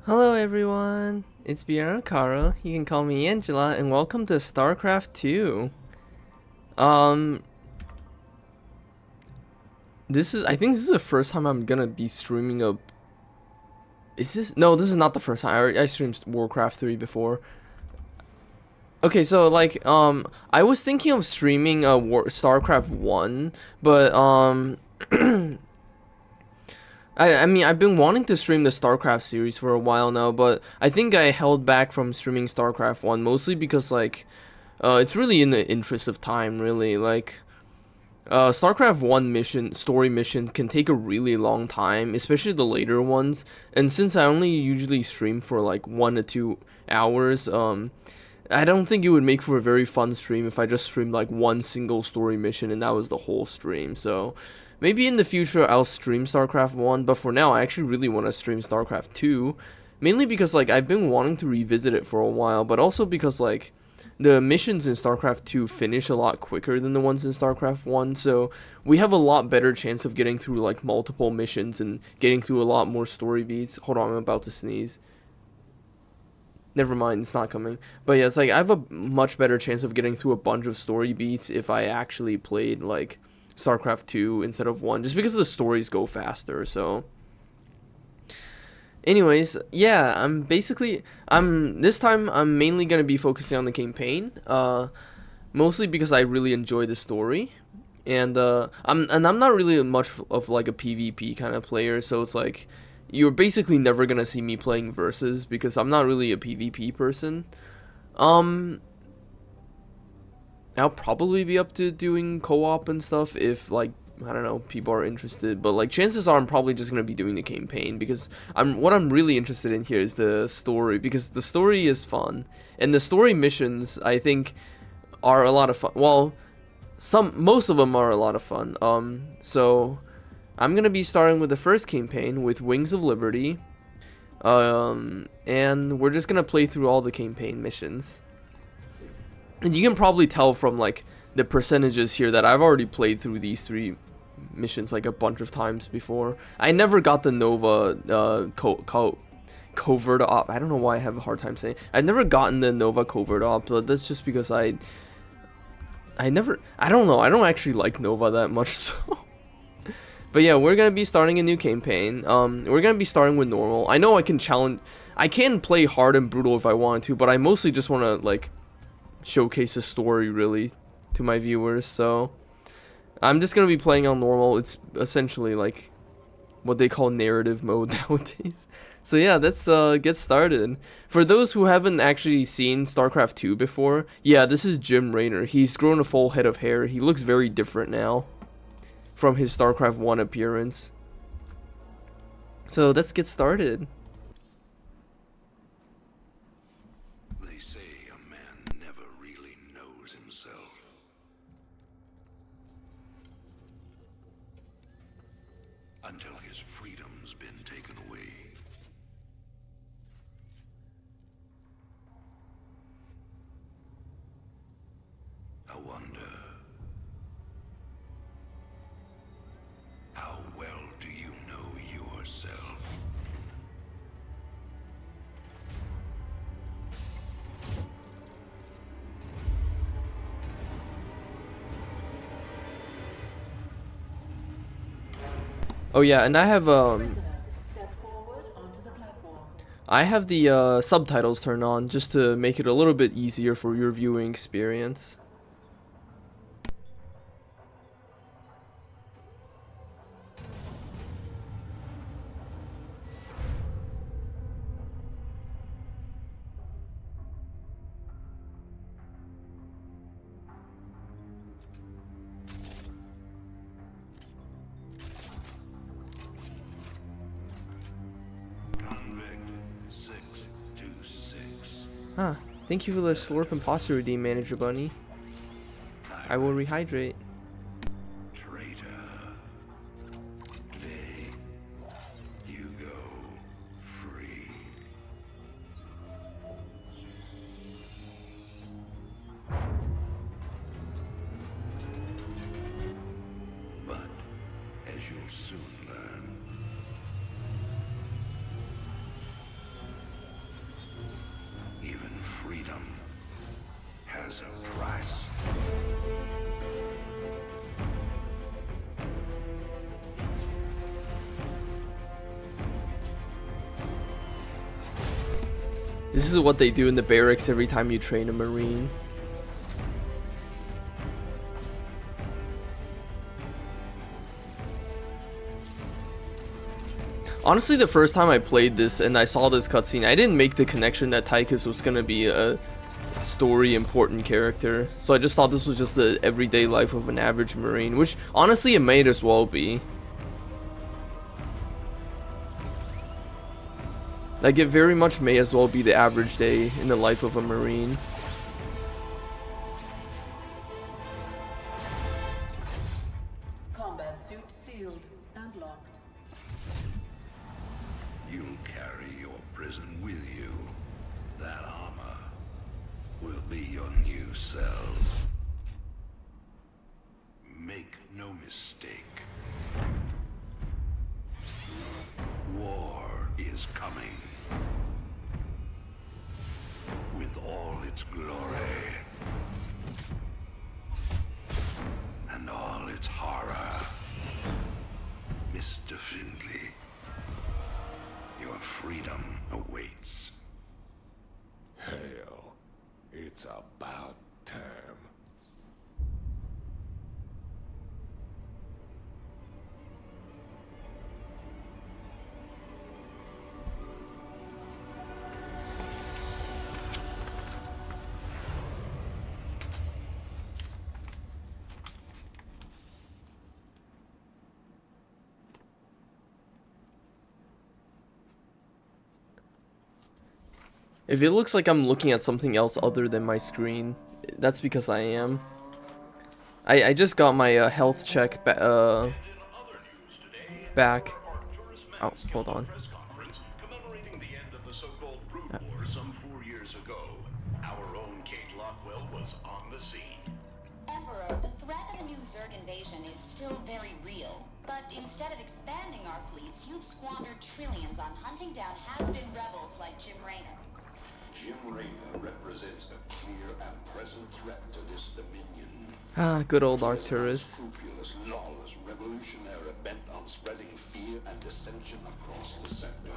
Hello everyone, it's Kara. You can call me Angela, and welcome to Starcraft 2. Um, I think this is the first time I'm gonna be streaming a. Is this? No, this is not the first time. I streamed Warcraft 3 before. Okay, so I was thinking of streaming Starcraft 1, but I mean, I've been wanting to stream the StarCraft series for a while now, but I think I held back from streaming StarCraft 1 mostly because, it's really in the interest of time, really. StarCraft 1 story missions can take a really long time, especially the later ones, and since I only usually stream for, 1 to 2 hours, I don't think it would make for a very fun stream if I just streamed, one single story mission and that was the whole stream, so. Maybe in the future I'll stream StarCraft 1, but for now I actually really want to stream StarCraft 2. Mainly because I've been wanting to revisit it for a while, but also because the missions in StarCraft 2 finish a lot quicker than the ones in StarCraft 1, so we have a lot better chance of getting through multiple missions and getting through a lot more story beats. Hold on, I'm about to sneeze. Never mind, it's not coming. But yeah, it's I have a much better chance of getting through a bunch of story beats if I actually played StarCraft 2 instead of 1, just because the stories go faster. So anyways, yeah, this time I'm mainly going to be focusing on the campaign, mostly because I really enjoy the story, and I'm not really much of a PvP kind of player, so it's you're basically never going to see me playing versus because I'm not really a PvP person. I'll probably be up to doing co-op and stuff if I don't know, people are interested, but chances are I'm probably just gonna be doing the campaign because what I'm really interested in here is the story, because the story is fun and the story missions I think are a lot of fun. Well, most of them are a lot of fun. So I'm gonna be starting with the first campaign with Wings of Liberty, and we're just gonna play through all the campaign missions. And you can probably tell from the percentages here that I've already played through these three missions a bunch of times before. I never got the Nova covert op. I don't know why I have a hard time saying. I've never gotten the Nova covert op, but that's just because I don't know. I don't actually like Nova that much, so. But yeah, we're gonna be starting a new campaign. We're gonna be starting with normal. I know I can play hard and brutal if I wanted to, but I mostly just want to showcase a story really to my viewers, so I'm just gonna be playing on normal. It's essentially what they call narrative mode nowadays. So yeah, let's get started. For those who haven't actually seen StarCraft 2 before, yeah, this is Jim Raynor. He's grown a full head of hair. He looks very different now from his StarCraft 1 appearance. So let's get started. Until his freedom's been taken away. I wonder, how well do you know yourself? Oh yeah, and I have the subtitles turned on just to make it a little bit easier for your viewing experience. Ah, thank you for the Slurp Imposter Redeem, Manager Bunny. I will rehydrate. Traitor. Today, you go free. But, as you'll soon learn, requires a price. This is what they do in the barracks every time you train a Marine. Honestly, the first time I played this and I saw this cutscene, I didn't make the connection that Tychus was gonna be a story important character. So I just thought this was just the everyday life of an average Marine, which honestly it might as well be. Like, it very much may as well be the average day in the life of a Marine. Combat suit sealed and locked. You'll carry your prison with you. That armor will be your new cell. Make no mistake. War is coming. With all its glory. And all its horror. Mr. Findley, your freedom awaits. Hell, it's about time. If it looks like I'm looking at something else other than my screen, that's because I am. I just got my health check back. Oh, hold on. Commemorating the end of the so-called Brood War some 4 years ago, our own Kate Lockwell was on the scene. Emperor, the threat of a new Zerg invasion is still very real. But instead of expanding our fleets, you've squandered trillions on hunting down has-been rebels like Jim Raynor. Jim Raynor represents a clear and present threat to this dominion. Ah, good old He is an Arcturus. unscrupulous, lawless revolutionary bent on spreading fear and dissension across the sector.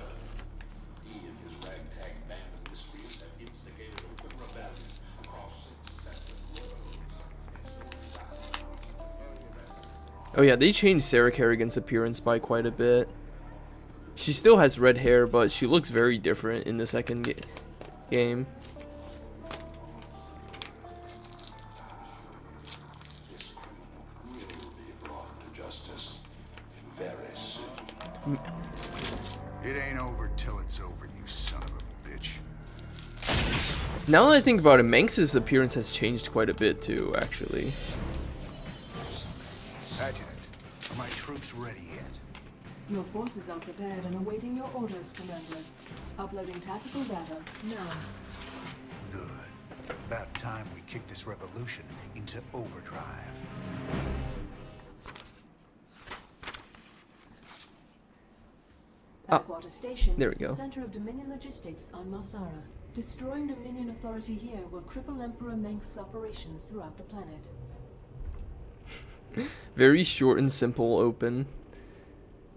He and his ragtag band of miscreants have instigated open rebellion across 6 separate worlds. Oh yeah, they changed Sarah Kerrigan's appearance by quite a bit. She still has red hair, but she looks very different in the second game. This criminal will be brought to justice very soon. It ain't over till it's over, you son of a bitch. Now that I think about it, Manx's appearance has changed quite a bit too, actually. Adjutant, are my troops ready yet? Your forces are prepared and awaiting your orders, Commander. Uploading tactical data now. Good. About time we kick this revolution into overdrive. Backwater Station there is we go. the center of Dominion logistics on Marsara. Destroying Dominion authority here will cripple Emperor Mengsk's operations throughout the planet. Very short and simple open.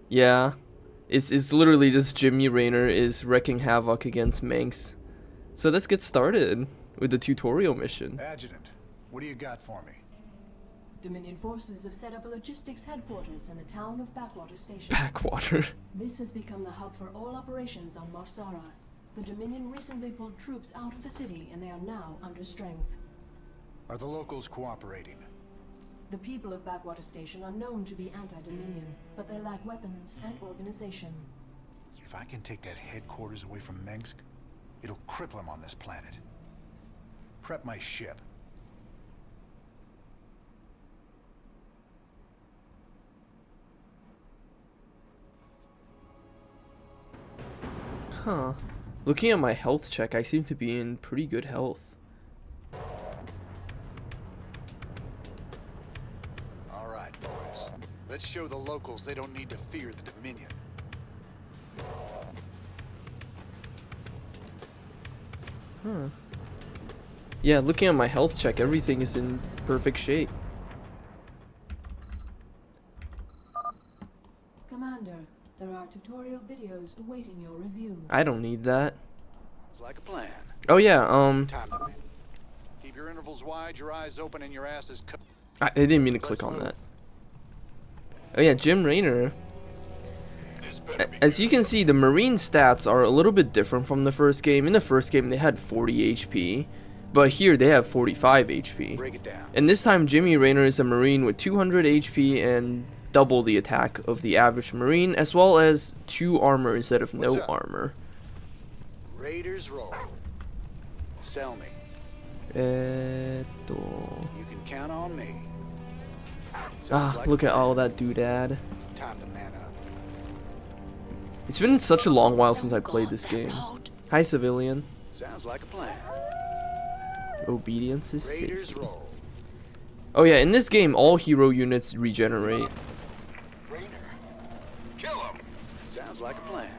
Yeah. It's literally just Jimmy Raynor is wrecking havoc against Manx. So let's get started with the tutorial mission. Adjutant, what do you got for me? Dominion forces have set up a logistics headquarters in the town of Backwater Station. Backwater. This has become the hub for all operations on Marsara. The Dominion recently pulled troops out of the city and they are now under strength. Are the locals cooperating? The people of Backwater Station are known to be anti-Dominion, but they lack weapons and organization. If I can take that headquarters away from Mengsk, it'll cripple him on this planet. Prep my ship. Huh. Looking at my health check, I seem to be in pretty good health. All right, boys. Let's show the locals they don't need to fear the Dominion. Huh. Yeah, looking at my health check, everything is in perfect shape. Commander, there are tutorial videos awaiting your review. I don't need that. It's like a plan. Oh yeah, Time to make. Keep your intervals wide, your eyes open, and your asses cut. I didn't mean to click on that. Oh yeah, Jim Raynor. As you can see, the Marine stats are a little bit different from the first game. In the first game, they had 40 HP, but here they have 45 HP. Break it down. And this time, Jimmy Raynor is a Marine with 200 HP and double the attack of the average Marine, as well as 2 armor instead of no What's up? armor. Raiders roll. Sell me. Eto. You can count on me. Sounds Ah, like look a at all plan. that doodad. Time to man up. It's been such a long while since I played this game. Hi, civilian. Sounds like a plan. Obedience is Raiders safety. roll. Oh yeah, in this game, all hero units regenerate. Rainer. Kill him. Sounds like a plan.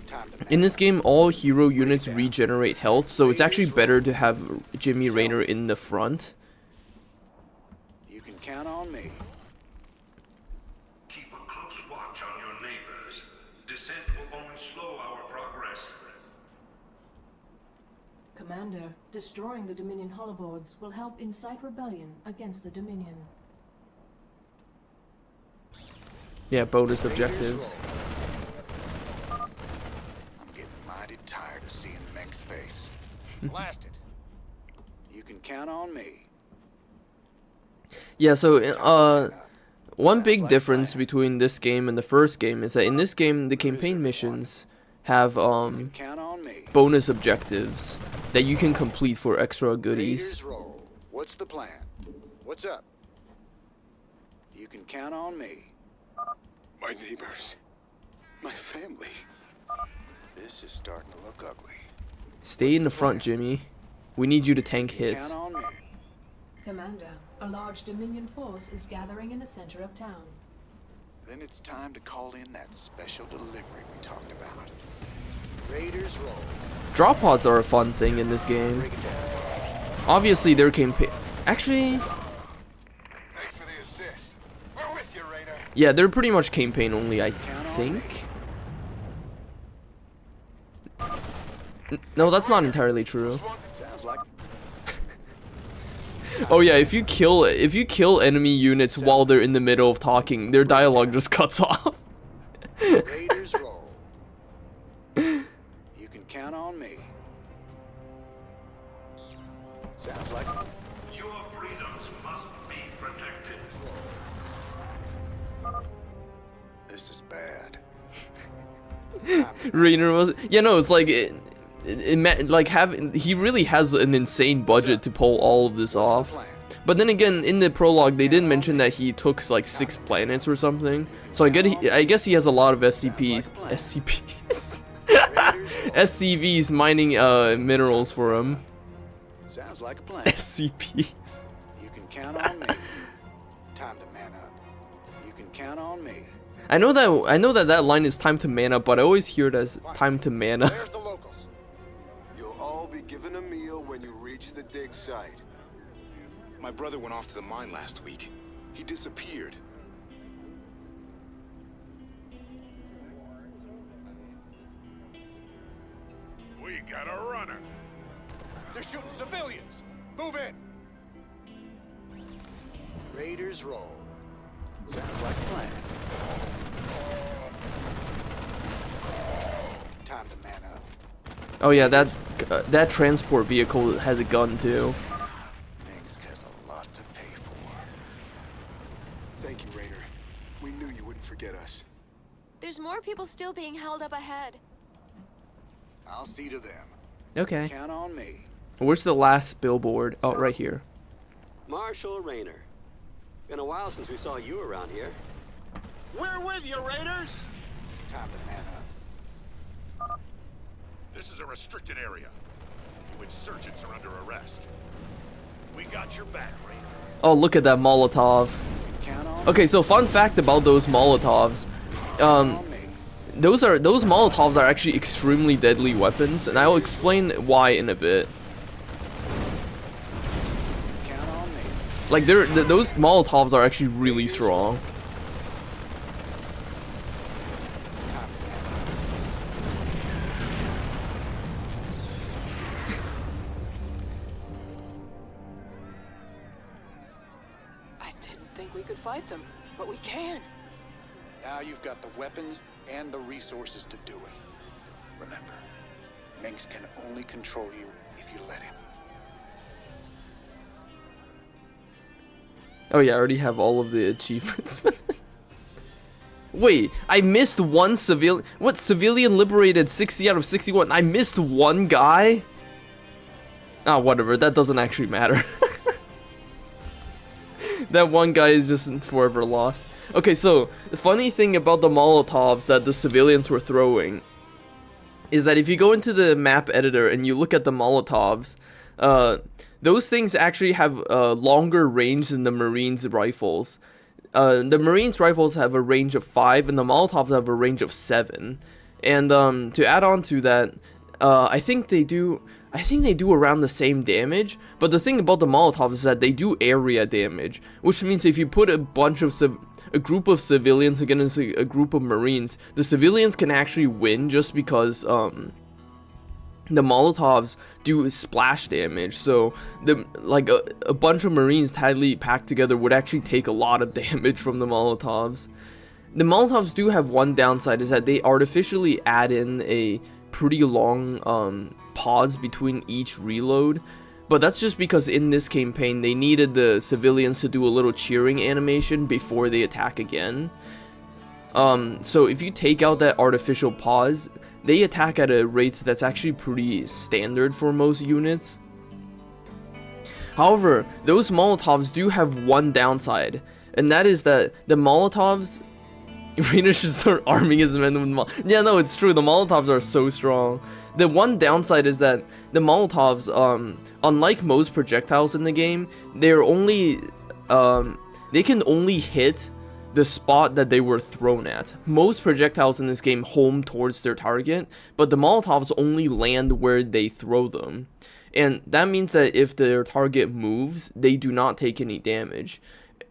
Time to man In this up. game, all hero units regenerate health, so it's actually better to have Jimmy Raynor in the front. You can count on me. Keep a close watch on your neighbors. Descent will only slow our progress. Commander, destroying the Dominion holoboards will help incite rebellion against the Dominion. Yeah, bonus objectives. I'm getting mighty tired of seeing Meng's face. Blast it. You can count on me. Yeah, so one big difference between this game and the first game is that in this game, the campaign missions have Count on me. bonus objectives that you can complete for extra goodies. Raiders roll. What's the plan? What's up? You can count on me. My neighbors. My family. This is starting to look ugly. Stay in the front, Jimmy. We need you to tank You can hits. count on me. Commander, a large Dominion force is gathering in the center of town. Then it's time to call in that special delivery we talked about. Raiders roll. Drop pods are a fun thing in this game. Break it down. Obviously, their campaign. Actually, Thanks for the assist. We're with you, Rainer. yeah, they're pretty much campaign only, I think. No, that's not entirely true. Sounds like Oh yeah, if you kill enemy units while they're in the middle of talking, their dialogue just cuts off. Raiders roll. You can count on me. Sounds like Your freedoms must be protected. this is bad. Raynor was, yeah, no, it's like like he really has an insane budget to pull all of this off. But then again, in the prologue, they did mention that he took like 6 planets or something. So I guess he has a lot of SCVs mining minerals for him. Sounds like a plan. SCPs. You can count on me. Time to man up. You can count on me. I know that line is time to man up, but I always hear it as time to mana. Where's the locals? You'll all be given a meal when you reach the dig site. My brother went off to the mine last week. He disappeared. We got a runner. They're shooting civilians. Move in. Raiders roll. Sounds like a plan. Time to man up. Oh yeah, that transport vehicle has a gun too. Mengsk has a lot to pay for. Thank you, Rainer. We knew you wouldn't forget us. There's more people still being held up ahead. I'll see to them. Okay. Count on me. Where's the last billboard? Oh, right here. Marshal Raynor. Been a while since we saw you around here. We're with you, Raiders! Time to man up. This is a restricted area. You insurgents are under arrest. We got your back, Rainer. Oh, look at that Molotov. Count on Okay, so fun fact about those Molotovs. me. Those Molotovs are actually extremely deadly weapons, and I will explain why in a bit. Like those Molotovs are actually really strong. I didn't think we could fight them, but we can. Now you've got the weapons and the resources to do it. Remember, Minx can only control you if you let him. Oh yeah, I already have all of the achievements. Wait, I missed one civilian. What, civilian liberated 60 out of 61? I missed one guy? Ah, whatever, that doesn't actually matter. That one guy is just forever lost. Okay, so the funny thing about the Molotovs that the civilians were throwing is that if you go into the map editor and you look at the Molotovs, those things actually have longer range than the Marines rifles. The Marines rifles have a range of 5 and the Molotovs have a range of 7. And to add on to that, I think they do around the same damage, but the thing about the Molotovs is that they do area damage, which means if you put a group of civilians against a group of Marines, the civilians can actually win just because the Molotovs do splash damage. So a bunch of Marines tightly packed together would actually take a lot of damage from the Molotovs. The Molotovs do have one downside, is that they artificially add in a pretty long pause between each reload, but that's just because in this campaign they needed the civilians to do a little cheering animation before they attack again. So if you take out that artificial pause, they attack at a rate that's actually pretty standard for most units. However, those Molotovs do have one downside, and that is that the Molotovs... Rena should start arming his men with yeah, no, it's true, the Molotovs are so strong. The one downside is that the Molotovs, unlike most projectiles in the game, they're only... they can only hit the spot that they were thrown at. Most projectiles in this game home towards their target, but the Molotovs only land where they throw them. And that means that if their target moves, they do not take any damage.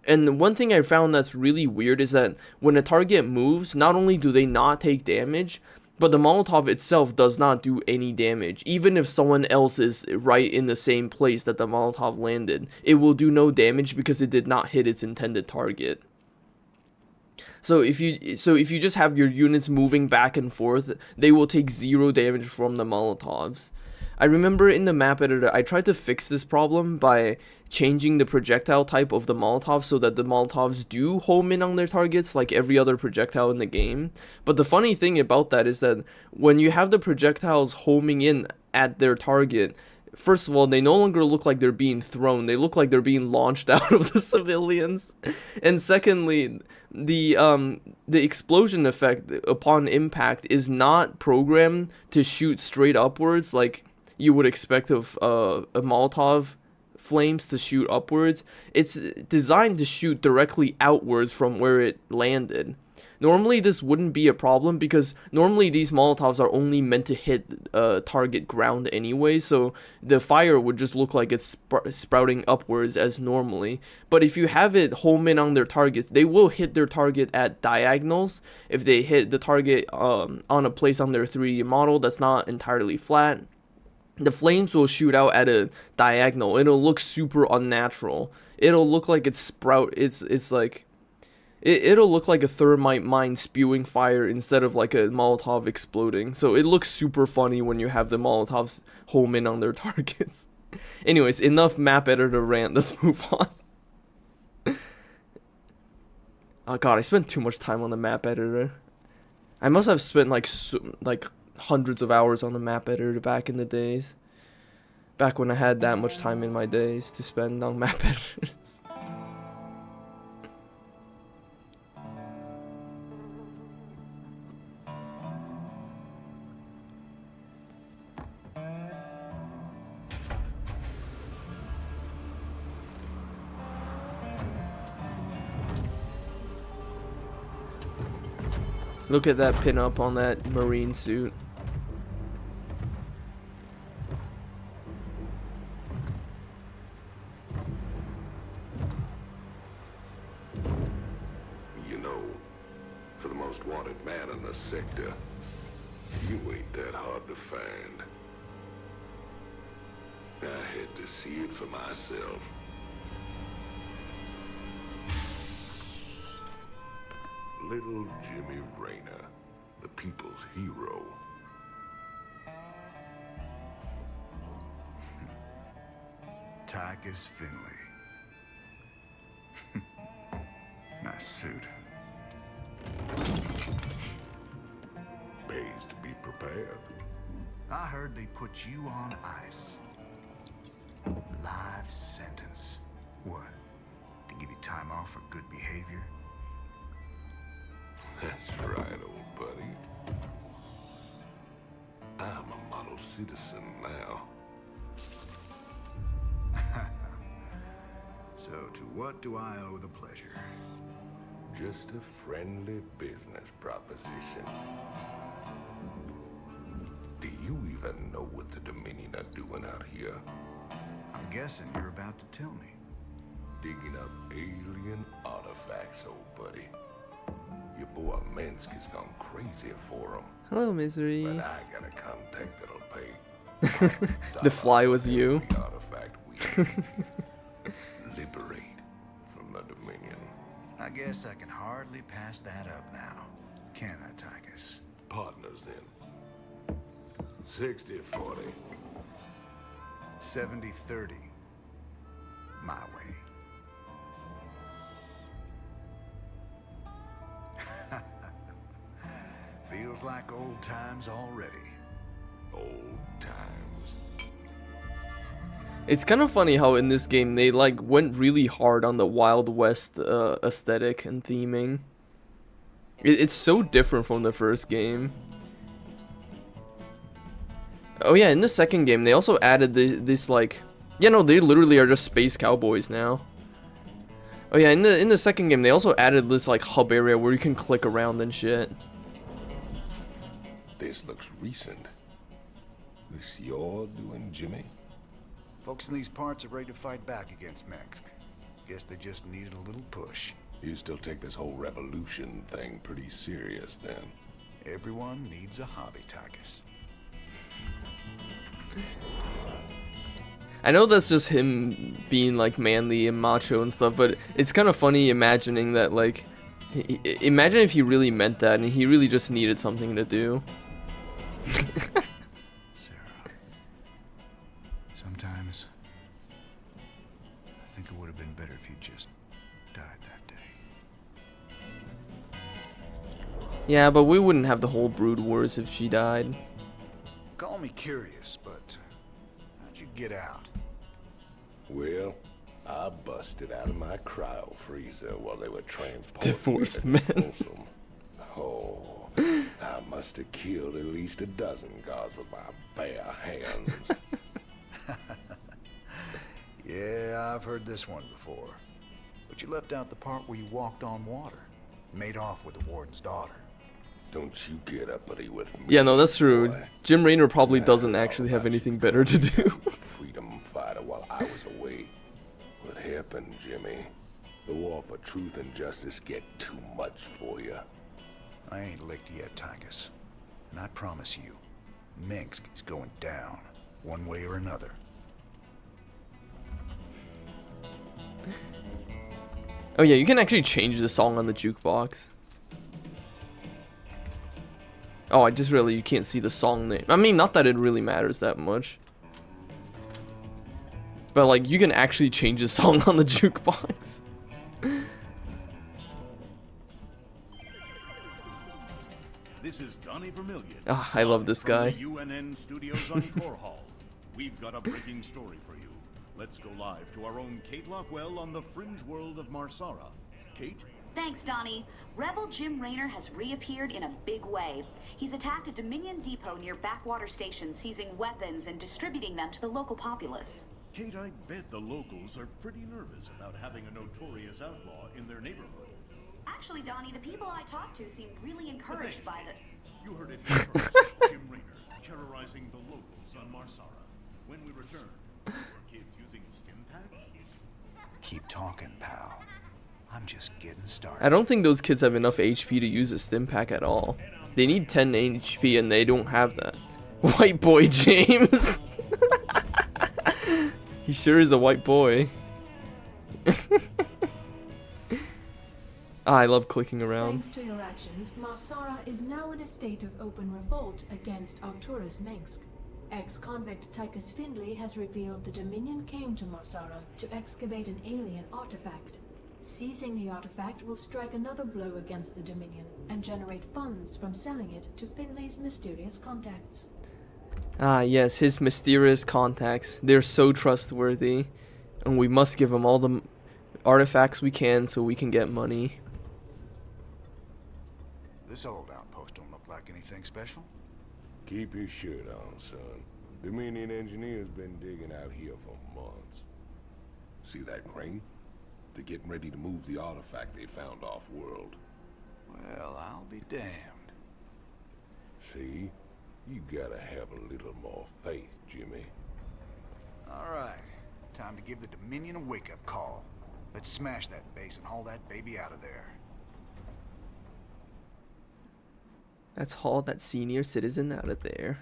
And one thing I found that's really weird is that when a target moves, not only do they not take damage, but the Molotov itself does not do any damage. Even if someone else is right in the same place that the Molotov landed, it will do no damage because it did not hit its intended target. So if you just have your units moving back and forth, they will take 0 damage from the Molotovs. I remember in the map editor, I tried to fix this problem by changing the projectile type of the Molotov so that the Molotovs do home in on their targets like every other projectile in the game. But the funny thing about that is that when you have the projectiles homing in at their target, first of all, they no longer look like they're being thrown. They look like they're being launched out of the civilians. And secondly, the explosion effect upon impact is not programmed to shoot straight upwards like you would expect of a Molotov flames to shoot upwards. It's designed to shoot directly outwards from where it landed. Normally this wouldn't be a problem because normally these Molotovs are only meant to hit target ground anyway, so the fire would just look like it's sprouting upwards as normally. But if you have it home in on their targets, they will hit their target at diagonals. If they hit the target on a place on their 3D model that's not entirely flat, the flames will shoot out at a diagonal. It'll look super unnatural. It'll look like it's it'll look like a thermite mine spewing fire instead of like a Molotov exploding. So it looks super funny when you have the Molotovs home in on their targets. Anyways, enough map editor rant. Let's move on. Oh god, I spent too much time on the map editor. I must have spent like hundreds of hours on the map editor back in the days. Back when I had that much time in my days to spend on map editors. Look at that pinup on that marine suit. find. I had to see it for myself. Little Jimmy Rayner, the people's hero. Tychus Finley. Nice suit. Pays to be prepared. I heard they put you on ice. Life sentence. What? To give you time off for good behavior? That's right, old buddy. I'm a model citizen now. So to what do I owe the pleasure? Just a friendly business proposition. Do you even know what the Dominion are doing out here? I'm guessing you're about to tell me. Digging up alien artifacts, old buddy. Your boy Minsk has gone crazy for them. Hello, Misery. But I got a contact that'll pay. The fly was you. The artifact we liberate from the Dominion. I guess I can hardly pass that up now. Can I, Tychus? Partners then. 60-40. 70-30. My way. Feels like old times already. Old times. It's kind of funny how in this game they like went really hard on the Wild West aesthetic and theming. It's so different from the first game. Oh yeah, in the second game they also added this like, yeah, no, they literally are just space cowboys now. Oh yeah, in the second game they also added this like hub area where you can click around and shit. This looks recent. This you're doing, Jimmy? Folks in these parts are ready to fight back against Minsk. Guess they just needed a little push. You still take this whole revolution thing pretty serious, then? Everyone needs a hobby, Tychus. I know that's just him being like manly and macho and stuff, but it's kind of funny imagining that, like, imagine if he really meant that and he really just needed something to do. Sarah, sometimes I think it would have been better if you just died that day. Yeah, but we wouldn't have the whole Brood Wars if she died. Call me curious, but how'd you get out? Well, I busted out of my cryo freezer while they were transporting Divorced me to men. Folsom. Oh, I must have killed at least a dozen guards with my bare hands. Yeah, I've heard this one before. But you left out the part where you walked on water. Made off with the warden's daughter. Don't you get uppity with me. Yeah, no, that's true. boy. Jim Raynor probably I doesn't know actually have about you anything better to do. Freedom fighter while I was away. What happened, Jimmy? The war for truth and justice get too much for you. I ain't licked yet, Tychus. And I promise you, Minsk is going down, one way or another. Oh yeah, you can actually change the song on the jukebox. Oh, I just realized you can't see the song name. I mean, not that it really matters that much. But like, you can actually change the song on the jukebox. This is Donnie Vermillion. Ah, I love this from guy. the UNN studios on Core Hall. We've got a breaking story for you. Let's go live to our own Kate Lockwell on the fringe world of Marsara. Kate? Thanks, Donnie. Rebel Jim Raynor has reappeared in a big way. He's attacked a Dominion depot near Backwater Station, seizing weapons and distributing them to the local populace. Kate, I bet the locals are pretty nervous about having a notorious outlaw in their neighborhood. Actually, Donnie, the people I talked to seemed really encouraged by the... You heard it here first. Jim Raynor terrorizing the locals on Marsara. When we return, were kids using stim packs? Keep talking, pal. I'm just getting started. I don't think those kids have enough HP to use a stim pack at all. They need 10 HP and they don't have that. White boy James. He sure is a white boy. I love clicking around. Thanks to your actions, Marsara is now in a state of open revolt against Arcturus Mengsk. Ex-convict Tychus Findlay has revealed the Dominion came to Marsara to excavate an alien artifact. Seizing the artifact will strike another blow against the Dominion and generate funds from selling it to Findlay's mysterious contacts. Ah, yes, his mysterious contacts. They're so trustworthy, and we must give them all the artifacts we can so we can get money. This old outpost don't look like anything special. Keep your shirt on, son. Dominion engineers been digging out here for months. See that crane? They're getting ready to move the artifact they found off-world. Well, I'll be damned. See? You gotta have a little more faith, Jimmy. All right, time to give the Dominion a wake-up call. Let's smash that base and haul that baby out of there. Let's haul that senior citizen out of there.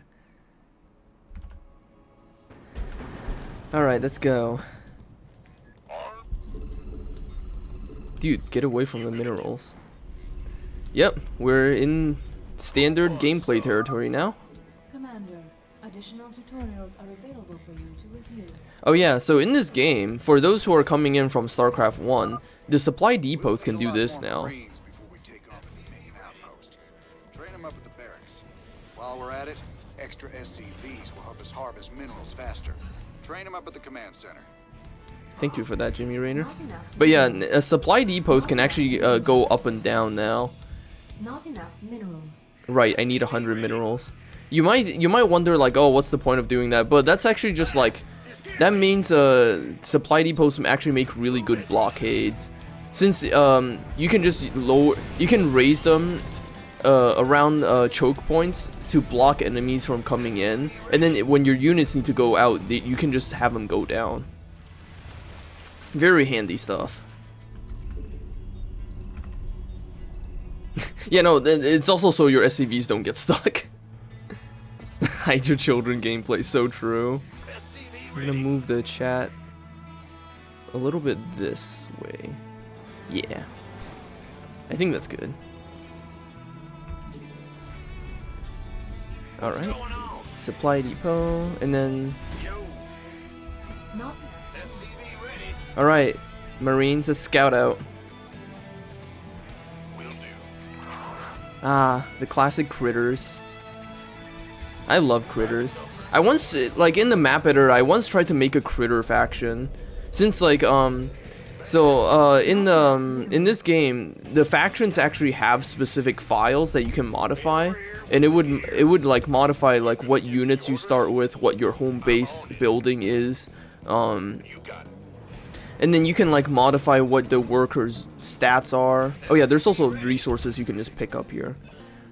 Alright, let's go. Dude, get away from the minerals. Yep, we're in standard gameplay territory now. Commander, additional tutorials are available for you to review. Oh yeah, so in this game, for those who are coming in from Starcraft 1, the supply depots can do this now. While we're at it, extra SCVs will help us harvest minerals faster. Train them up at the command center. Thank you for that, Jimmy Raynor. But yeah, supply depots can actually go up and down now. Not enough minerals. Right, I need 100 minerals. You might wonder like, oh, what's the point of doing that? But that's actually just like, that means supply depots actually make really good blockades. Since you can just you can raise them around choke points to block enemies from coming in, and then when your units need to go out, you can just have them go down. Very handy stuff. Yeah, no, it's also so your SCVs don't get stuck. Hide your children gameplay, so true. I'm gonna move the chat a little bit this way. Yeah, I think that's good. Alright, supply depot, and then... Alright, Marines, let's scout out. Ah, the classic critters. I love critters. I once, like in the map editor, I once tried to make a critter faction. Since like, in this game, the factions actually have specific files that you can modify. And it would like modify like what units you start with, what your home base building is, and then you can like modify what the workers' stats are. Oh yeah, there's also resources you can just pick up here.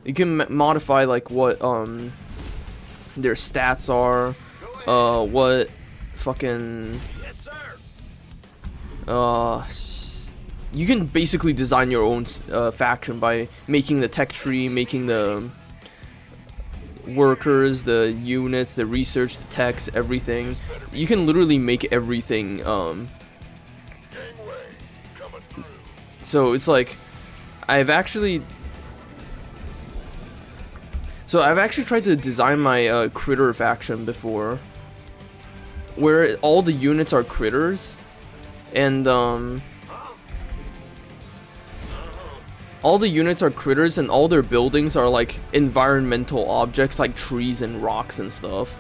You can modify like what their stats are, what fucking you can basically design your own faction by making the tech tree, making the workers, the units, the research, the techs, everything. You can literally make everything. So it's like I've actually tried to design my critter faction before, where all the units are critters, and all the units are critters, and all their buildings are like environmental objects like trees and rocks and stuff.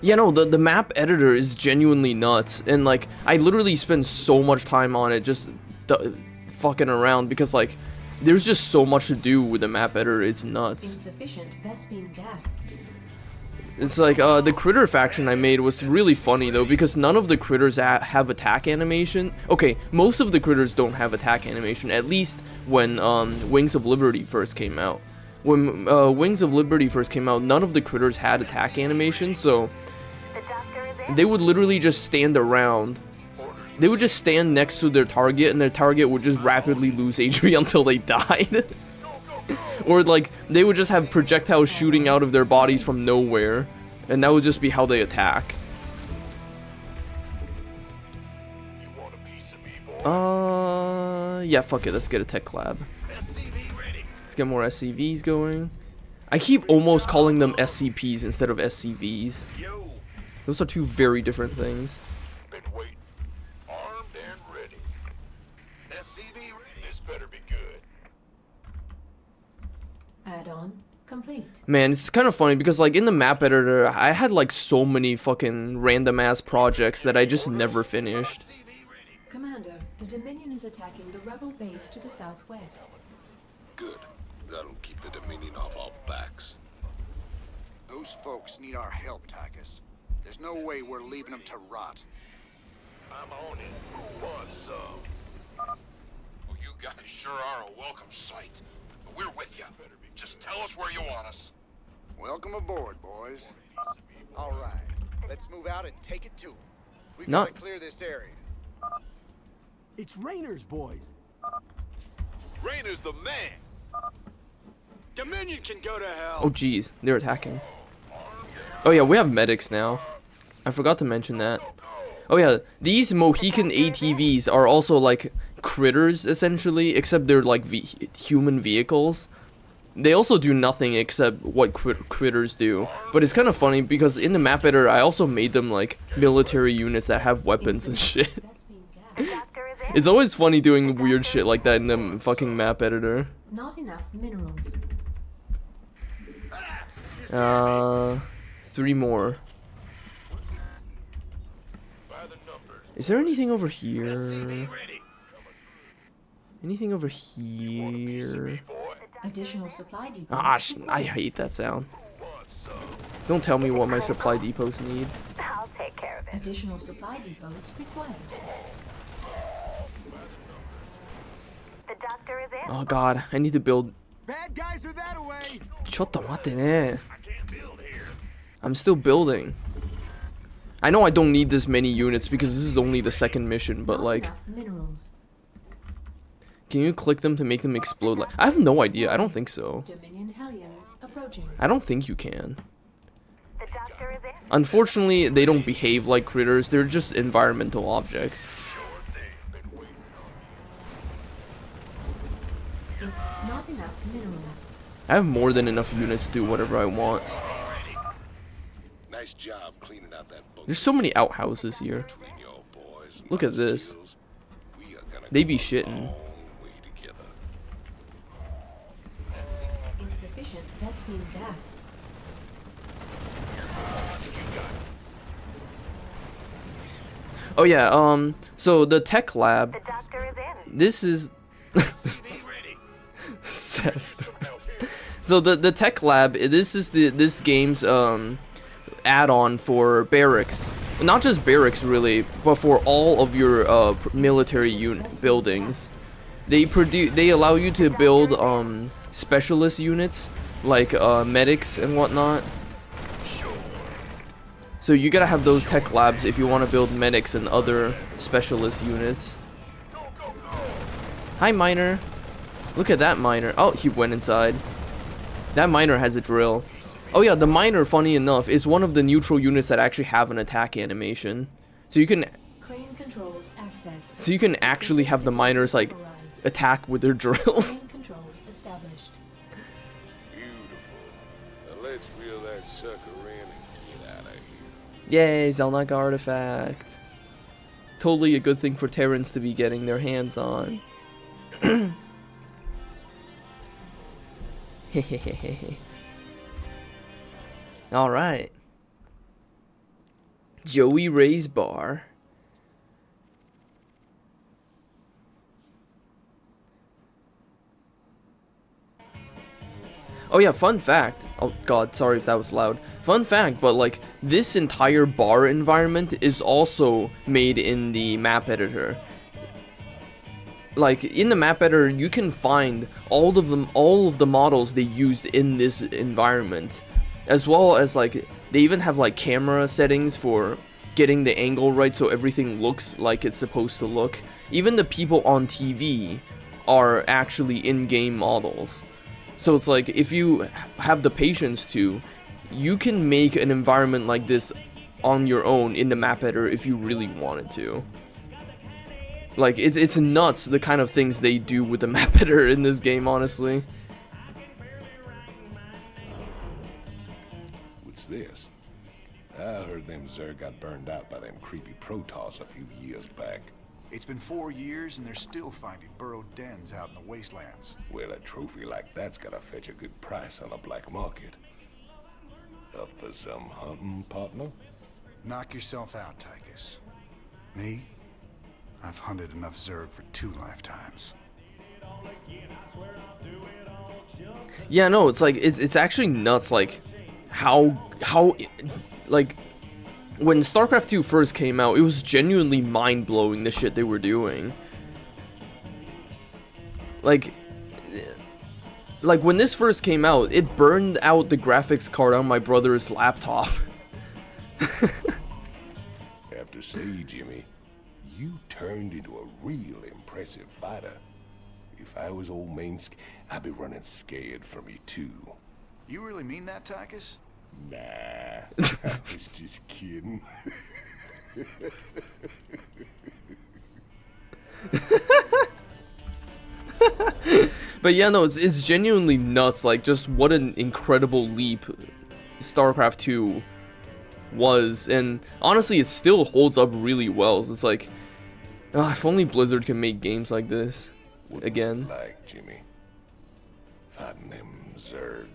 Yeah, no, the map editor is genuinely nuts, and like I literally spend so much time on it just fucking around because like there's just so much to do with the map editor. It's nuts. Insufficient Vespine gas. It's like the critter faction I made was really funny though, because none of the critters have attack animation. Okay, most of the critters don't have attack animation, at least when Wings of Liberty first came out. When Wings of Liberty first came out, none of the critters had attack animation, so they would literally just stand around. They would just stand next to their target, and their target would just rapidly lose HP until they died. Or like they would just have projectiles shooting out of their bodies from nowhere, and that would just be how they attack. Yeah, fuck it, let's get a tech lab. Let's get more SCVs going. I keep almost calling them SCPs instead of SCVs. Those are two very different things. Been waiting. Armed and ready. SCV ready. This better be good. Add-on complete. Man, it's kind of funny because like in the map editor, I had like so many fucking random ass projects that I just never finished. Commander, the Dominion is attacking the rebel base to the southwest. Good. That'll keep the Dominion off our backs. Those folks need our help, Tychus. There's no way we're leaving them to rot. I'm on it. Who wants some? Well, you guys sure are a welcome sight. But we're with you. Just tell us where you want us. Welcome aboard, boys. All right, let's move out and take it to them. We've No. got to clear this area. It's Rainer's boys. Rainer's the man. Dominion can go to hell. Oh jeez, they're attacking. Oh yeah, we have medics now. I forgot to mention that. Oh yeah, these Mohican ATVs are also like critters essentially, except they're like human vehicles. They also do nothing except what critters do. But it's kind of funny because in the map editor, I also made them like military units that have weapons and shit. It's always funny doing weird shit like that in the fucking map editor. Not enough minerals. 3 more. Is there anything over here? Anything over here? Additional supply depots. Ah, I hate that sound. Don't tell me what my supply depots need. I'll take care of it. Additional supply depots required. The doctor is in. Oh god, I need to build. Bad guys are that away. Chotto mate ne. I'm still building. I know I don't need this many units because this is only the second mission, but like, Enough minerals. can you click them to make them explode? Like, I have no idea. I don't think so. Dominion Hellions approaching. I don't think you can. The doctor is in. Unfortunately, they don't behave like critters. They're just environmental objects. Not enough minerals. I have more than enough units to do whatever I want. Nice job cleaning out that book. There's so many outhouses here. Between your boys and Look at my this. skills, we are gonna They go be a shitting. long way together. Insufficient Vespine gas. Oh yeah, so the tech lab. The doctor is in. This is so the tech lab, this is this game's add-on for barracks. Not just barracks really, but for all of your military unit buildings. They allow you to build specialist units like medics and whatnot. So you gotta have those tech labs if you want to build medics and other specialist units. Hi, miner. Look at that miner. Oh, he went inside. That miner has a drill. Oh yeah, the miner, funny enough, is one of the neutral units that actually have an attack animation. So you can Crane controls access. so you can actually have the miners like attack with their drills. Crane control established. Beautiful. Now let's reel that sucker in and get out of here. Yay, Zelnaka artifact. Totally a good thing for Terrans to be getting their hands on. Alright. Joey Ray's bar. Oh yeah, fun fact. Oh god, sorry if that was loud. Fun fact, but like this entire bar environment is also made in the map editor. Like in the map editor, you can find all of the models they used in this environment, as well as like they even have like camera settings for getting the angle right so everything looks like it's supposed to look. Even the people on TV are actually in-game models. So it's like, if you have the patience to, you can make an environment like this on your own in the map editor if you really wanted to. Like, it's nuts the kind of things they do with the map editor in this game, honestly. What's this? I heard them Zerg got burned out by them creepy Protoss a few years back. It's been 4 years and they're still finding burrowed dens out in the wastelands. Well, a trophy like that's gotta fetch a good price on a black market. Up for some hunting, partner? Knock yourself out, Tychus. Me? I've hunted enough Zerg for 2 lifetimes. Yeah, no, it's like, it's actually nuts, like, how, like, when StarCraft 2 first came out, it was genuinely mind-blowing, the shit they were doing. Like, when this first came out, it burned out the graphics card on my brother's laptop. Have to say, Jimmy, you turned into a real impressive fighter. If I was old Minsk, I'd be running scared from you too. You really mean that, Tychus? Nah, I was just kidding. But yeah, no, it's genuinely nuts, like, just what an incredible leap StarCraft 2 was, and honestly, it still holds up really well. So it's like, if only Blizzard can make games like this again. What's it like, Jimmy? Fighting them Zerg.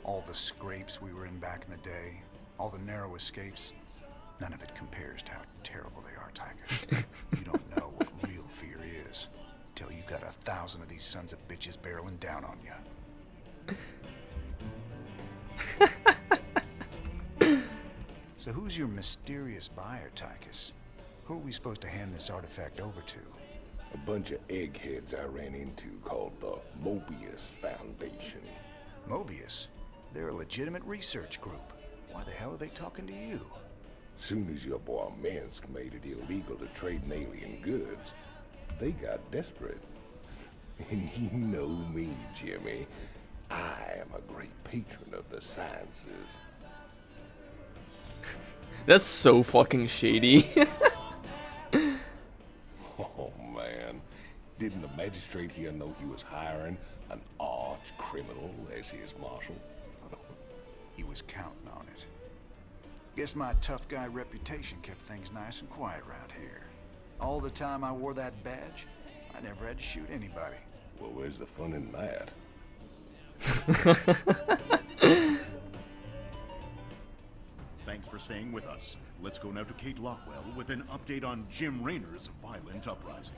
All the scrapes we were in back in the day, all the narrow escapes, none of it compares to how terrible they are, Tychus. You don't know what real fear is till you got 1,000 of these sons of bitches barreling down on you. So who's your mysterious buyer, Tychus? Who are we supposed to hand this artifact over to? A bunch of eggheads I ran into called the Mobius Foundation. Mobius? They're a legitimate research group. Why the hell are they talking to you? Soon as your boy Minsk made it illegal to trade in alien goods, they got desperate. And you know me, Jimmy. I am a great patron of the sciences. That's so fucking shady. Oh man, didn't the magistrate here know he was hiring an arch criminal as his marshal? He was counting on it. Guess my tough guy reputation kept things nice and quiet around here. All the time I wore that badge, I never had to shoot anybody. Well, where's the fun in that? Thanks for staying with us. Let's go now to Kate Lockwell with an update on Jim Raynor's violent uprising.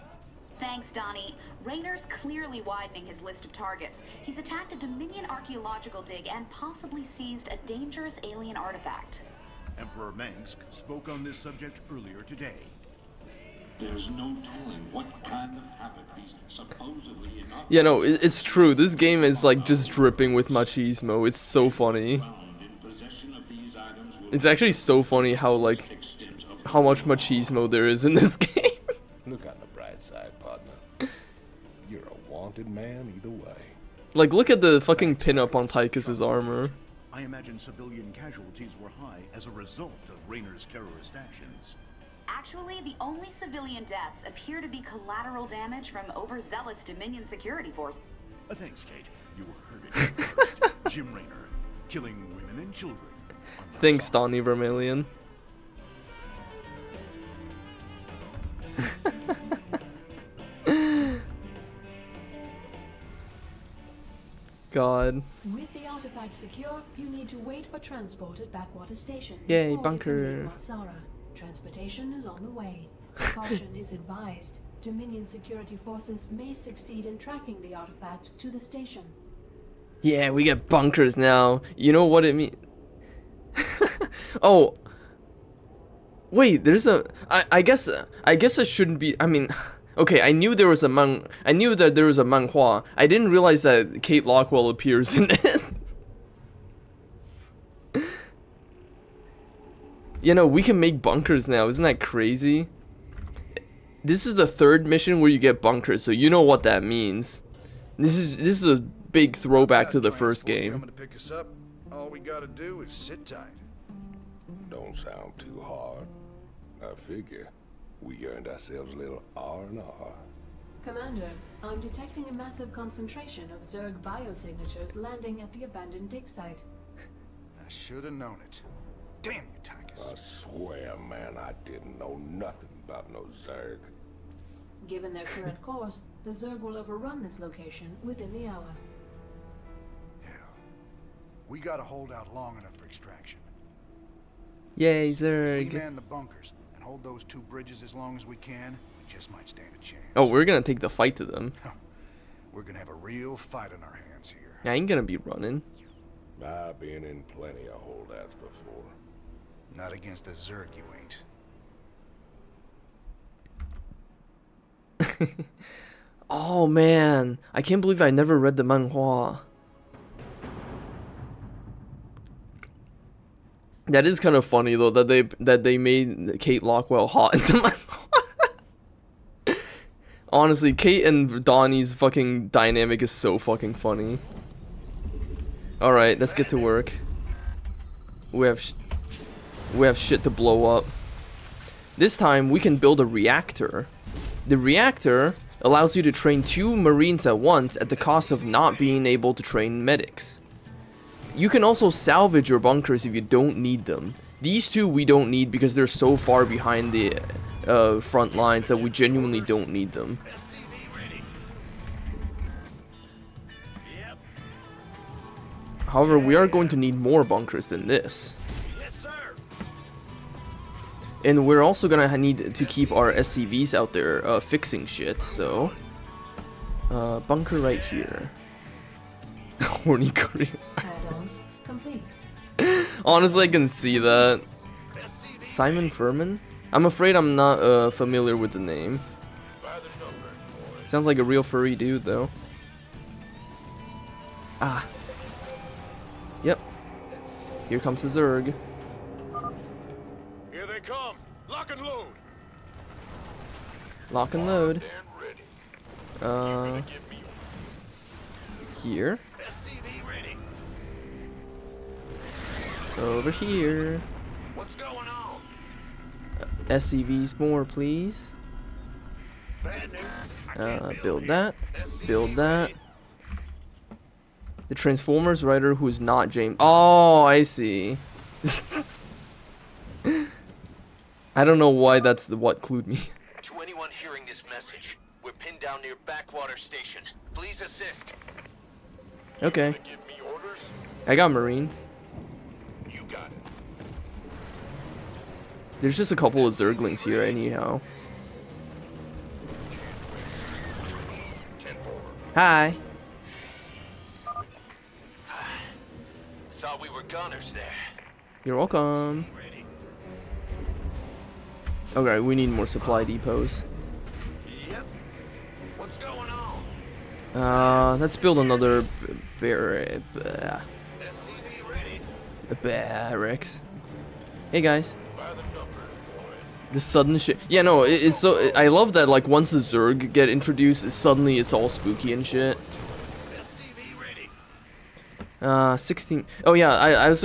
Thanks, Donnie. Raynor's clearly widening his list of targets. He's attacked a Dominion archaeological dig and possibly seized a dangerous alien artifact. Emperor Mengsk spoke on this subject earlier today. There's no telling what kind of havoc these supposedly innocuous... Yeah, no, it's true. This game is like just dripping with machismo. It's so funny. It's actually so funny how much machismo there is in this game. Look on the bright side, partner. You're a wanted man either way. Like, look at the fucking pinup on Tychus's armor. I imagine civilian casualties were high as a result of Raynor's terrorist actions. Actually, the only civilian deaths appear to be collateral damage from overzealous Dominion security forces. Thanks, Kate. You heard it here first. Jim Raynor, killing women and children. Thanks, Donnie Vermillion. God. With the artifact secure, you need to wait for transport at Backwater Station. Yay, before you can bunker. leave Marsara. Transportation is on the way. Caution is advised. Dominion security forces may succeed in tracking the artifact to the station. Yeah, we get bunkers now. You know what it means? Oh. Wait, there's a... I guess it shouldn't be... I mean... Okay, I knew that there was a manhwa. I didn't realize that Kate Lockwell appears in it. You know, we can make bunkers now. Isn't that crazy? This is the third mission where you get bunkers, so you know what that means. This is a big throwback to the first game. Coming to pick us up. All we gotta do is sit tight. Don't sound too hard. I figure we earned ourselves a little R&R. Commander, I'm detecting a massive concentration of Zerg biosignatures landing at the abandoned dig site. I should have known it. Damn you, Tychus. I swear, man, I didn't know nothing about no Zerg. Given their current course, the Zerg will overrun this location within the hour. Hell, we gotta hold out long enough for extraction. Yay, We Zerg. man the bunkers and hold those two bridges as long as we can. We just might stand a chance. Oh, we're gonna take the fight to them. We're gonna have a real fight on our hands here. I ain't gonna be running. I've been in plenty of holdouts before. Not against the Zerg, you ain't. Oh man, I can't believe I never read the manhwa. That is kind of funny though that they made Kate Lockwell hot in the manhwa. Honestly, Kate and Donnie's fucking dynamic is so fucking funny. All right, let's get to work. We have shit to blow up. This time we can build a reactor. The reactor allows you to train 2 Marines at once at the cost of not being able to train medics. You can also salvage your bunkers if you don't need them. These 2 we don't need because they're so far behind the front lines that we genuinely don't need them. However, we are going to need more bunkers than this. And we're also gonna need to keep our SCVs out there fixing shit, so... bunker right here. Horny Korean. Add-ons complete. Honestly, I can see that. Simon Furman? I'm afraid I'm not familiar with the name. Sounds like a real furry dude, though. Ah. Yep. Here comes the Zerg. Here they come. Lock and load. Lock and load. Here. Over here. What's going on? SCVs more, please. Build that. Build that. The Transformers writer who's not James. Oh, I see. I don't know why that's what clued me. To anyone hearing this message, we're pinned down near Backwater Station. Please assist. Okay. Give me orders. I got Marines. You got it. There's just a couple of Zerglings here anyhow. Hi. Thought we were gunners there. You're welcome. Okay, we need more supply depots. Yep. What's going on? Let's build another barracks. Hey guys. The sudden shit. Yeah, no, it's so. I love that. Like once the Zerg get introduced, suddenly it's all spooky and shit. 16. Oh yeah, I was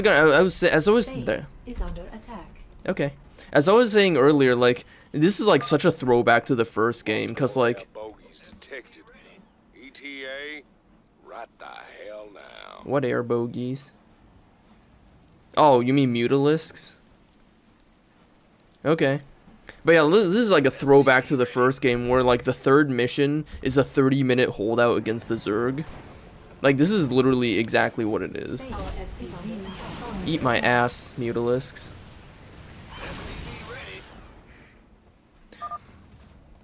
as I was there. Is under attack. Okay. As I was saying earlier, like this is like such a throwback to the first game, cause like. Bogies detected. ETA, right the hell now. What air bogies? Oh, you mean mutalisks? Okay. But yeah, this is like a throwback to the first game where like the third mission is a 30-minute holdout against the Zerg. Like this is literally exactly what it is. Eat my ass, mutalisks.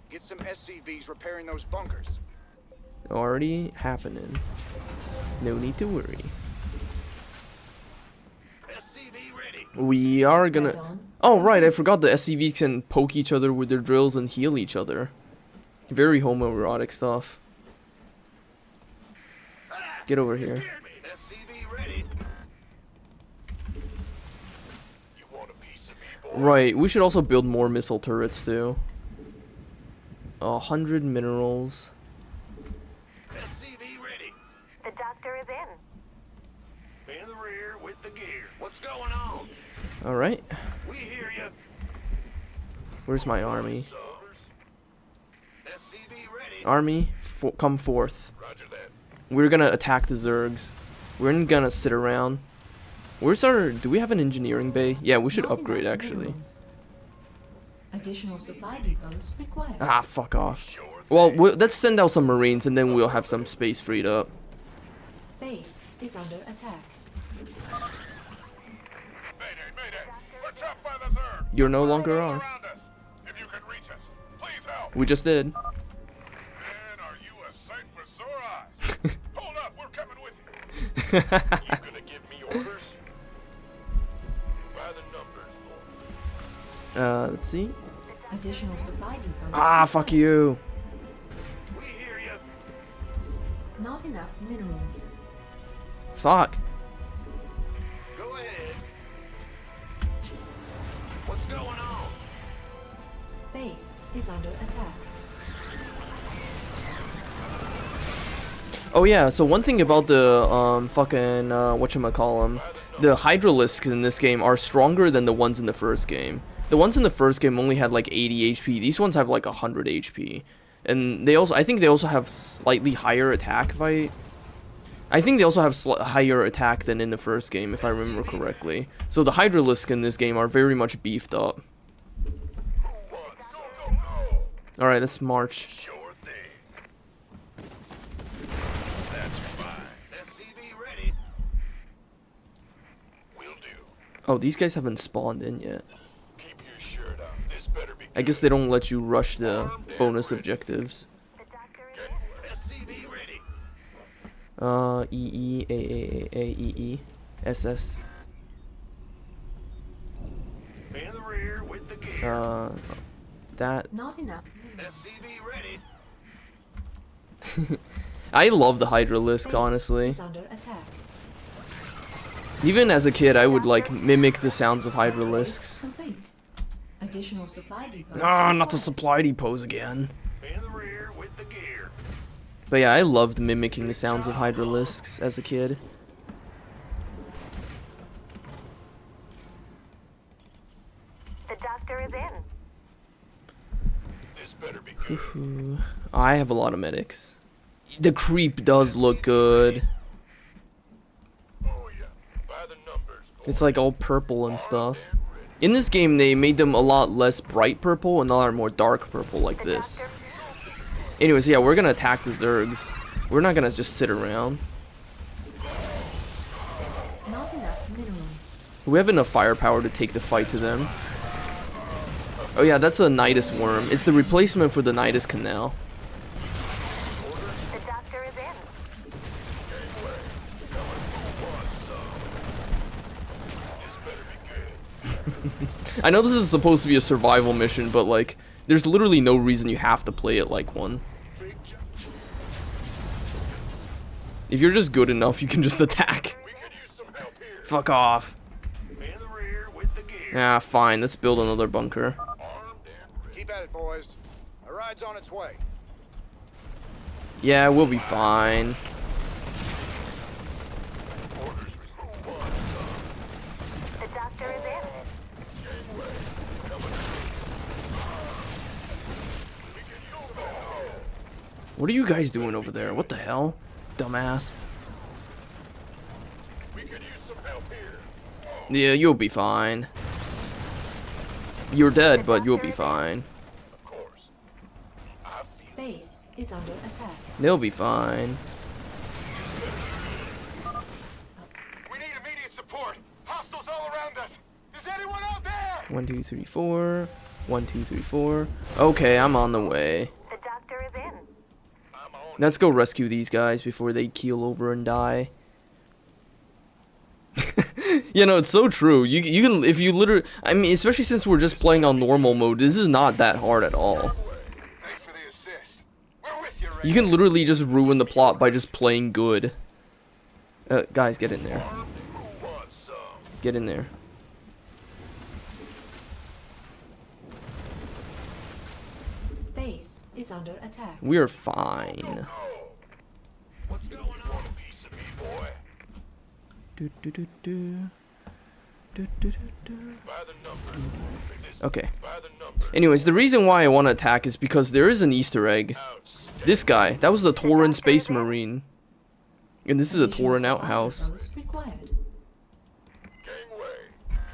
Get some SCVs repairing those bunkers. Already happening. No need to worry. We are gonna... Oh, right, I forgot the SCVs can poke each other with their drills and heal each other. Very homoerotic stuff. Get over here. Right, we should also build more missile turrets, too. 100 minerals. The the gear. What's going on? All right. We hear you. Where's my army? SCV ready. Army, come forth. Roger that. We're gonna attack the Zergs. We're not gonna sit around. Where's our... Do we have an engineering bay? Yeah, we should Not upgrade enough actually. minerals. Additional supply depots required. Ah, fuck off. Well, let's send out some Marines and then we'll have some space freed up. Base is under attack. Mayday, mayday. We're trapped by the Zerg. You're no They're longer all are. around us. If you could reach us, please help. We just did. Man, are you a sight for sore eyes? Hold up, we're coming with you. You gonna give me orders? By the numbers, boy. Let's see. Additional supply depots. Ah, fuck you. We hear you. Not enough minerals. Fuck. Go ahead. What's going on? Base is under attack. Oh yeah, so one thing about the fucking whatchamacallem, the Hydralisks in this game are stronger than the ones in the first game. The ones in the first game only had like 80 HP. These ones have like 100 HP. And they also, I think they also have slightly higher attack I think they also have higher attack than in the first game, if I remember correctly. So the Hydralisk in this game are very much beefed up. Alright, let's march. Sure thing. That's fine. SCV ready. Will do. Oh, these guys haven't spawned in yet. Keep your shirt on. This better be I guess they don't let you rush the bonus objectives. SCV ready. EE, AAAAEE, SS. In the rear with the gear. That. Not enough minerals. SCV ready. I love the Hydralisks, Base honestly. is under attack. Even as a kid, I would like mimic the sounds of Hydralisks. Complete. Additional supply depots. Ah, not the required. supply depots again. In the rear with the gear. But yeah, I loved mimicking the sounds of Hydralisks as a kid. The doctor is in. This better be good. Ooh, I have a lot of medics. The creep does look good. Oh yeah. By the numbers. It's like all purple and stuff. In this game, they made them a lot less bright purple and a lot more dark purple like this. Anyways, yeah, we're gonna attack the Zergs. We're not gonna just sit around. Not enough minerals. We have enough firepower to take the fight to them. Oh yeah, that's a Nidus worm. It's the replacement for the Nidus Canal. The doctor is in. I know this is supposed to be a survival mission, but like, there's literally no reason you have to play it like one. If you're just good enough, you can just attack. Fuck off. In the rear with the gear. Ah, fine. Let's build another bunker. Armed and ready. Keep at it, boys. A ride's on its way. Yeah, we'll be fine. Orders The doctor is in. What are you guys doing over there? What the hell? Dumbass. We could use some help here. Yeah, you'll be fine. You're dead, but you'll be fine. Of course. I feel Base is under attack. They'll be fine. we need immediate support. Hostiles all around us. Is anyone out there? 1, 2, 3, 4. 1, 2, 3, 4. Okay, I'm on the way. The doctor is in. I'm on. Let's go rescue these guys before they keel over and die. You know, it's so true. You can, if you literally, I mean, especially since we're just playing on normal mode, this is not that hard at all. Thanks for the assist. We're with you, Ray. You can literally just ruin the plot by just playing good. Guys, get in there. Armed? Who wants some? Get in there. Base is under attack. We are fine. What's going on? Want a piece of me, boy? Do, do, do, do. Okay. Anyways, the reason why I want to attack is because there is an Easter egg. This guy, that was the Tauren Space Marine. And this is a Tauren outhouse.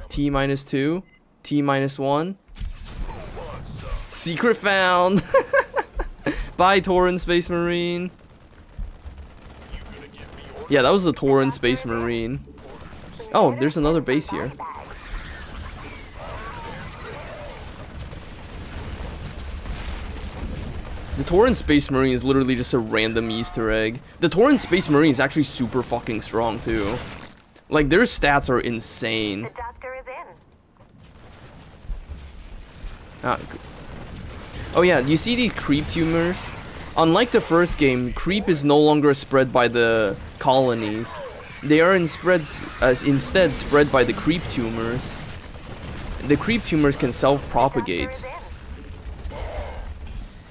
T-2, T-1. Secret found! Bye, Tauren Space Marine. Yeah, that was the Tauren Space Marine. Oh, there's another base here. The Tauren Space Marine is literally just a random Easter egg. The Tauren Space Marine is actually super fucking strong too. Like, their stats are insane. The doctor is in. Oh yeah, you see these creep tumors? Unlike the first game, creep is no longer spread by the colonies. They are instead spread by the creep tumors. The creep tumors can self-propagate.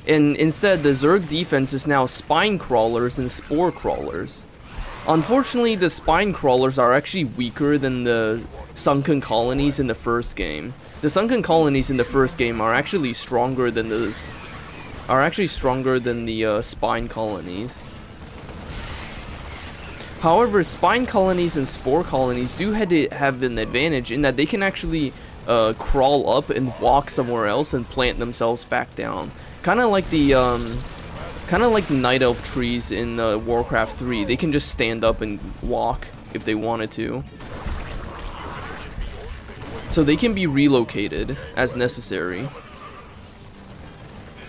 And instead, the Zerg defense is now spine crawlers and spore crawlers. Unfortunately, the spine crawlers are actually weaker than the sunken colonies in the first game. The sunken colonies in the first game are actually stronger than the spine colonies. However, spine colonies and spore colonies do have an advantage in that they can actually crawl up and walk somewhere else and plant themselves back down. Kind of like the night elf trees in Warcraft 3. They can just stand up and walk if they wanted to. So they can be relocated as necessary.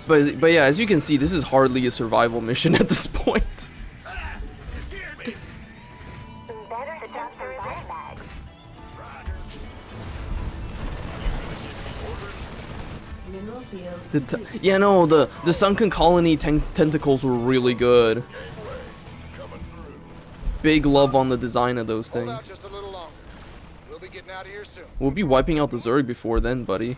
But yeah, as you can see, this is hardly a survival mission at this point. Yeah, no, the sunken colony tentacles were really good. Big love on the design of those things. We'll be wiping out the Zerg before then, buddy.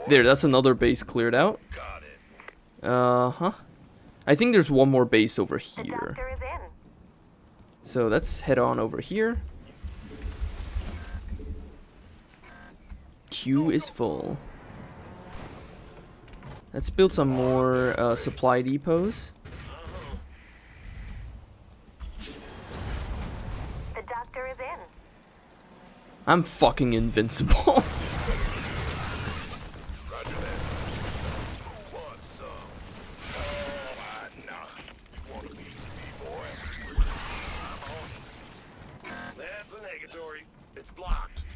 There, that's another base cleared out. Uh-huh. I think there's one more base over here. So let's head on over here. Queue is full. Let's build some more supply depots. The doctor is in. I'm fucking invincible.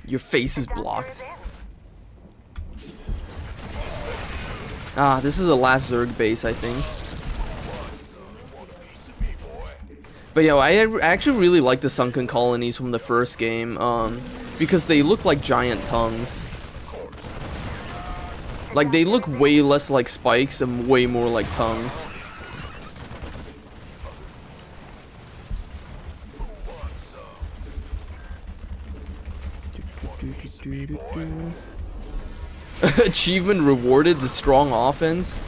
Your face is blocked. Ah, this is the last Zerg base, I think. But yeah, I actually really like the sunken colonies from the first game, because they look like giant tongues. Like, they look way less like spikes and way more like tongues. Achievement rewarded, the strong offense.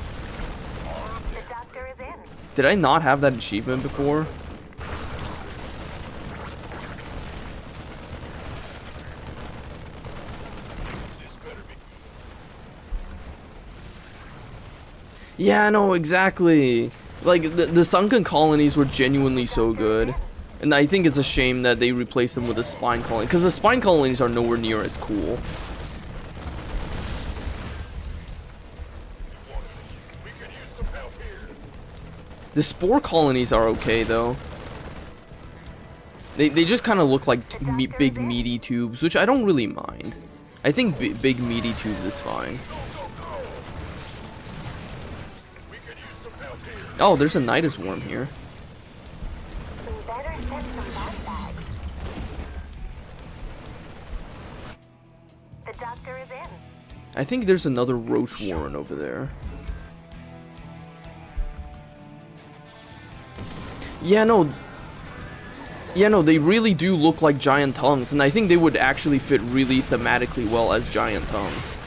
Did I not have that achievement before? Yeah, no, exactly. Like, the sunken colonies were genuinely so good. And I think it's a shame that they replaced them with the spine colony, because the spine colonies are nowhere near as cool. The spore colonies are okay, though. They just kind of look like big meaty tubes, which I don't really mind. I think big meaty tubes is fine. Oh, there's a Nidus worm here. The doctor is in. I think there's another roach warren over there. Yeah, no, they really do look like giant tongues, and I think they would actually fit really thematically well as giant tongues.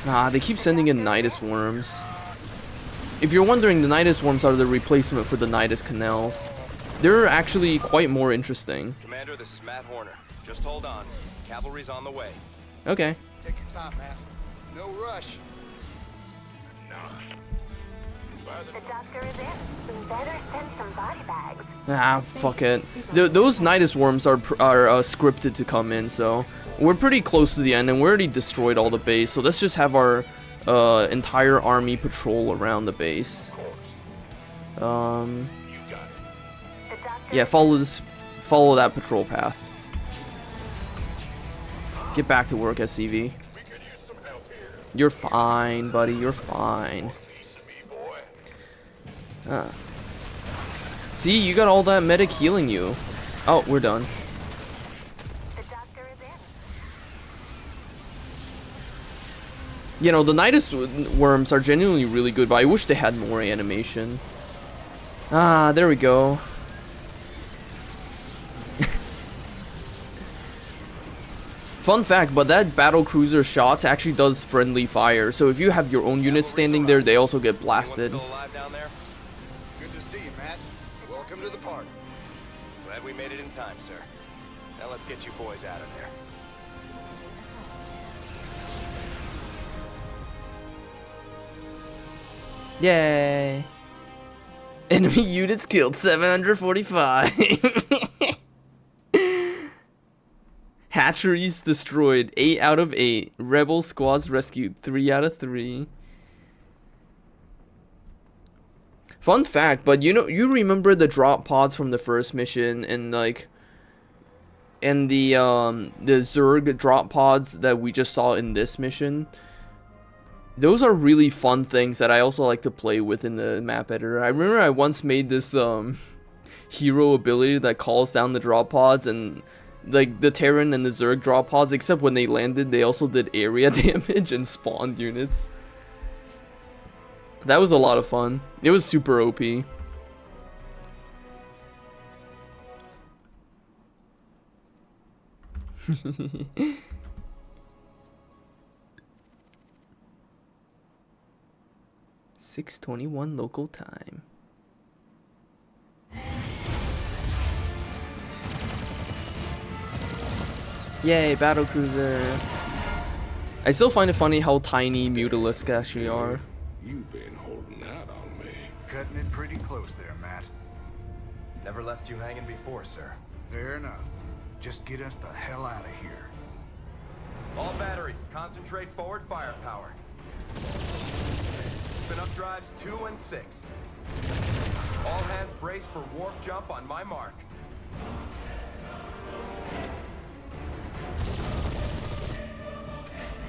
Ah, they keep sending in Nidus worms. If you're wondering, the Nidus worms are the replacement for the Nidus canals. They're actually quite more interesting. Commander, this is Matt Horner. Just hold on. Cavalry's on the way. Okay. Take your time, Matt. No rush. The doctor is in. We better send some body bags. Ah, fuck it. Those Nidus worms are scripted to come in, so we're pretty close to the end, and we already destroyed all the base. So let's just have our entire army patrol around the base. Yeah, follow that patrol path. Get back to work, SCV. You're fine, buddy. You're fine. See, you got all that medic healing you. Oh, we're done. The doctor is in. You know, the Nidus worms are genuinely really good, but I wish they had more animation. Ah, there we go. Fun fact, but that battle cruiser shots actually does friendly fire, so if you have your own units standing there, they also get blasted. Anyone still alive down there? Good to see you, Matt. Welcome to the party. Glad we made it in time, sir. Now let's get you boys out of there. Yay! Enemy units killed 745. Hatcheries destroyed 8 out of 8. Rebel squads rescued 3 out of 3. Fun fact, but you remember the drop pods from the first mission and like the Zerg drop pods that we just saw in this mission? Those are really fun things that I also like to play with in the map editor. I remember I once made this hero ability that calls down the drop pods, and like the Terran and the Zerg drop pods, except when they landed, they also did area damage and spawned units. That was a lot of fun. It was super OP. $6:21 local time. Yay, battle cruiser. I still find it funny how tiny Mutalisks actually are. You've been holding out on me. Cutting it pretty close there, Matt. Never left you hanging before, sir. Fair enough. Just get us the hell out of here. All batteries, concentrate forward firepower. Spin up drives 2 and 6. All hands brace for warp jump on my mark.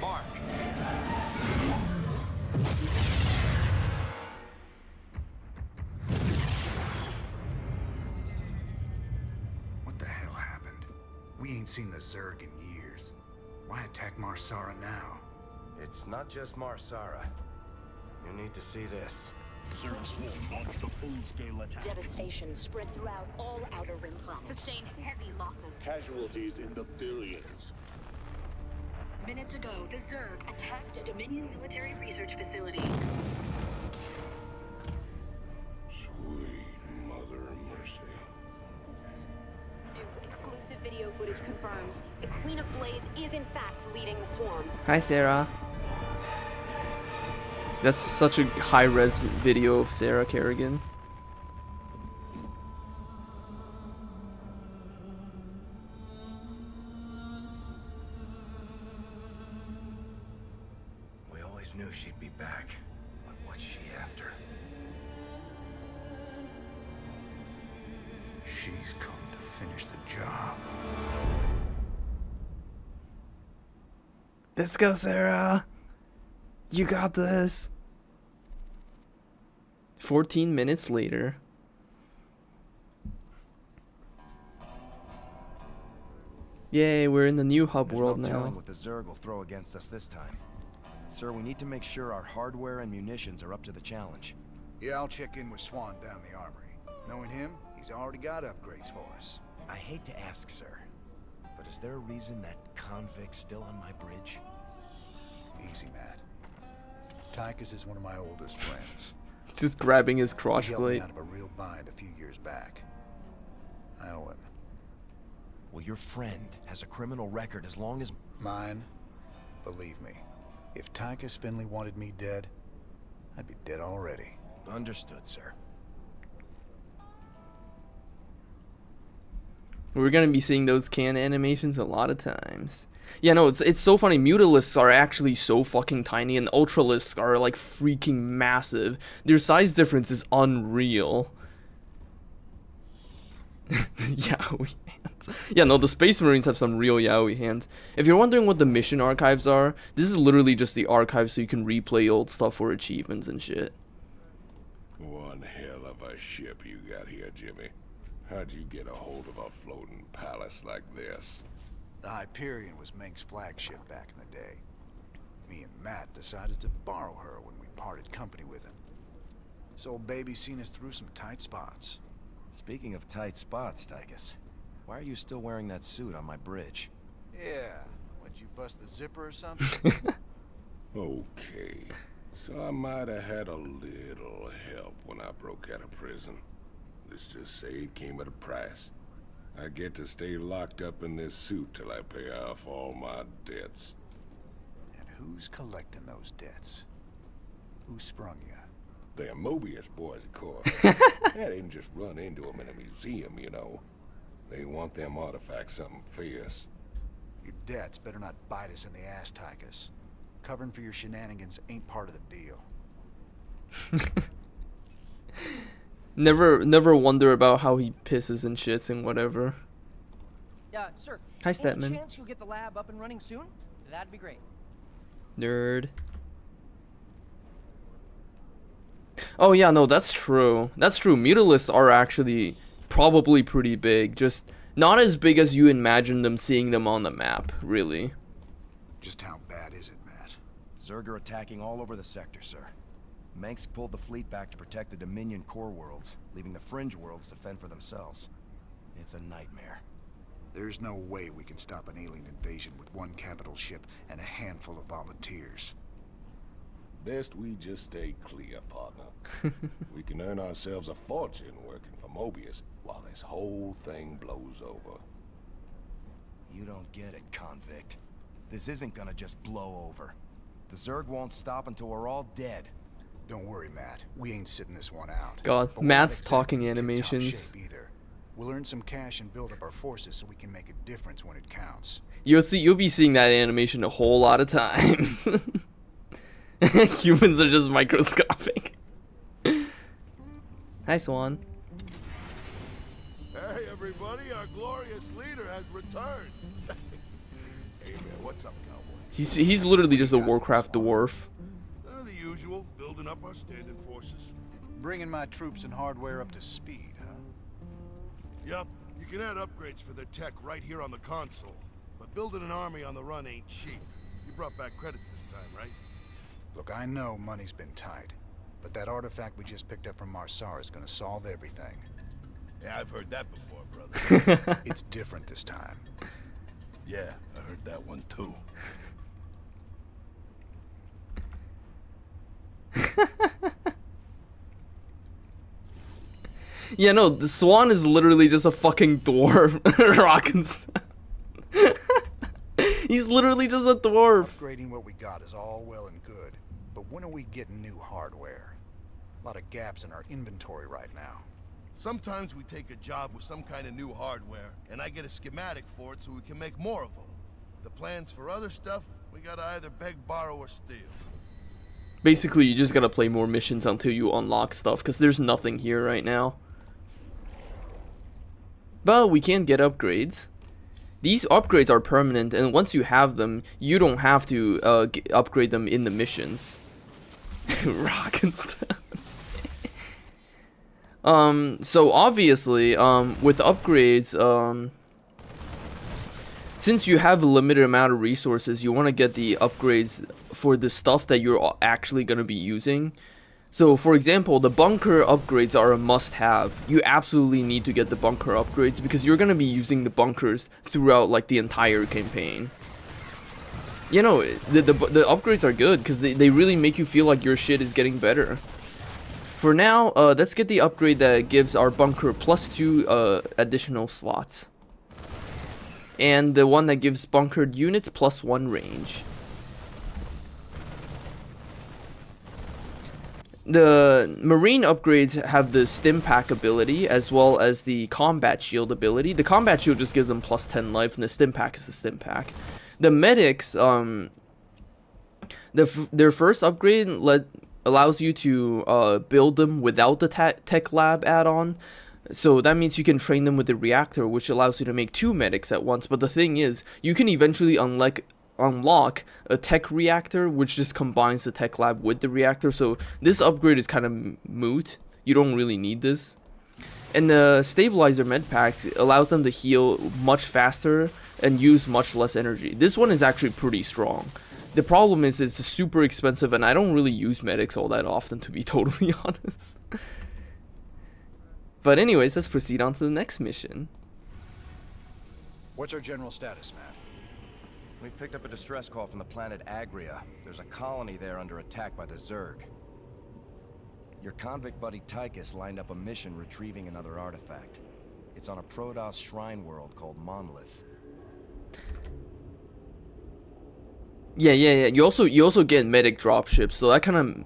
Mark. What the hell happened? We ain't seen the Zerg in years. Why attack Marsara now? It's not just Marsara. You need to see this. Zerg Swarm launched a full-scale attack. Devastation spread throughout all Outer Rim planets. Sustained heavy losses. Casualties in the billions. Minutes ago, the Zerg attacked a Dominion military research facility. Sweet mother of mercy. New exclusive video footage confirms the Queen of Blades is in fact leading the swarm. Hi, Sarah. That's such a high-res video of Sarah Kerrigan. We always knew she'd be back, but what's she after? She's come to finish the job. Let's go, Sarah. You got this. 14 minutes later. Yay, we're in the new hub world There's no telling now. what the Zerg will throw against us this time. Sir, we need to make sure our hardware and munitions are up to the challenge. Yeah, I'll check in with Swan down the armory. Knowing him, he's already got upgrades for us. I hate to ask, sir, but is there a reason that convict's still on my bridge? Easy, Matt. Tychus is one of my oldest friends. Just grabbing his crotch He helped me plate. out of a real bind a few years back. I owe him. Well, your friend has a criminal record as long as... Mine? Believe me, if Tychus Finley wanted me dead, I'd be dead already. Understood, sir. We're gonna be seeing those can animations a lot of times. Yeah, no, it's so funny. Mutalisks are actually so fucking tiny, and Ultralisks are like freaking massive. Their size difference is unreal. Yaoi hands. Yeah, no, the Space Marines have some real yaoi hands. If you're wondering what the mission archives are, this is literally just the archive so you can replay old stuff for achievements and shit. One hell of a ship you got here, Jimmy. How'd you get a hold of a floating palace like this? The Hyperion was Meng's flagship back in the day. Me and Matt decided to borrow her when we parted company with him. This old baby's seen us through some tight spots. Speaking of tight spots, Tychus, why are you still wearing that suit on my bridge? Yeah, would you bust the zipper or something? Okay, so I might have had a little help when I broke out of prison. Let's just say it came at a price. I get to stay locked up in this suit till I pay off all my debts. And who's collecting those debts? Who sprung you? They're Mobius boys, of course. I didn't just run into them in a museum, you know. They want them artifacts something fierce. Your debts better not bite us in the ass, Tychus. Covering for your shenanigans ain't part of the deal. Never wonder about how he pisses and shits and whatever. Sir. Hi, Any Statman. chance you'll get the lab up and running soon? That'd be great. Nerd. Oh yeah, no, that's true. That's true. Mutalisks are actually probably pretty big. Just not as big as you imagine them seeing them on the map, really. Just how bad is it, Matt? Zerg are attacking all over the sector, sir. Mengsk pulled the fleet back to protect the Dominion core worlds, leaving the fringe worlds to fend for themselves. It's a nightmare. There's no way we can stop an alien invasion with one capital ship and a handful of volunteers. Best we just stay clear, partner. We can earn ourselves a fortune working for Mobius while this whole thing blows over. You don't get it, convict. This isn't gonna just blow over. The Zerg won't stop until we're all dead. Don't worry, Matt. We ain't sitting this one out. God, But we're Matt's not talking exactly in tip-top animations. shape either. We'll earn some cash and build up our forces so we can make a difference when it counts. You'll be seeing that animation a whole lot of times. Humans are just microscopic. Hi, Swan. Hey, everybody, our glorious leader has returned. Hey, man, what's up, cowboy? He's literally just a Warcraft dwarf. The usual, building up our standard forces. Bringing my troops and hardware up to speed, huh? Yup, you can add upgrades for their tech right here on the console. But building an army on the run ain't cheap. You brought back credits this time, right? Look, I know money's been tight, but that artifact we just picked up from Marsara is gonna solve everything. Yeah, I've heard that before, brother. It's different this time. Yeah, I heard that one too. Yeah, no, the Swan is literally just a fucking dwarf. Rockin' stuff. He's literally just a dwarf. Upgrading what we got is all well and good, but when are we getting new hardware? A lot of gaps in our inventory right now. Sometimes we take a job with some kind of new hardware, and I get a schematic for it so we can make more of them. The plans for other stuff, we gotta either beg, borrow, or steal. Basically, you just gotta play more missions until you unlock stuff, because there's nothing here right now. But we can get upgrades. These upgrades are permanent, and once you have them, you don't have to upgrade them in the missions. Rock and stuff. So obviously, with upgrades, since you have a limited amount of resources, you want to get the upgrades for the stuff that you're actually going to be using. So, for example, the bunker upgrades are a must-have. You absolutely need to get the bunker upgrades because you're going to be using the bunkers throughout, like, the entire campaign. you know, the upgrades are good because they really make you feel like your shit is getting better. For now, let's get the upgrade that gives our bunker +2 additional slots. And the one that gives bunkered units +1 range. The marine upgrades have the stim pack ability as well as the combat shield ability. The combat shield just gives them +10 life, and the stim pack is the stim pack. The medics, their first upgrade allows you to build them without the tech lab add-on. So that means you can train them with the reactor, which allows you to make 2 medics at once. But the thing is, you can eventually unlock a tech reactor, which just combines the tech lab with the reactor. So this upgrade is kind of moot. You don't really need this. And the stabilizer med packs allows them to heal much faster and use much less energy. This one is actually pretty strong. The problem is it's super expensive, and I don't really use medics all that often, to be totally honest. But anyways, let's proceed on to the next mission. What's our general status, Matt? We've picked up a distress call from the planet Agria. There's a colony there under attack by the Zerg. Your convict buddy Tychus lined up a mission retrieving another artifact. It's on a Protoss shrine world called Monolith. Yeah. You also get medic dropships, so that kind of,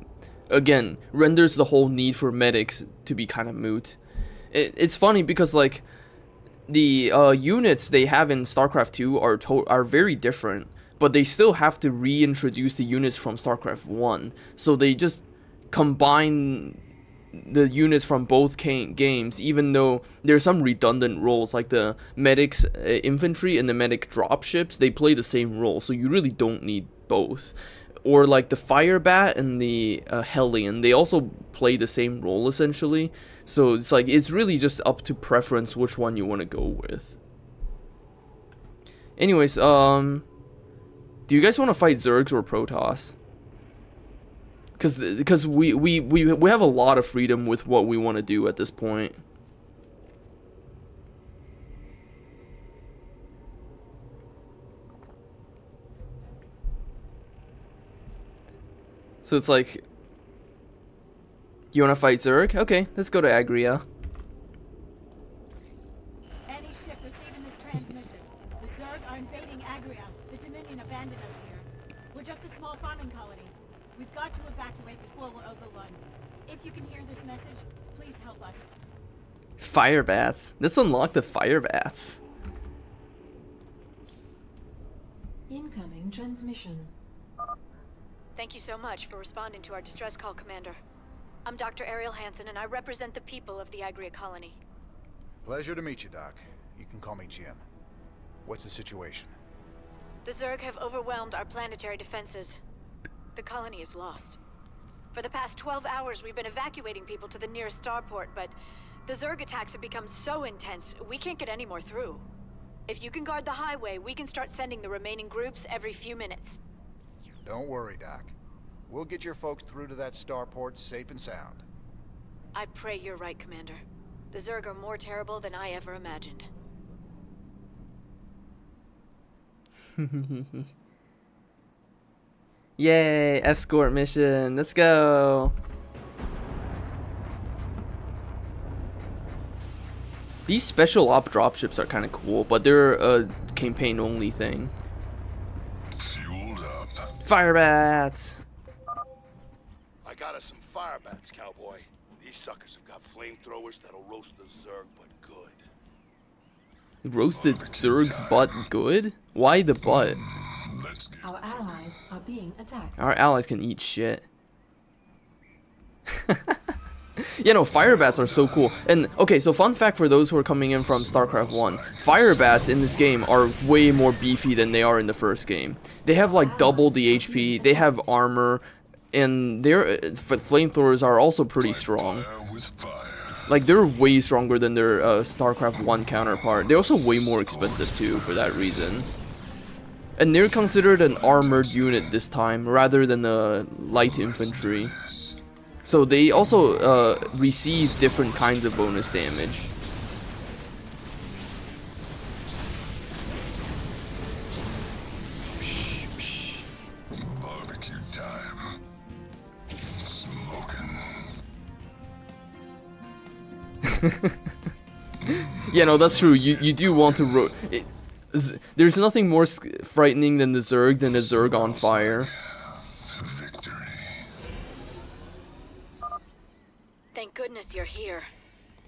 again, renders the whole need for medics to be kind of moot. It's funny because like the units they have in StarCraft 2 are very different, but they still have to reintroduce the units from StarCraft 1. So they just combine the units from both games, even though there's some redundant roles, like the medics infantry and the medic dropships, they play the same role, so you really don't need both. Or like the Firebat and the Hellion, they also play the same role essentially. So it's like, it's really just up to preference which one you want to go with. Anyways, do you guys want to fight Zergs or Protoss? Because we have a lot of freedom with what we want to do at this point. So it's like, you want to fight Zerg? Okay, let's go to Agria. Any ship receiving this transmission. The Zerg are invading Agria. The Dominion abandoned us here. We're just a small farming colony. We've got to evacuate before we're overrun. If you can hear this message, please help us. Firebats. Let's unlock the Firebats. Incoming transmission. Thank you so much for responding to our distress call, Commander. I'm Dr. Ariel Hansen, and I represent the people of the Agria colony. Pleasure to meet you, Doc. You can call me Jim. What's the situation? The Zerg have overwhelmed our planetary defenses. The colony is lost. For the past 12 hours, we've been evacuating people to the nearest starport, but the Zerg attacks have become so intense, we can't get any more through. If you can guard the highway, we can start sending the remaining groups every few minutes. Don't worry, Doc. We'll get your folks through to that starport safe and sound. I pray you're right, Commander. The Zerg are more terrible than I ever imagined. Yay, escort mission. Let's go. These special op dropships are kind of cool, but they're a campaign only thing. Fueled up. Firebats. I got us some firebats, cowboy. These suckers have got flamethrowers that'll roast the Zerg, but good. Roasted Zerg's butt good? Why the butt? Our allies are being attacked. Our allies can eat shit. Yeah, no, Firebats are so cool. And, okay, so fun fact for those who are coming in from StarCraft 1. Firebats in this game are way more beefy than they are in the first game. They have, like, double the HP, they have armor, and their flamethrowers are also pretty strong. Like, they're way stronger than their StarCraft 1 counterpart. They're also way more expensive, too, for that reason. And they're considered an armored unit this time, rather than the light infantry. So they also receive different kinds of bonus damage. Yeah, no, that's true. You do want to there's nothing more frightening than the Zerg than a Zerg on fire. Thank goodness you're here.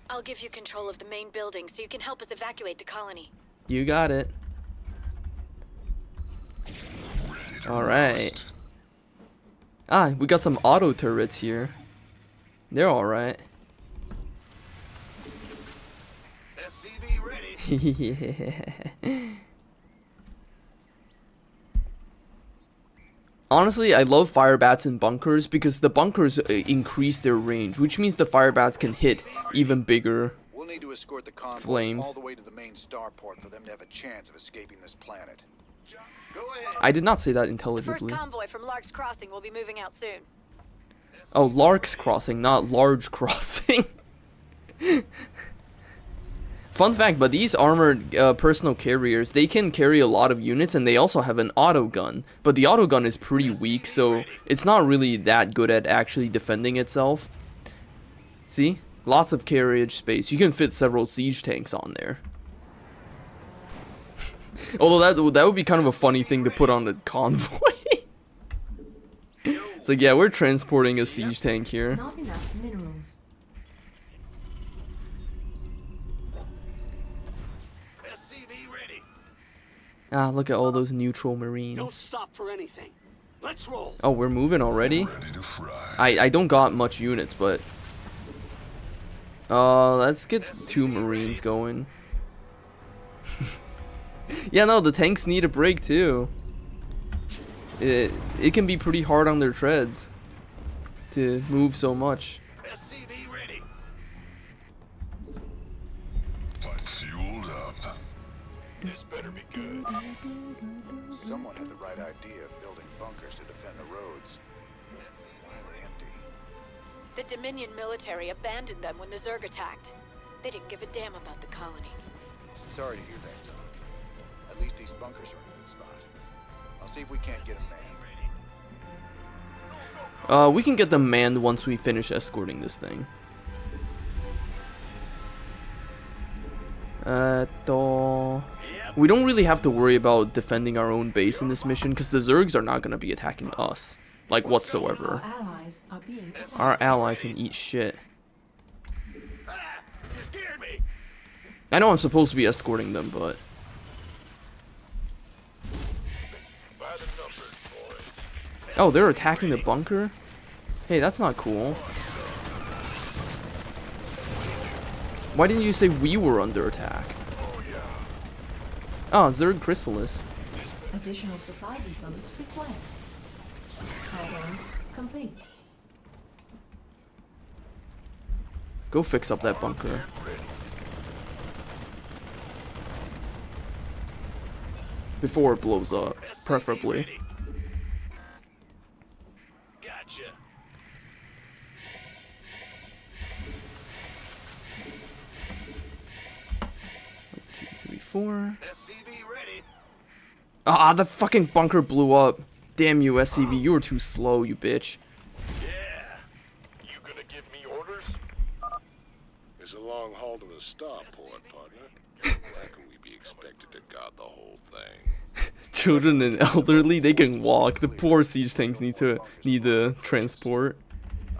I'll give you control of the main building so you can help us evacuate the colony. You got it. Alright. Ah, we got some auto turrets here. They're alright. Yeah. Honestly, I love fire bats in bunkers because the bunkers increase their range, which means the fire bats can hit even bigger We'll need to escort the convoys flames. all the way to the main starport for them to have a chance of escaping this planet. I did not say that The first intelligibly. convoy from Lark's Crossing will be moving out soon. Oh, Lark's Crossing, not Large Crossing. Fun fact, but these armored personal carriers, they can carry a lot of units, and they also have an auto gun. But the auto gun is pretty weak, so it's not really that good at actually defending itself. See? Lots of carriage space. You can fit several siege tanks on there. Although that would be kind of a funny thing to put on a convoy. It's like, yeah, we're transporting a siege tank here. Not enough minerals. Ah, look at all those neutral marines. Don't stop for anything. Let's roll. Oh, we're moving already? I don't got much units, but let's get 2 marines going. Yeah, no, the tanks need a break too. It can be pretty hard on their treads to move so much. Fueled up. This better be good. Someone had the right idea of building bunkers to defend the roads. Why are they empty? The Dominion military abandoned them when the Zerg attacked. They didn't give a damn about the colony. Sorry to hear that, Doc. At least these bunkers are in a good spot. I'll see if we can't get them manned. We can get them manned once we finish escorting this thing. We don't really have to worry about defending our own base in this mission because the Zergs are not going to be attacking us, like, whatsoever. Our allies can eat shit. I know I'm supposed to be escorting them, but oh, they're attacking the bunker? Hey, that's not cool. Why didn't you say we were under attack? Oh, Zerg Chrysalis. Additional supply depots required. Add-on complete. Go fix up that bunker. Before it blows up, preferably. Gotcha. 3, 4. Ah, the fucking bunker blew up. Damn you, SCV, you were too slow, you bitch. Yeah. You gonna give me orders? It's a long haul to the starport, partner. How can we be expected to guard the whole thing? Children and elderly, they can walk. The poor siege tanks need the transport.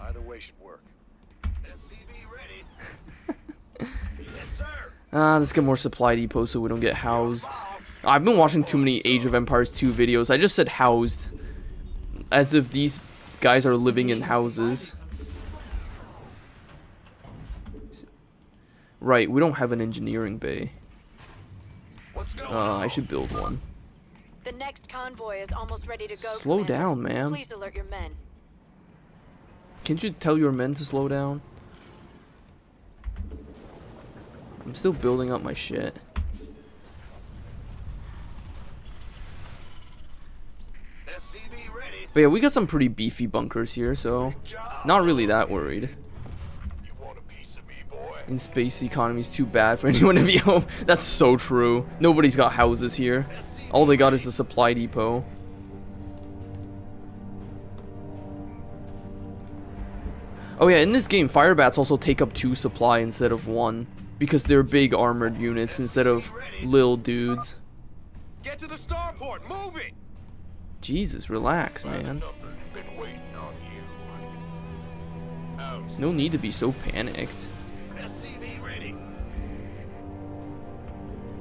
Either way should work. Let's get more supply depots so we don't get housed. I've been watching too many Age of Empires 2 videos. I just said housed. As if these guys are living in houses. Right, we don't have an engineering bay. I should build one. The next convoy is almost ready to go. Slow Commander. down, ma'am. Please alert your men. Can't you tell your men to slow down? I'm still building up my shit. But yeah, we got some pretty beefy bunkers here, so not really that worried. In space, the economy's too bad for anyone to be home. That's so true. Nobody's got houses here. All they got is a supply depot. Oh yeah, in this game, fire bats also take up 2 supply instead of 1 because they're big armored units instead of little dudes. Get to the starport. Move it. Jesus, relax, man. No need to be so panicked.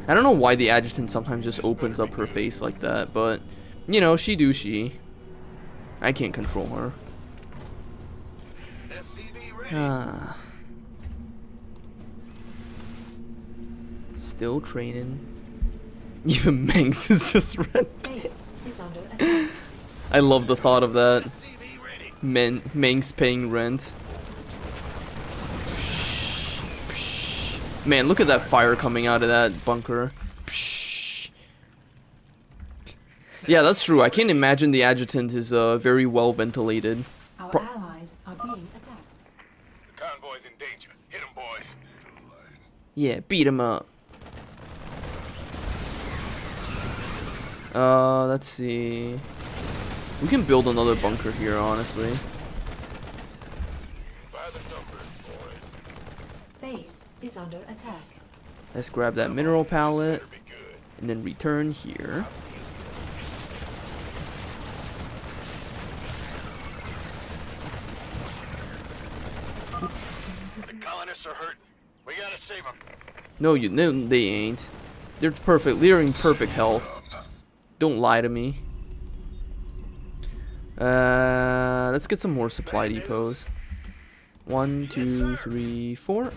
I don't know why the adjutant sometimes just opens up her face like that, but you know, she do she. I can't control her. Ah. Still training. Even Manx is just red. I love the thought of that. Manx paying rent. Man, look at that fire coming out of that bunker. Yeah, that's true. I can't imagine the adjutant is very well ventilated. Our allies are being attacked. The convoy's in danger. Hit 'em, boys. Yeah, beat him up. Let's see. We can build another bunker here, honestly. Base is under attack. Let's grab that mineral pallet and then return here. The colonists are hurting. We gotta save them. No, they ain't. They're perfect. They're in perfect health. Don't lie to me. Let's get some more supply depots. 1, 2, 3, 4,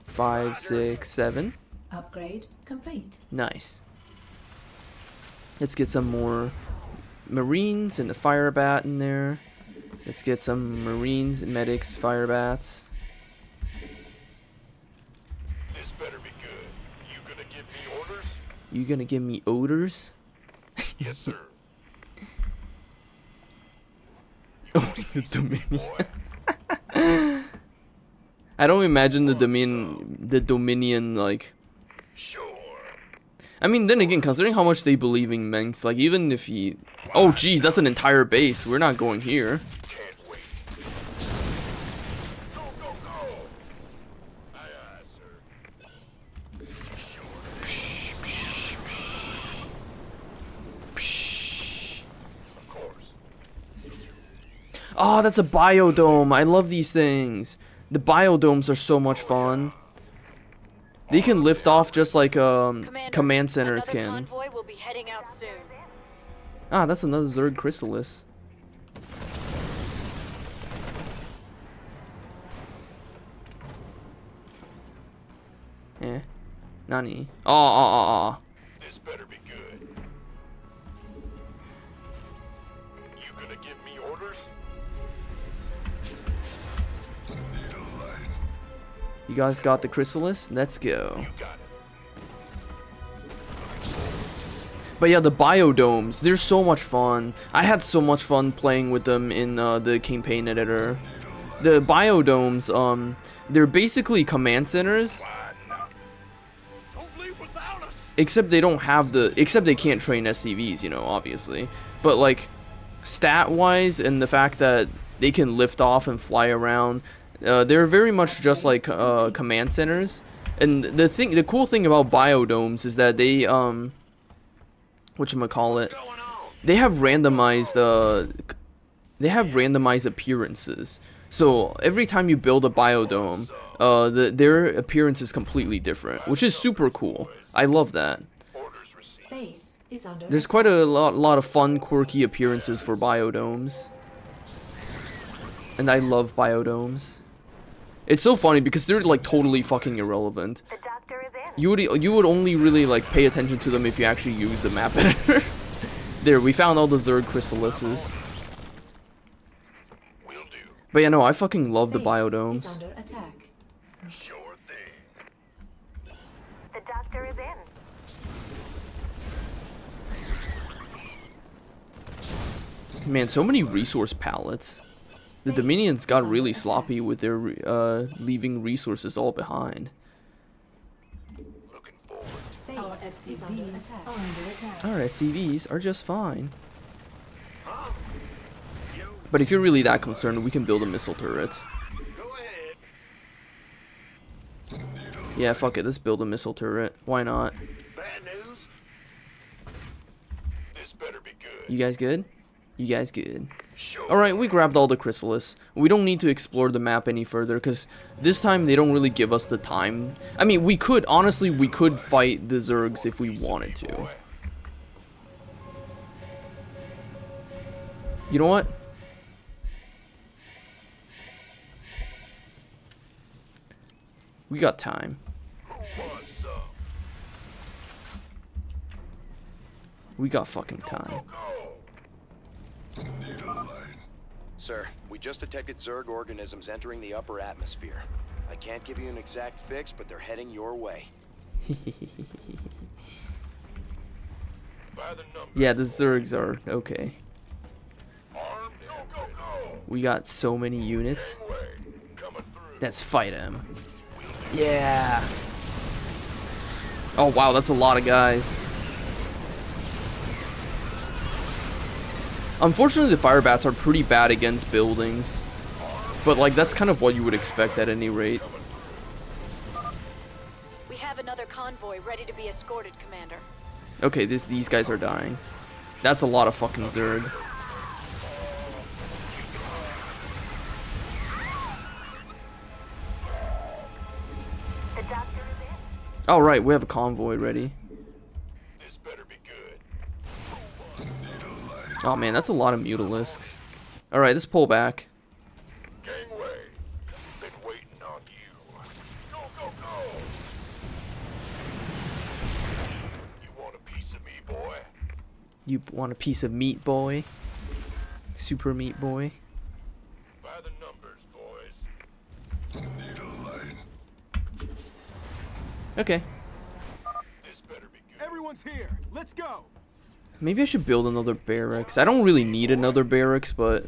5, 6, 7. Upgrade complete. Nice. Let's get some more Marines and the fire bat in there. Let's get some Marines, medics, fire bats. This better be good. You gonna give me orders? You gonna give me odors? Yes, sir. Oh, the Dominion. I don't imagine the Dominion like. Sure. I mean, then again, considering how much they believe in Manx, like even if he, oh geez, that's an entire base. We're not going here. Can't wait. Go, go, go. Aye, aye, sir. Of course. Oh, that's a biodome. I love these things. The biodomes are so much fun. They can lift off just like command centers can. Convoy will be heading out soon. Ah, that's another Zerg Chrysalis. Eh. Nani? Oh. This better be good. You gonna give me orders? You guys got the Chrysalis? Let's go. But yeah, the biodomes, they're so much fun. I had so much fun playing with them in the campaign editor. The biodomes, they're basically command centers. Except they don't have except they can't train SCVs, you know, obviously. But like, stat-wise and the fact that they can lift off and fly around, they're very much just like command centers. And the cool thing about biodomes is that they whatchamacallit, they have randomized appearances. So every time you build a biodome, their appearance is completely different, which is super cool. I love that. Base is under There's quite a lot of fun, quirky appearances for biodomes. And I love biodomes. It's so funny because they're like totally fucking irrelevant. You would only really like pay attention to them if you actually use the map editor. There, we found all the Zerg Chrysalises. But yeah, no, I fucking love the biodomes. Is under attack. Sure thing. The doctor is in. Man, so many resource pallets. The Dominions got really sloppy with their leaving resources all behind. Our SCVs are under attack. Our SCVs are just fine. But if you're really that concerned, we can build a missile turret. Yeah, fuck it. Let's build a missile turret. Why not? Bad news? This better be good. You guys good? You guys good? Alright, we grabbed all the chrysalis. We don't need to explore the map any further, because this time they don't really give us the time. I mean, we could, honestly, we could fight the Zergs if we wanted to. You know what? We got time. We got fucking time. Sir, we just detected Zerg organisms entering the upper atmosphere. I can't give you an exact fix, but they're heading your way. Yeah, the Zergs are okay. We got so many units. Let's fight him. Yeah. Oh wow, that's a lot of guys. Unfortunately, the fire bats are pretty bad against buildings, but like that's kind of what you would expect at any rate. We have another convoy ready to be escorted, Commander. Okay, these guys are dying. That's a lot of fucking Zerg. All right, we have a convoy ready. Oh man, that's a lot of mutilisks. All right, let's pull back. Gangway, been waiting on you. Go, go, go! You want a piece of me, boy? You want a piece of meat, boy? Super meat, boy? By the numbers, boys. Okay. This better be good. Everyone's here. Let's go. Maybe I should build another barracks. I don't really need another barracks, but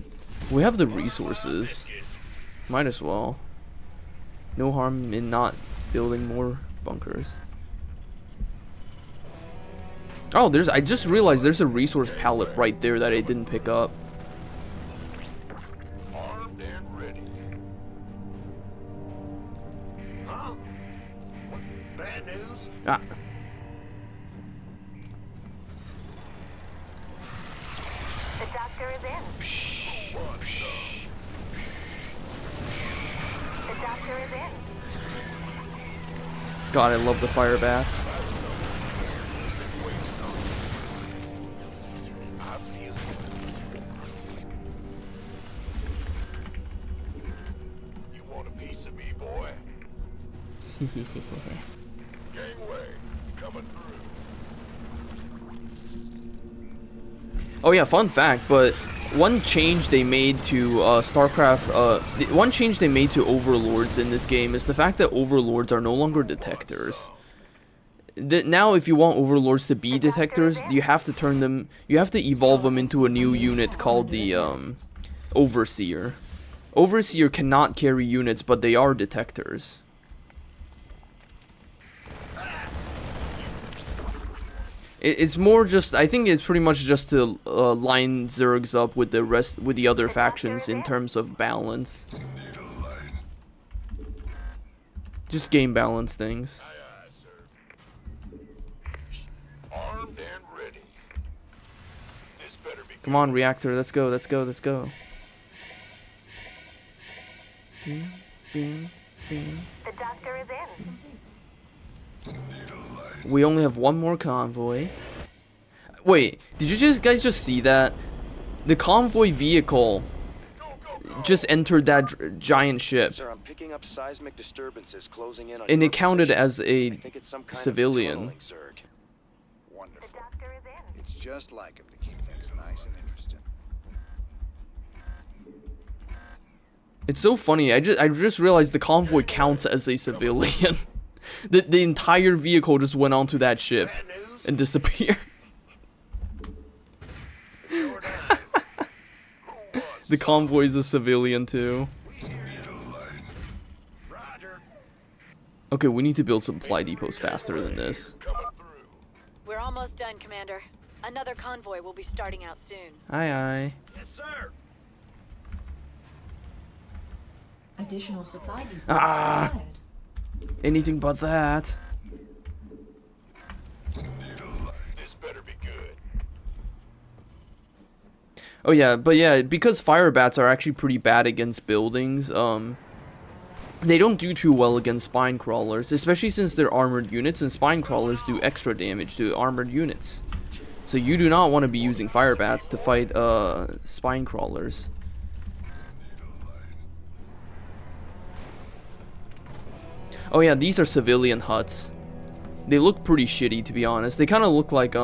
we have the resources. Might as well. No harm in not building more bunkers. Oh, I just realized there's a resource pallet right there that I didn't pick up. Armed and ready. Huh? What, bad news? Ah. The doctor is in. The doctor is in. God, I love the fire bats. You want a piece of me, boy? Gangway, coming through. Oh yeah, fun fact, but one change they made to Starcraft, one change they made to overlords in this game is the fact that overlords are no longer detectors. Now if you want overlords to be detectors, you have to evolve them into a new unit called the overseer. Overseer cannot carry units, but they are detectors. It's more just, I think it's pretty much just to line Zergs up with the other factions in terms of balance. Just game balance things. Armed and ready. This better be Come on, reactor, let's go, let's go, let's go. Bing, bing, bing. The doctor is in. We only have one more convoy. Wait, did you guys just see that? The convoy vehicle just entered that giant ship. Sir, I'm picking up seismic disturbances closing in on And your it counted position. as a I think it's some kind of civilian. tunneling Zerg. Wonderful. It's just like him to keep things nice and interesting. It's so funny. I just realized the convoy counts as a civilian. The entire vehicle just went onto that ship and disappeared. The convoy is a civilian too. Okay, we need to build supply depots faster than this. We're almost done, Commander. Another convoy will be starting out soon. Aye aye. Yes, sir. additional supply depots Ah! required. Anything but that. This better be good. Oh yeah, but yeah, because fire bats are actually pretty bad against buildings, they don't do too well against spine crawlers, especially since they're armored units, and spine crawlers do extra damage to armored units. So you do not want to be using fire bats to fight spine crawlers. Oh yeah, these are civilian huts. They look pretty shitty, to be honest. They kind of look like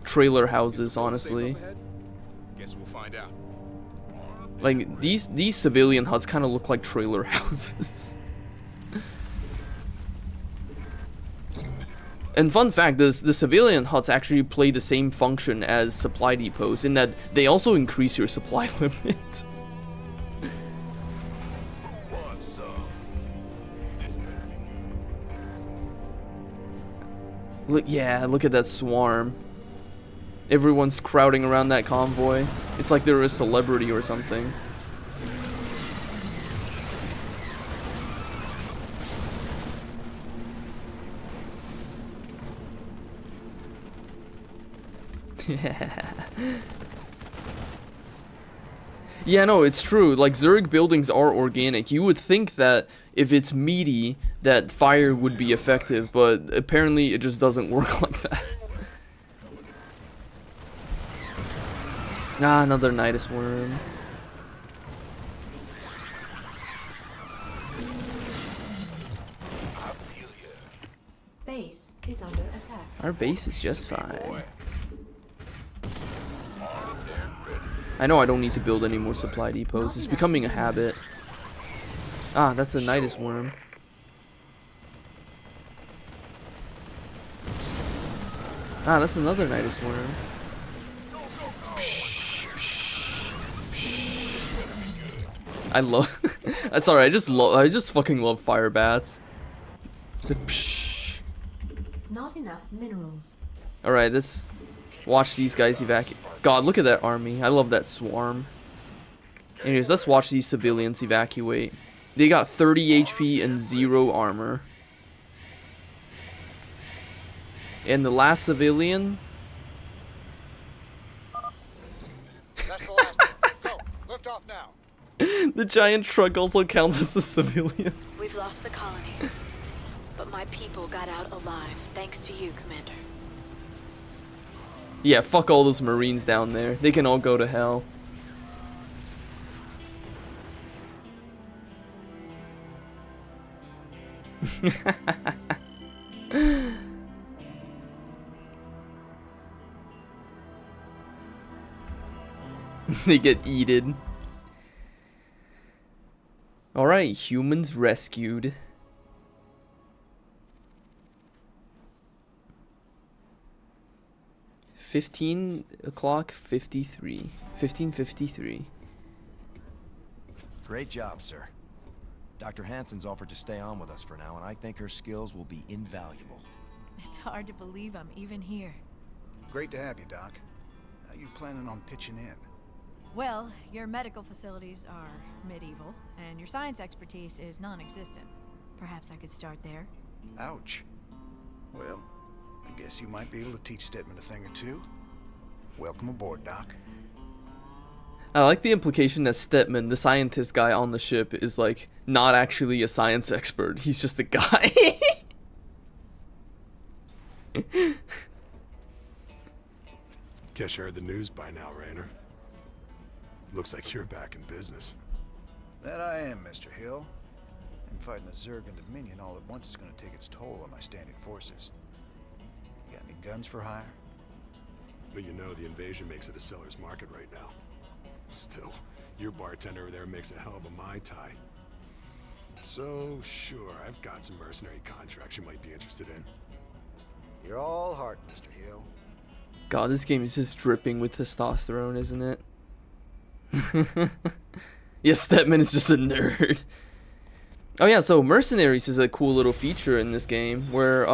trailer houses, honestly. Guess we'll find out. Like these civilian huts kind of look like trailer houses. And fun fact, the civilian huts actually play the same function as supply depots in that they also increase your supply limit. Look, yeah, look at that swarm. Everyone's crowding around that convoy. It's like they're a celebrity or something. Yeah, no, it's true. Like, Zerg buildings are organic. You would think that if it's meaty, that fire would be effective, but apparently it just doesn't work like that. Ah, another Nidus worm. Base is under attack. Our base is just fine. I know I don't need to build any more supply depots. It's becoming a habit. Ah, that's a Nidus worm. Ah, that's another Nidus worm. I love. Sorry, I just fucking love fire bats. The Not enough minerals. All right, let's watch these guys evacuate. God, look at that army. I love that swarm. Anyways, let's watch these civilians evacuate. They got 30 HP and 0 armor. And the last civilian. That's the last one. Go. Lift off now. The giant truck also counts as a civilian. We've lost the colony, but my people got out alive thanks to you, Commander. Yeah, fuck all those Marines down there. They can all go to hell. They get eaten. Alright, humans rescued. $15:53. 15:53. Great job, sir. Dr. Hansen's offered to stay on with us for now, and I think her skills will be invaluable. It's hard to believe I'm even here. Great to have you, Doc. How you planning on pitching in? Well, your medical facilities are medieval, and your science expertise is non-existent. Perhaps I could start there. Ouch. Well, I guess you might be able to teach Stedman a thing or two. Welcome aboard, Doc. I like the implication that Stedman, the scientist guy on the ship, is like not actually a science expert. He's just a guy. Guess you heard the news by now, Raynor. Looks like you're back in business. That I am, Mr. Hill. And fighting the Zerg and Dominion all at once is going to take its toll on my standing forces. You got any guns for hire? But you know the invasion makes it a seller's market right now. Still, your bartender over there makes a hell of a Mai Tai. So, sure, I've got some mercenary contracts you might be interested in. You're all heart, Mr. Hill. God, this game is just dripping with testosterone, isn't it? Yes, Stedman is just a nerd. Oh yeah, so mercenaries is a cool little feature in this game where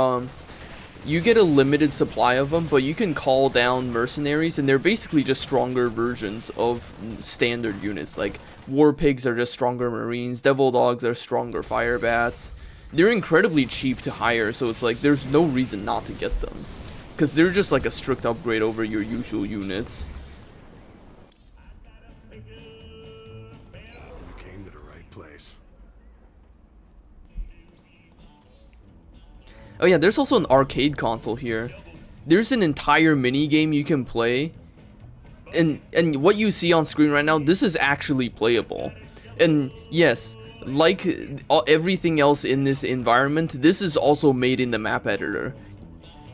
you get a limited supply of them, but you can call down mercenaries, and they're basically just stronger versions of standard units. Like War pigs are just stronger marines. Devil dogs are stronger fire bats. They're incredibly cheap to hire, so it's like there's no reason not to get them, because they're just like a strict upgrade over your usual units. You came to the right place. Oh yeah, there's also an arcade console here. There's an entire mini game you can play, and what you see on screen right now, this is actually playable. And yes, like everything else in this environment, this is also made in the map editor.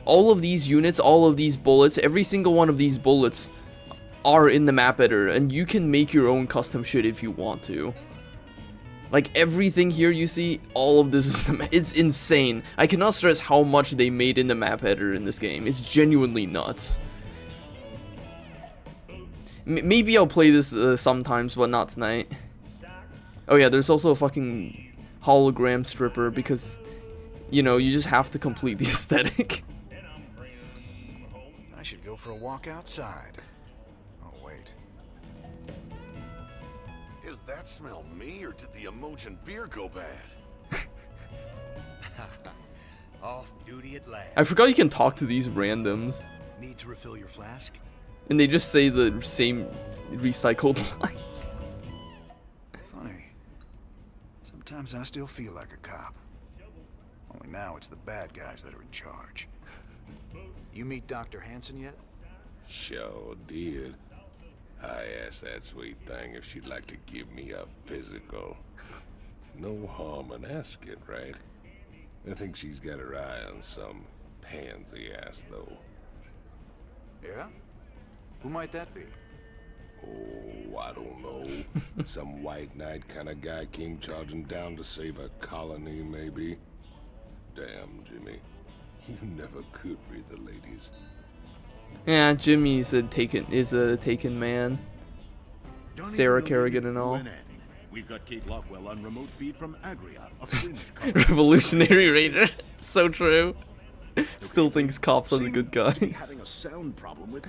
All of these units, all of these bullets, every single one of these bullets are in the map editor, and you can make your own custom shit if you want to. Like everything here you see, all of this is it's insane. I cannot stress how much they made in the map editor in this game. It's genuinely nuts. Maybe I'll play this sometimes, but not tonight. Oh yeah, there's also a fucking hologram stripper because, you know, you just have to complete the aesthetic. I should go for a walk outside. Oh, wait. Is that smell me, or did the emulsion beer go bad? Off duty at last. I forgot you can talk to these randoms. Need to refill your flask? And they just say the same recycled lines. Funny. Sometimes I still feel like a cop. Only now it's the bad guys that are in charge. You meet Dr. Hansen yet? Sure did. I asked that sweet thing if she'd like to give me a physical. No harm in asking, right? I think she's got her eye on some pansy ass, though. Yeah? Who might that be? Oh, I don't know. Some white knight kind of guy came charging down to save a colony, maybe. Damn, Jimmy. You never could read the ladies. Yeah, Jimmy's a taken man. Sarah Kerrigan and all. We've got Kate Lockwell on remote feed from Agria, a fringe Revolutionary Raider. So true. Still thinks cops are the good guys. Having a sound problem with.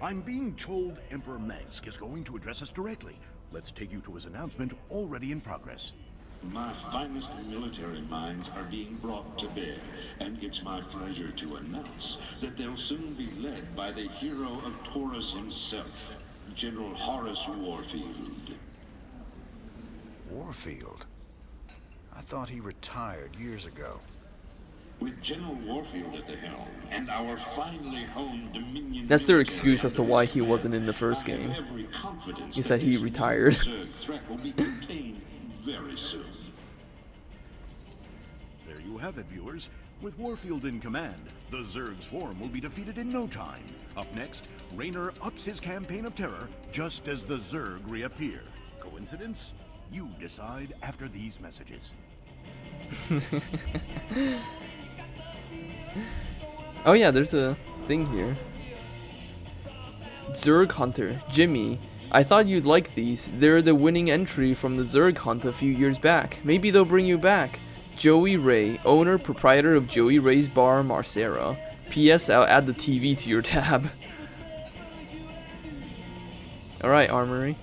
I'm being told Emperor Megsk is going to address us directly. Let's take you to his announcement already in progress. My finest military minds are being brought to bear, and it's my pleasure to announce that they'll soon be led by the hero of Taurus himself, General Horace Warfield. Warfield? I thought he retired years ago. With General Warfield at the helm, and our finely honed Dominion... That's their excuse as to why he wasn't in the first game. He said he retired. Threat will be contained very soon. There you have it, viewers. With Warfield in command, the Zerg swarm will be defeated in no time. Up next, Raynor ups his campaign of terror just as the Zerg reappear. Coincidence? You decide after these messages. Oh yeah, there's a thing here. Zerg Hunter, Jimmy. I thought you'd like these. They're the winning entry from the Zerg Hunt a few years back. Maybe they'll bring you back. Joey Ray, owner, proprietor of Joey Ray's Bar, Marcera. P.S. I'll add the TV to your tab. Alright, Armory.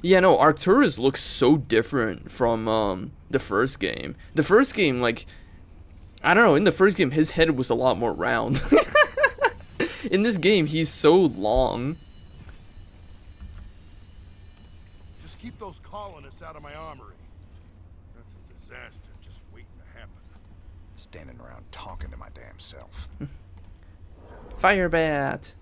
Yeah, no, Arcturus looks so different from the first game. The first game, like, I don't know, in the first game his head was a lot more round. In this game he's so long. Just keep those colonists out of my armory. That's a disaster just waiting to happen. Standing around talking to my damn self. Firebat.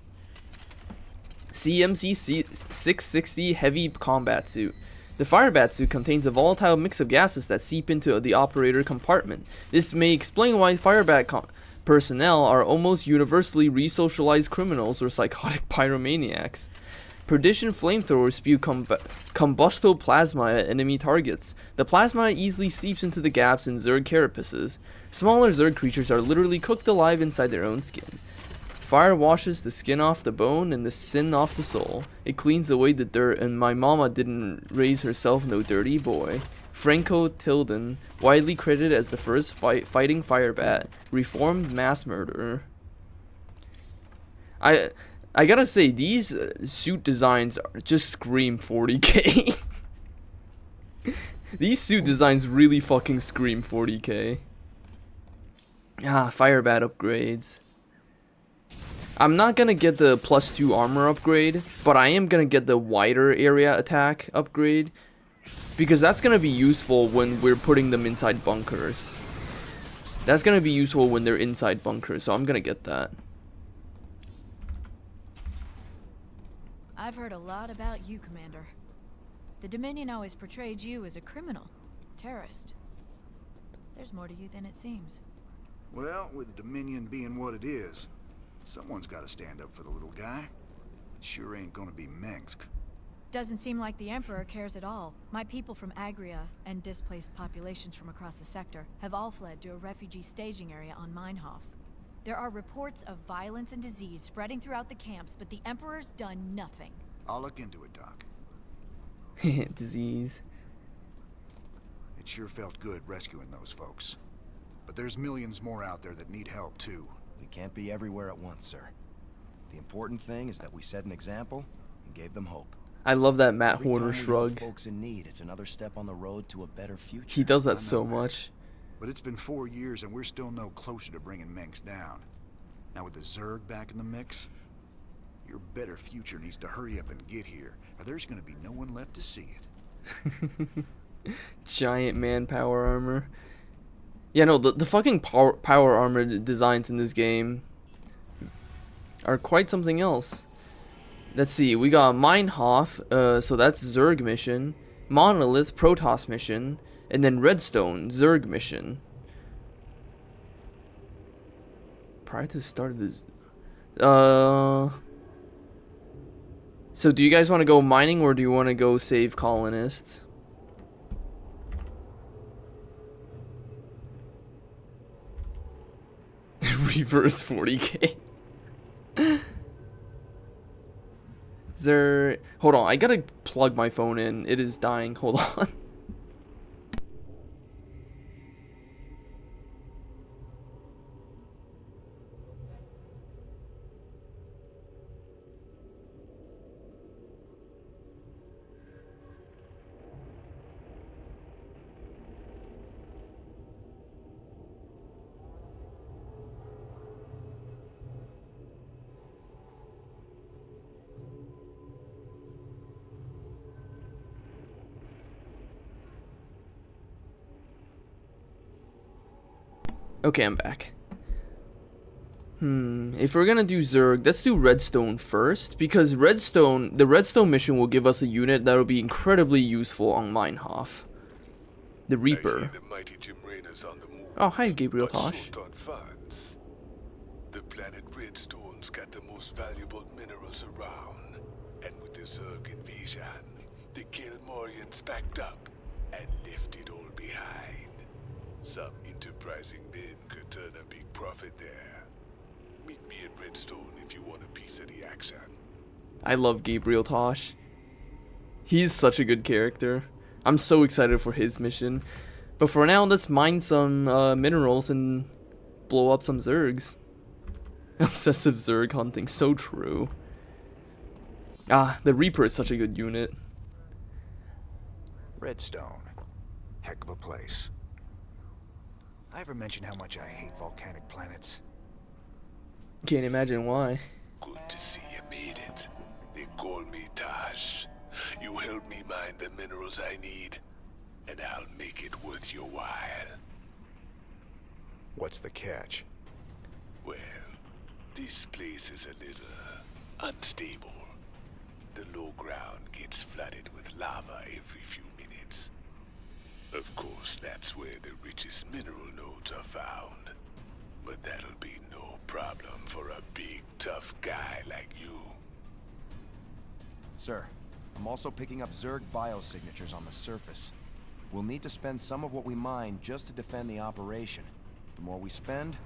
CMC 660 heavy combat suit. The Firebat suit contains a volatile mix of gases that seep into the operator compartment. This may explain why Firebat personnel are almost universally resocialized criminals or psychotic pyromaniacs. Perdition flamethrowers spew combustoplasma at enemy targets. The plasma easily seeps into the gaps in Zerg carapaces. Smaller Zerg creatures are literally cooked alive inside their own skin. Fire washes the skin off the bone and the sin off the soul. It cleans away the dirt, and my mama didn't raise herself no dirty boy. Franco Tilden, widely credited as the first fighting Firebat, reformed mass murderer. I gotta say, these suit designs just scream 40k. These suit designs really fucking scream 40k. Ah, fire bat upgrades. I'm not gonna get the +2 armor upgrade, but I am gonna get the wider area attack upgrade, because that's gonna be useful when we're putting them inside bunkers. That's gonna be useful when they're inside bunkers, so I'm gonna get that. I've heard a lot about you, Commander. The Dominion always portrayed you as a criminal, terrorist. There's more to you than it seems. Well, with the Dominion being what it is, someone's got to stand up for the little guy. It sure ain't gonna be Minsk. Doesn't seem like the Emperor cares at all. My people from Agria and displaced populations from across the sector have all fled to a refugee staging area on Meinhof. There are reports of violence and disease spreading throughout the camps, but the Emperor's done nothing. I'll look into it, Doc. Disease. It sure felt good rescuing those folks. But there's millions more out there that need help, too. We can't be everywhere at once, sir. The important thing is that we set an example and gave them hope. I love that Matt Every time Horner we shrug. help folks in need, it's another step on the road to a better future. He does that so much. But it's been 4 years and we're still no closer to bringing Minsk down. Now with the Zerg back in the mix, your better future needs to hurry up and get here, or there's gonna be no one left to see it. Giant manpower armor. Yeah, no, the fucking power armor designs in this game are quite something else. Let's see, we got Meinhof, so that's Zerg mission, Monolith, Protoss mission, and then Redstone, Zerg mission. Prior to the start of this... So do you guys want to go mining, or do you want to go save colonists? Reverse 40k. Is there... Hold on, I gotta plug my phone in. It is dying. Hold on. Okay, I'm back. If we're gonna do Zerg, let's do Redstone first, because the Redstone mission will give us a unit that'll be incredibly useful on Meinhof. The Reaper. Oh, hi, Gabriel Tosh. The planet Redstone's got the most valuable minerals around, and with the Zerg invasion, the Kelmorians backed up and left it all behind. Some enterprising men could turn a big profit there. Meet me at Redstone if you want a piece of the action. I love Gabriel Tosh. He's such a good character. I'm so excited for his mission. But for now, let's mine some minerals and blow up some Zergs. Obsessive Zerg hunting, so true. Ah, the Reaper is such a good unit. Redstone. Heck of a place. I ever mention how much I hate volcanic planets? Can't imagine why. Good to see you made it. They call me Tosh. You help me mine the minerals I need, and I'll make it worth your while. What's the catch? Well, this place is a little unstable. The low ground gets flooded with lava every few minutes. Of course, that's where the richest mineral nodes are found. But that'll be no problem for a big, tough guy like you. Sir, I'm also picking up Zerg biosignatures on the surface. We'll need to spend some of what we mine just to defend the operation. The more we spend,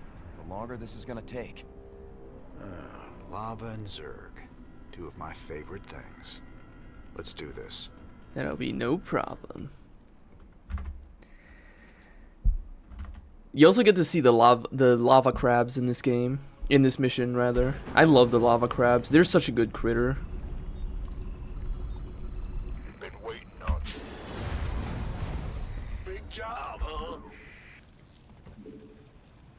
the longer this is gonna take. Lava and Zerg. Two of my favorite things. Let's do this. That'll be no problem. You also get to see the lava crabs in this game. In this mission, rather. I love the lava crabs. They're such a good critter. Been waiting on you. Big job,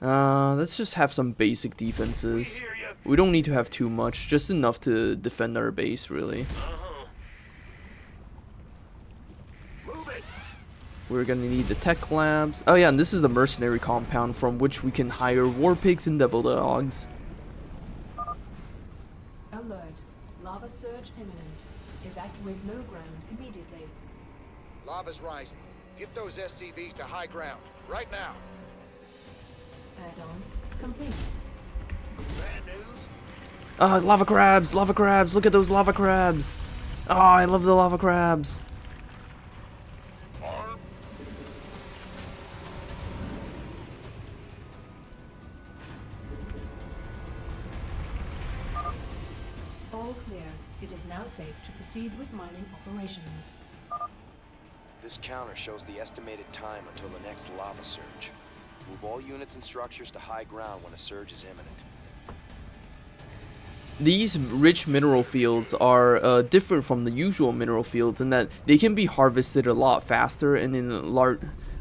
huh? Let's just have some basic defenses. We don't need to have too much, just enough to defend our base, really. We're gonna need the tech labs. Oh yeah, and this is the mercenary compound from which we can hire war pigs and devil dogs. Alert. Lava surge imminent. Evacuate low ground immediately. Lava's rising. Get those SCVs to high ground, right now. Add-on complete. Lava crabs! Lava crabs! Look at those lava crabs! Oh, I love the lava crabs! All clear. It is now safe to proceed with mining operations. This counter shows the estimated time until the next lava surge. Move all units and structures to high ground when a surge is imminent. These rich mineral fields are different from the usual mineral fields in that they can be harvested a lot faster and in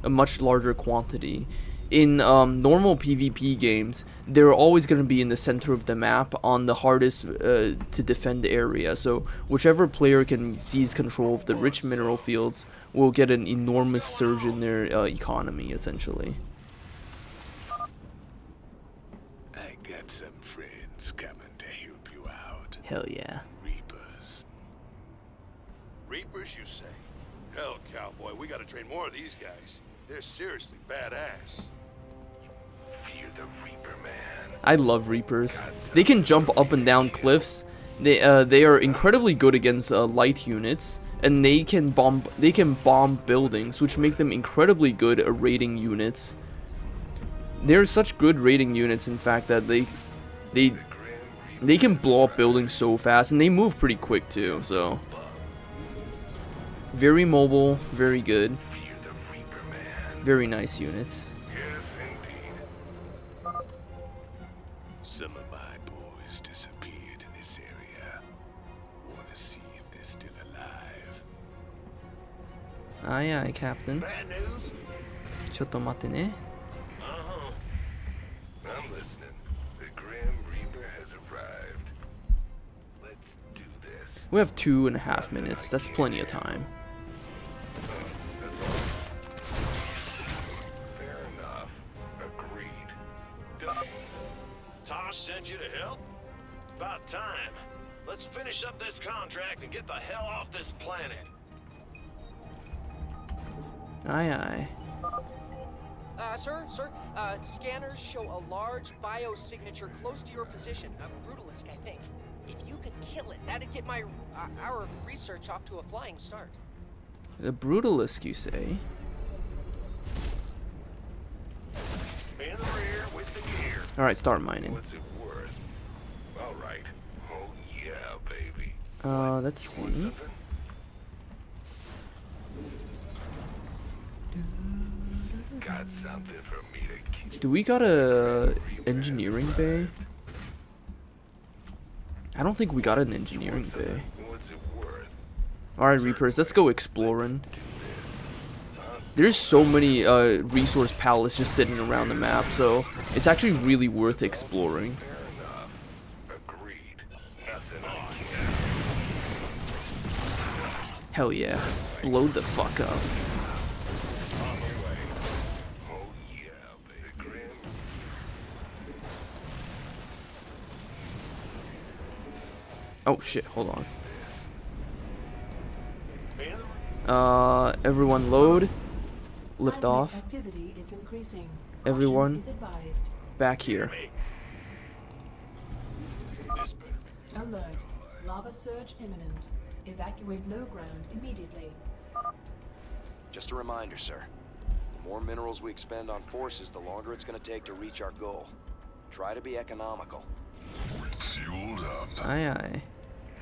a much larger quantity. In normal PvP games, they're always going to be in the center of the map on the hardest to defend area. So whichever player can seize control of the rich mineral fields will get an enormous surge in their economy, essentially. I got some friends coming to help you out. Hell yeah. Reapers. Reapers, you say? Hell, cowboy, we gotta train more of these guys. They're seriously badass. You're the Reaper, man. I love Reapers. They can jump up and down cliffs. They are incredibly good against light units, and they can bomb buildings, which make them incredibly good at raiding units. They're such good raiding units, in fact, that they can blow up buildings so fast, and they move pretty quick too. So very mobile, very good, very nice units. Some of my boys disappeared in this area. Want to see if they're still alive. Aye aye, Captain. Chotto matte ne. I'm listening. The Grim Reaper has arrived. Let's do this. We have 2.5 minutes. That's plenty of time. Fair enough. Agreed. Tosh sent you to help? About time. Let's finish up this contract and get the hell off this planet. Aye aye. Sir, scanners show a large biosignature close to your position. A Brutalisk, I think. If you could kill it, that'd get our research off to a flying start. The Brutalisk, you say? In the rear with the gear. Alright, start mining. What's it worth? All right. Oh yeah, baby. Let's see. Got something for me to keep. Do we got a engineering bay? I don't think we got an engineering bay. What's it worth? Alright, Reapers, let's go exploring. There's so many resource pallets just sitting around the map, so it's actually really worth exploring. Hell yeah. Blow the fuck up. Oh shit, hold on. Everyone load. Lift off. Activity is increasing. Everyone Caution is advised. back here. Alert. Lava surge imminent. Evacuate low ground immediately. Just a reminder, sir. The more minerals we expend on forces, the longer it's going to take to reach our goal. Try to be economical. Fueled up. Aye aye.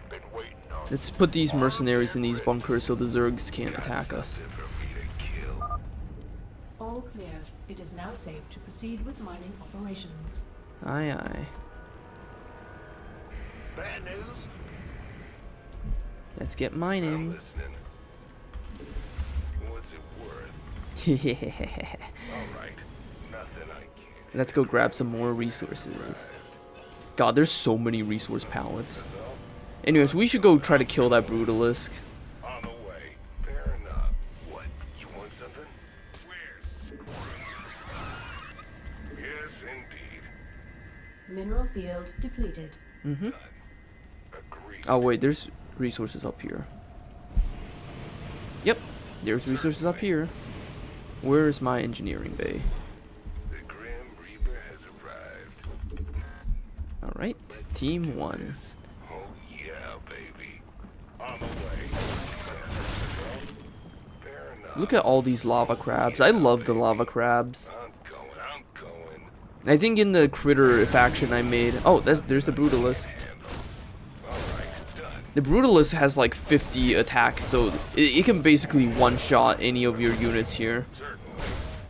Been waiting on. Let's put these mercenaries in these bunkers so the Zergs can't attack us. All clear. It is now safe to proceed with mining operations. Aye aye. Bad news? Let's get mining. Listening. What's it worth? All right. Nothing I can't. Let's go grab some more resources. God, there's so many resource pallets. Anyways, we should go try to kill that Brutalisk. On the way. Fair enough. What? You want something? Yes, indeed. Mineral field depleted. Mm-hmm. Oh wait, there's resources up here. Yep, there's resources up here. Where's my engineering bay? The Grim Reaper has arrived. Alright, team 1. Oh yeah, baby. On the way. Fair enough. Look at all these lava crabs. I love the lava crabs. I'm going. I think in the critter faction I made... Oh, there's the Brutalisk. The Brutalisk has like 50 attack, so it can basically one-shot any of your units here.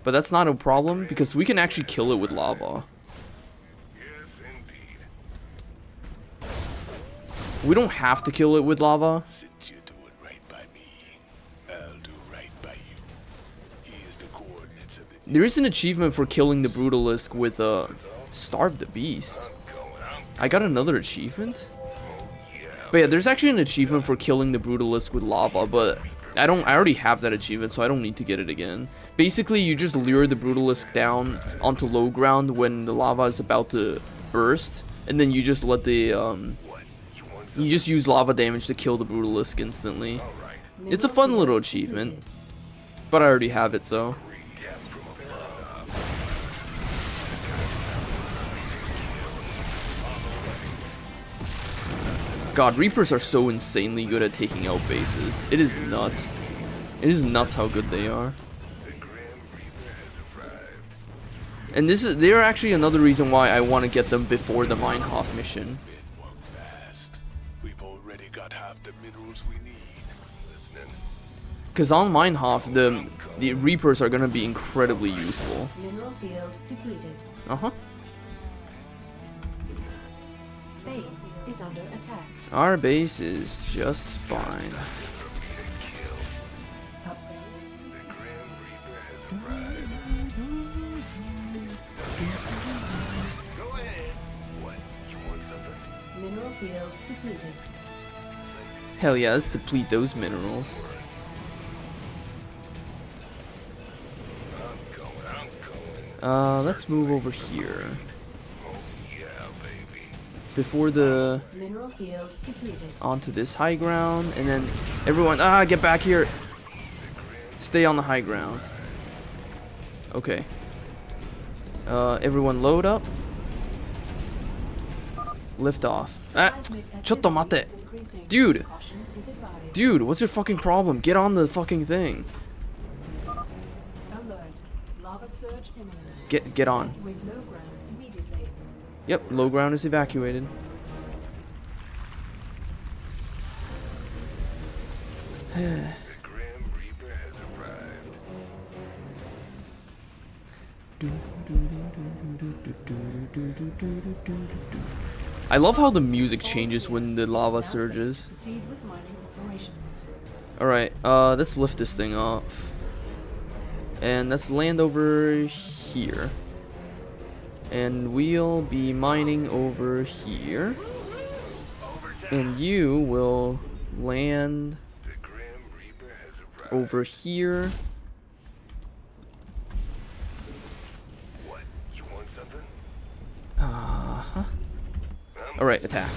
But that's not a problem, because we can actually kill it with lava. We don't have to kill it with lava. Since you're doing right by me, I'll do right by you. Here's the coordinates of the... There is an achievement for killing the Brutalisk with Starve the Beast. I got another achievement? But yeah, there's actually an achievement for killing the Brutalisk with lava, but I already have that achievement, so I don't need to get it again. Basically, you just lure the Brutalisk down onto low ground when the lava is about to burst, and then you just let the, you just use lava damage to kill the Brutalisk instantly. It's a fun little achievement, but I already have it, so. God, Reapers are so insanely good at taking out bases. It is nuts. It is nuts how good they are. And they're actually another reason why I want to get them before the Meinhof mission. We've already got half the minerals we need. Because on Meinhof, the Reapers are going to be incredibly useful. Mineral field depleted. Uh-huh. Base is under attack. Our base is just fine. Mineral field depleted. Hell yeah, let's deplete those minerals. Let's move over here. Before the... Mineral field depleted. Onto this high ground, and then everyone... get back here! Stay on the high ground. Okay. Everyone load up. Lift off. Chotto mate! Dude! Dude, what's your fucking problem? Get on the fucking thing. Alert. Lava surge imminent. Get on. Evacuate low ground immediately. Yep, low ground is evacuated. I love how the music changes when the lava surges. Proceed with mining operations. Alright, let's lift this thing off. And let's land over here. And we'll be mining over here. And you will land over here. Uh-huh. Alright, attack.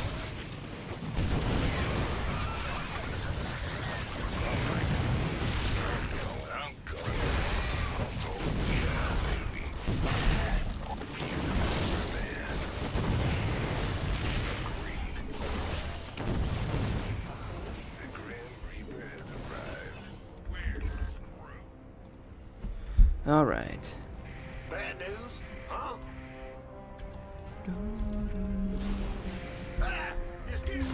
All right. Bad news? Huh? Excuse me.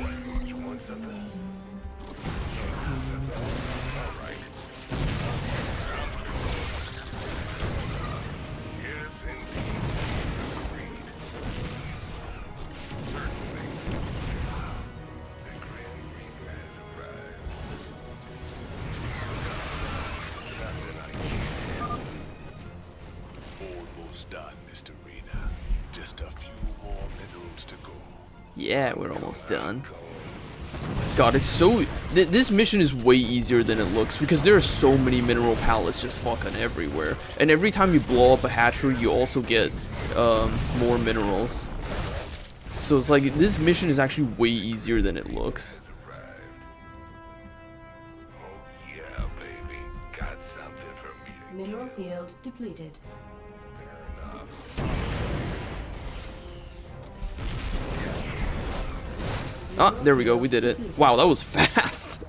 What? You want something? All right. Yes, indeed. Agreed. Certainly. Yeah, we're almost done. God, it's so... This mission is way easier than it looks because there are so many mineral pallets just fucking everywhere. And every time you blow up a hatchery, you also get more minerals. So it's like, this mission is actually way easier than it looks. Mineral field depleted. Ah, there we go, we did it. Wow, that was fast.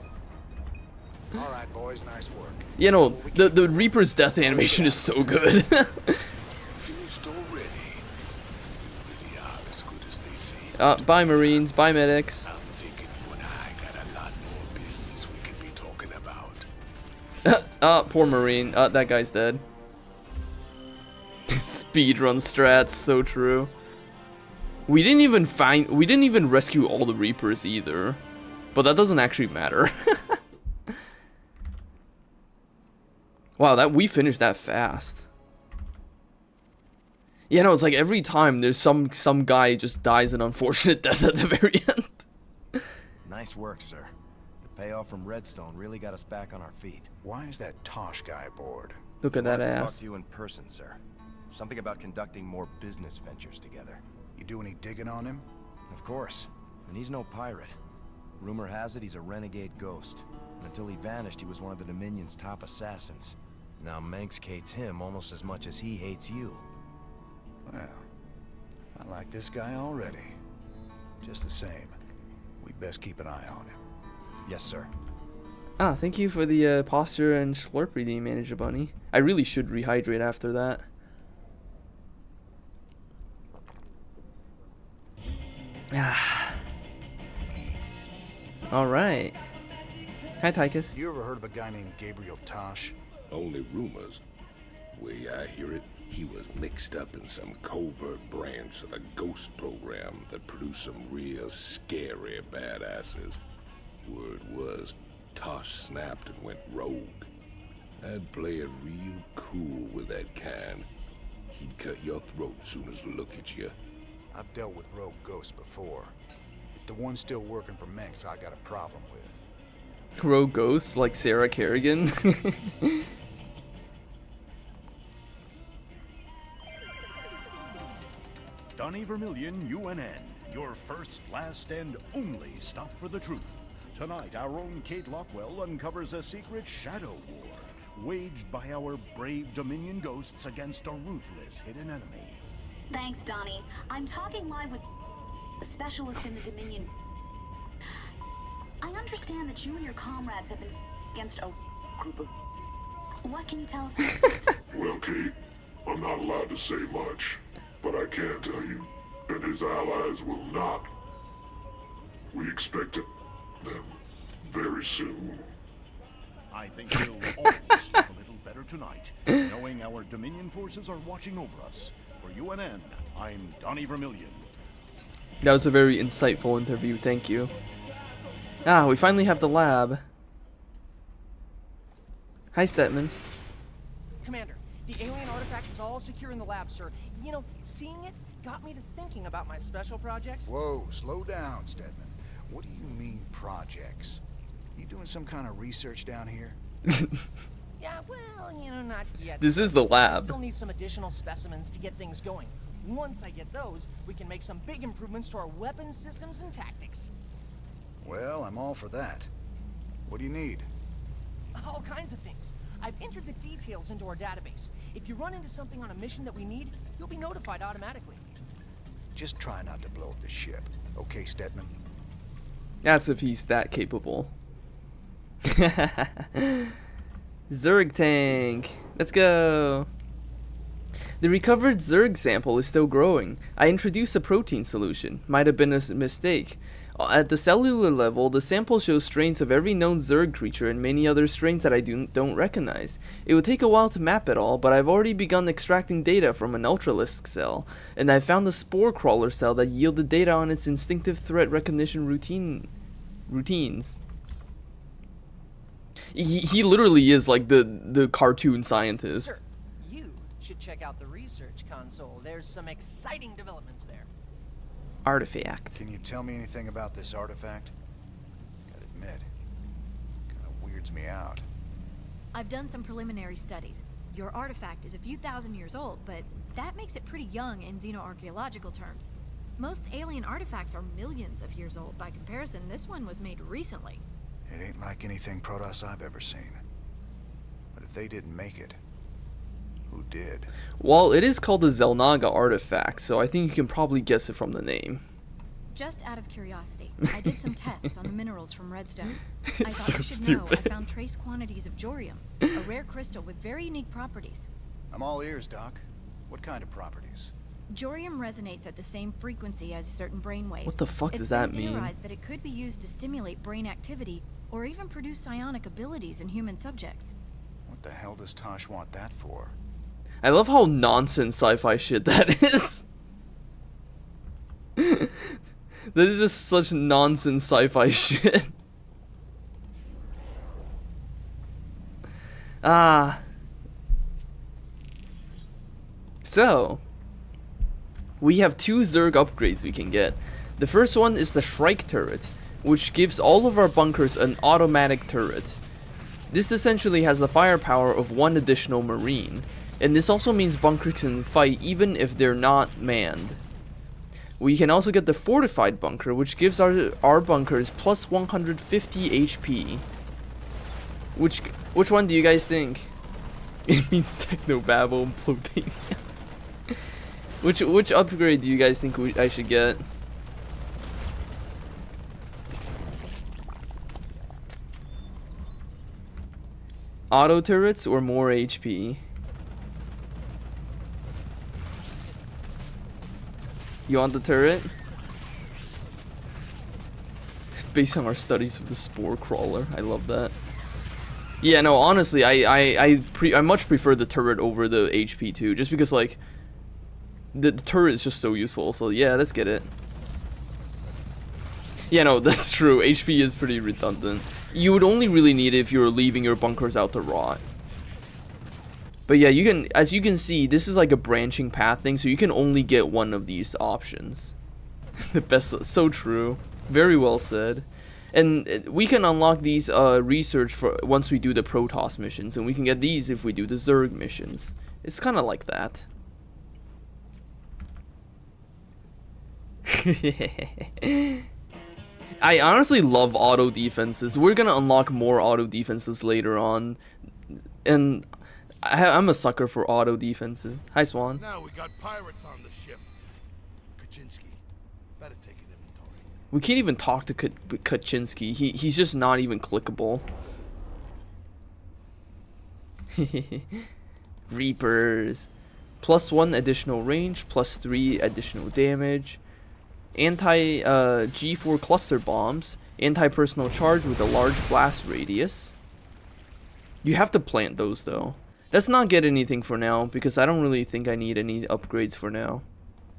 All right, boys, nice work. You know, the Reaper's death animation is so good. Finished already. You really are as good as they say. Bye Marines, bye medics. I'm thinking you and I got a lot more business we could be talking about. Poor Marine. That guy's dead. Speedrun strats, so true. We didn't even rescue all the Reapers either. But that doesn't actually matter. Wow, we finished that fast. Yeah, no, it's like every time there's some guy just dies an unfortunate death at the very end. Nice work, sir. The payoff from Redstone really got us back on our feet. Why is that Tosh guy bored? Look at that I'd like to ass. talk to you in person, sir. Something about conducting more business ventures together. You do any digging on him? Of course. And he's no pirate. Rumor has it he's a renegade ghost. And until he vanished, he was one of the Dominion's top assassins. Now Mengsk hates him almost as much as he hates you. Well, I like this guy already. Just the same, we'd best keep an eye on him. Yes, sir. Ah, thank you for the posture and slurp redeem, Manager Bunny. I really should rehydrate after that. Ah. Alright. Hi, Tychus. You ever heard of a guy named Gabriel Tosh? Only rumors. Way I hear it, he was mixed up in some covert branch of the Ghost program that produced some real scary badasses. Word was, Tosh snapped and went rogue. I'd play it real cool with that kind. He'd cut your throat soon as look at you. I've dealt with rogue ghosts before. It's the one still working for Mengsk I got a problem with. Rogue ghosts like Sarah Kerrigan. Donnie Vermillion, UNN, your first, last, and only stop for the truth. Tonight, our own Kate Lockwell uncovers a secret shadow war, waged by our brave Dominion ghosts against a ruthless hidden enemy. Thanks, Donnie. I'm talking live with a specialist in the Dominion. I understand that you and your comrades have been against a group of... What can you tell us? Well, Kate, I'm not allowed to say much, but I can tell you that his allies will not. We expect them very soon. I think we'll all sleep a little better tonight, knowing our Dominion forces are watching over us. For UNN, I'm Donnie Vermillion. That was a very insightful interview, thank you. Ah, we finally have the lab. Hi, Stetman. Commander, the alien artifact is all secure in the lab, sir. You know, seeing it got me to thinking about my special projects. Whoa, slow down, Stedman. What do you mean, projects? You doing some kind of research down here? Yeah, well, you know, not yet. This is the lab. Still need some additional specimens to get things going. Once I get those, we can make some big improvements to our weapon systems and tactics. Well, I'm all for that. What do you need? All kinds of things. I've entered the details into our database. If you run into something on a mission that we need, you'll be notified automatically. Just try not to blow up the ship. Okay, Stedman? As if he's that capable. Zerg tank. Let's go. The recovered Zerg sample is still growing. I introduced a protein solution. Might have been a mistake. At the cellular level, the sample shows strains of every known Zerg creature and many other strains that I don't recognize. It would take a while to map it all, but I've already begun extracting data from an Ultralisk cell, and I found a spore crawler cell that yielded data on its instinctive threat recognition routines. He literally is like the cartoon scientist. Sir, you should check out the research console. There's some exciting developments there. Artifact. Can you tell me anything about this artifact? Gotta admit, kind of weirds me out. I've done some preliminary studies. Your artifact is a few thousand years old, but that makes it pretty young in xenoarchaeological terms. Most alien artifacts are millions of years old. By comparison, this one was made recently. It ain't like anything Protoss I've ever seen. But if they didn't make it, who did? Well, it is called the Zelnaga artifact, so I think you can probably guess it from the name. Just out of curiosity, I did some tests on the minerals from Redstone. I It's thought so you should stupid. know I found trace quantities of Jorium, a rare crystal with very unique properties. I'm all ears, Doc. What kind of properties? Jorium resonates at the same frequency as certain brain waves. What the fuck It's does that been mean? theorized that it could be used to stimulate brain activity or even produce psionic abilities in human subjects. What the hell does Tosh want that for? I love how nonsense sci-fi shit that is. That is just such nonsense sci-fi shit. Ah. So, we have two Zerg upgrades we can get. The first one is the Shrike turret, which gives all of our bunkers an automatic turret. This essentially has the firepower of one additional Marine, and this also means bunkers can fight even if they're not manned. We can also get the Fortified bunker, which gives our bunkers plus 150 HP. Which one do you guys think? It means Technobabble and Plutonium. Which upgrade do you guys think I should get? Auto turrets or more HP? You want the turret? Based on our studies of the Spore Crawler. I love that. Yeah, no, honestly, I much prefer the turret over the HP too, just because like the turret is just so useful. So yeah, let's get it. Yeah, no, that's true. HP is pretty redundant. You would only really need it if you were leaving your bunkers out to rot. But yeah, you can, as you can see, this is like a branching path thing, so you can only get one of these options. The best, so true. Very well said. And we can unlock these research for once we do the Protoss missions, and we can get these if we do the Zerg missions. It's kind of like that. I honestly love auto defenses. We're gonna unlock more auto defenses later on, and I'm a sucker for auto defenses. Hi, Swan. Now we got pirates on the ship. Kaczynski, better take an inventory. We can't even talk to Kaczynski. He's just not even clickable. Reapers. Plus 1 additional range, plus 3 additional damage. Anti G4 cluster bombs. Anti-personal charge with a large blast radius. You have to plant those though. Let's not get anything for now, because I don't really think I need any upgrades for now.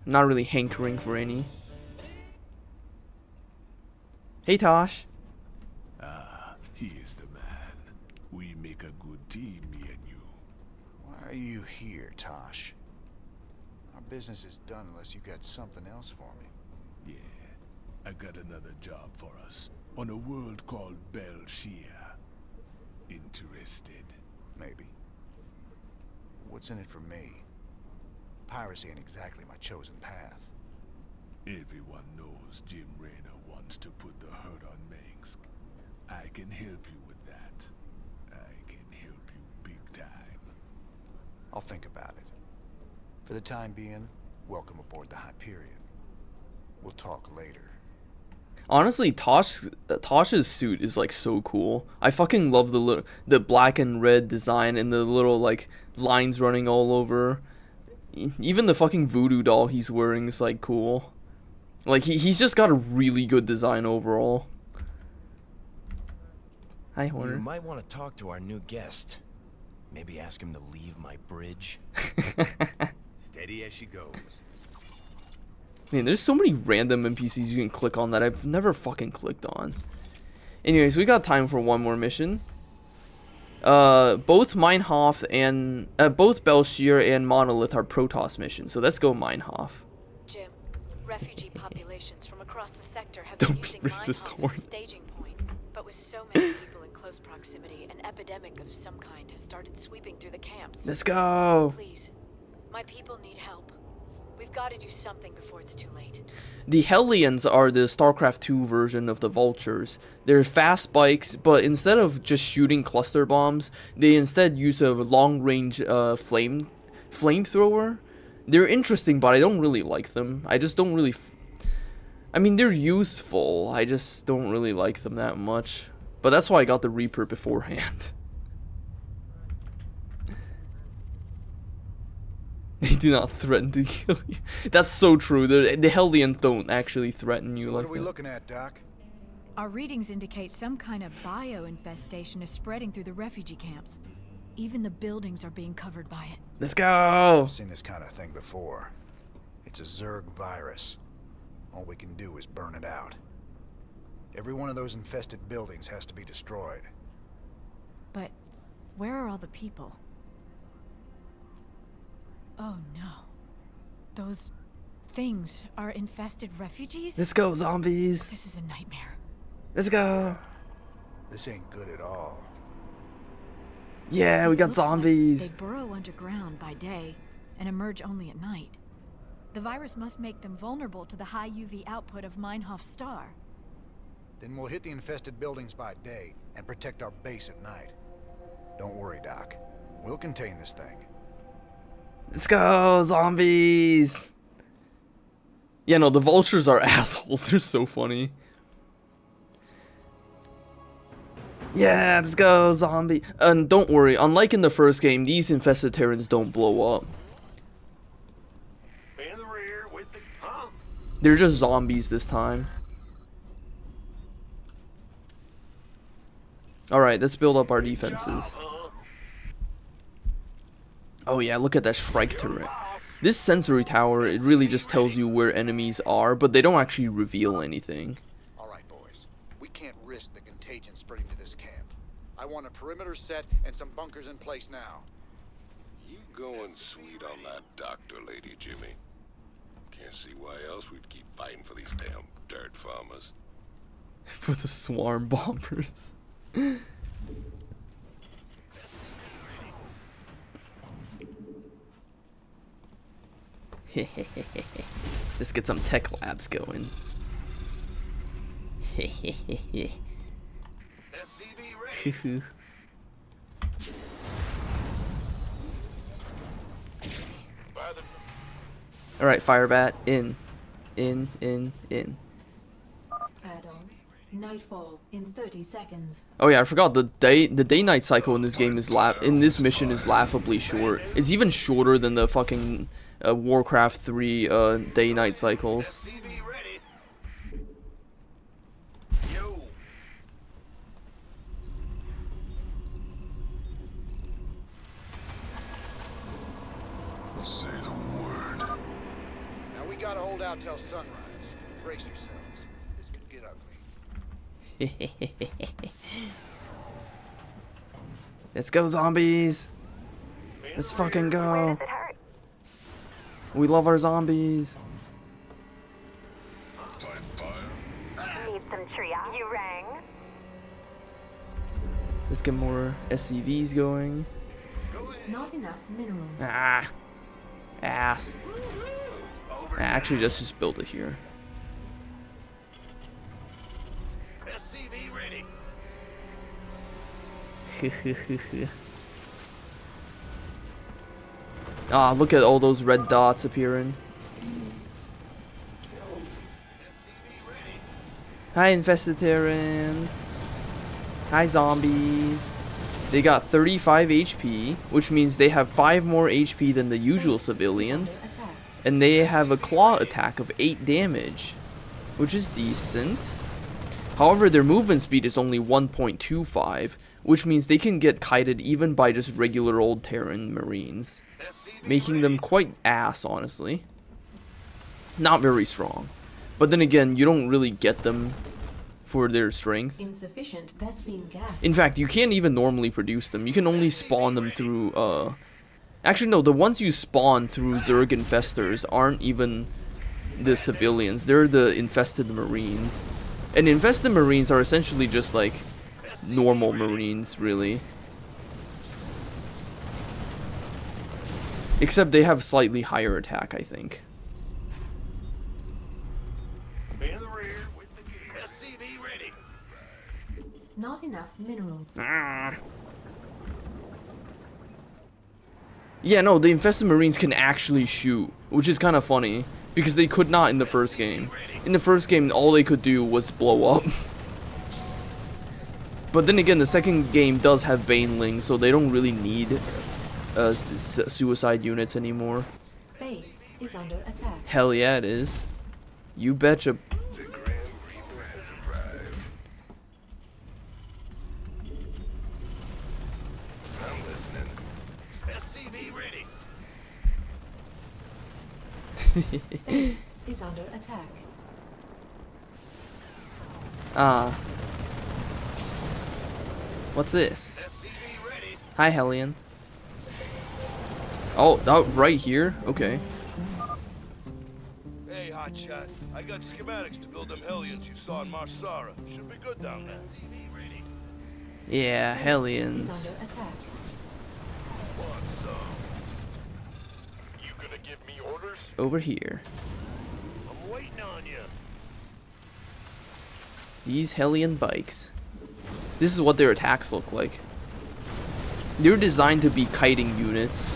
I'm not really hankering for any. Hey Tosh. Ah, he is the man. We make a good team, me and you. Why are you here, Tosh? Our business is done unless you got something else for me. Yeah, I got another job for us on a world called Belshia. Interested? Maybe. What's in it for me? Piracy ain't exactly my chosen path. Everyone knows Jim Raynor wants to put the hurt on Minsk. I can help you with that. I can help you big time. I'll think about it. For the time being, welcome aboard the Hyperion. We'll talk later. Honestly, Tosh's suit is like so cool. I fucking love the black and red design and the little like lines running all over. Even the fucking voodoo doll he's wearing is like cool. Like he's just got a really good design overall. Hi, Horner. You might want to talk to our new guest. Maybe ask him to leave my bridge. Steady as she goes. Man, there's so many random NPCs you can click on that I've never fucking clicked on. Anyways, we got time for one more mission. Both Meinhof and both Belshir and Monolith are Protoss missions, so let's go Meinhof. Jim, refugee populations from across the sector have Don't been be using racist, Minecraft Horn. as a staging point. But with so many people in close proximity, an epidemic of some kind has started sweeping through the camps. Let's go. Please, my people need help. We've got to do something before it's too late. The Hellions are the StarCraft 2 version of the Vultures. They're fast bikes, but instead of just shooting cluster bombs, they instead use a long-range flamethrower. They're interesting, but I don't really like them. I just don't really... I mean, they're useful. I just don't really like them that much. But that's why I got the Reaper beforehand. They do not threaten to kill you. That's so true. The Hellions don't actually threaten you So like what are we that. looking at, Doc? Our readings indicate some kind of bio-infestation is spreading through the refugee camps. Even the buildings are being covered by it. Let's go! I've seen this kind of thing before. It's a Zerg virus. All we can do is burn it out. Every one of those infested buildings has to be destroyed. But where are all the people? Oh no. Those things are infested refugees? Let's go, zombies! This is a nightmare. Let's go! This ain't good at all. Yeah, we got Looks like zombies! they burrow underground by day and emerge only at night. The virus must make them vulnerable to the high UV output of Meinhof's star. Then we'll hit the infested buildings by day and protect our base at night. Don't worry, Doc. We'll contain this thing. Let's go, zombies! Yeah, no, the vultures are assholes. They're so funny. Yeah, let's go, zombie. And don't worry, unlike in the first game, these infested Terrans don't blow up. In the rear with the... Huh? They're just zombies this time. Alright, let's build up our defenses. Oh yeah, look at that Shrike turret. This sensory tower, it really just tells you where enemies are, but they don't actually reveal anything. Alright, boys. We can't risk the contagion spreading to this camp. I want a perimeter set and some bunkers in place now. You going sweet on that doctor, Lady Jimmy. Can't see why else we'd keep fighting for these damn dirt farmers. For the swarm bombers. Let's get some tech labs going. Alright, Firebat, in. Add-on. Nightfall in 30 seconds. Oh yeah, I forgot the day-night cycle in this game is mission is laughably short. It's even shorter than the fucking Warcraft 3 day-night cycles. Now we gotta hold out till sunrise. Brace yourselves. This could get ugly. Let's go, zombies! Let's fucking go! We love our zombies. Need some triage? You rang? Let's get more SCVs going. Not enough minerals. Ah, ass. Actually, let's just build it here. SCV ready. Ah, look at all those red dots appearing. Hi, infested Terrans. Hi, zombies. They got 35 HP, which means they have 5 more HP than the usual civilians. And they have a claw attack of 8 damage, which is decent. However, their movement speed is only 1.25, which means they can get kited even by just regular old Terran Marines, making them quite ass, honestly. Not very strong. But then again, you don't really get them for their strength. Insufficient Vespene gas. In fact, you can't even normally produce them. You can only spawn them through, actually, no, the ones you spawn through Zerg Infestors aren't even the civilians. They're the infested Marines. And infested Marines are essentially just like normal Marines, really. Except they have slightly higher attack, I think. In the rear with the SCV ready. Not enough minerals. Yeah, no, the infested Marines can actually shoot, which is kind of funny, because they could not in the first game. In the first game, all they could do was blow up. But then again, the second game does have Banelings, so they don't really need suicide units anymore. Base is under attack. Hell yeah, it is. You betcha. Base is under attack. What's this? Hi, Hellion. Oh, right here? Okay. Hey, hotshot. I got schematics to build them Hellions you saw in Marsara. Should be good down there. Yeah, Base Hellions. is under attack. What's up? You gonna give me orders? Over here. I'm waiting on you. These Hellion bikes. This is what their attacks look like. They're designed to be kiting units.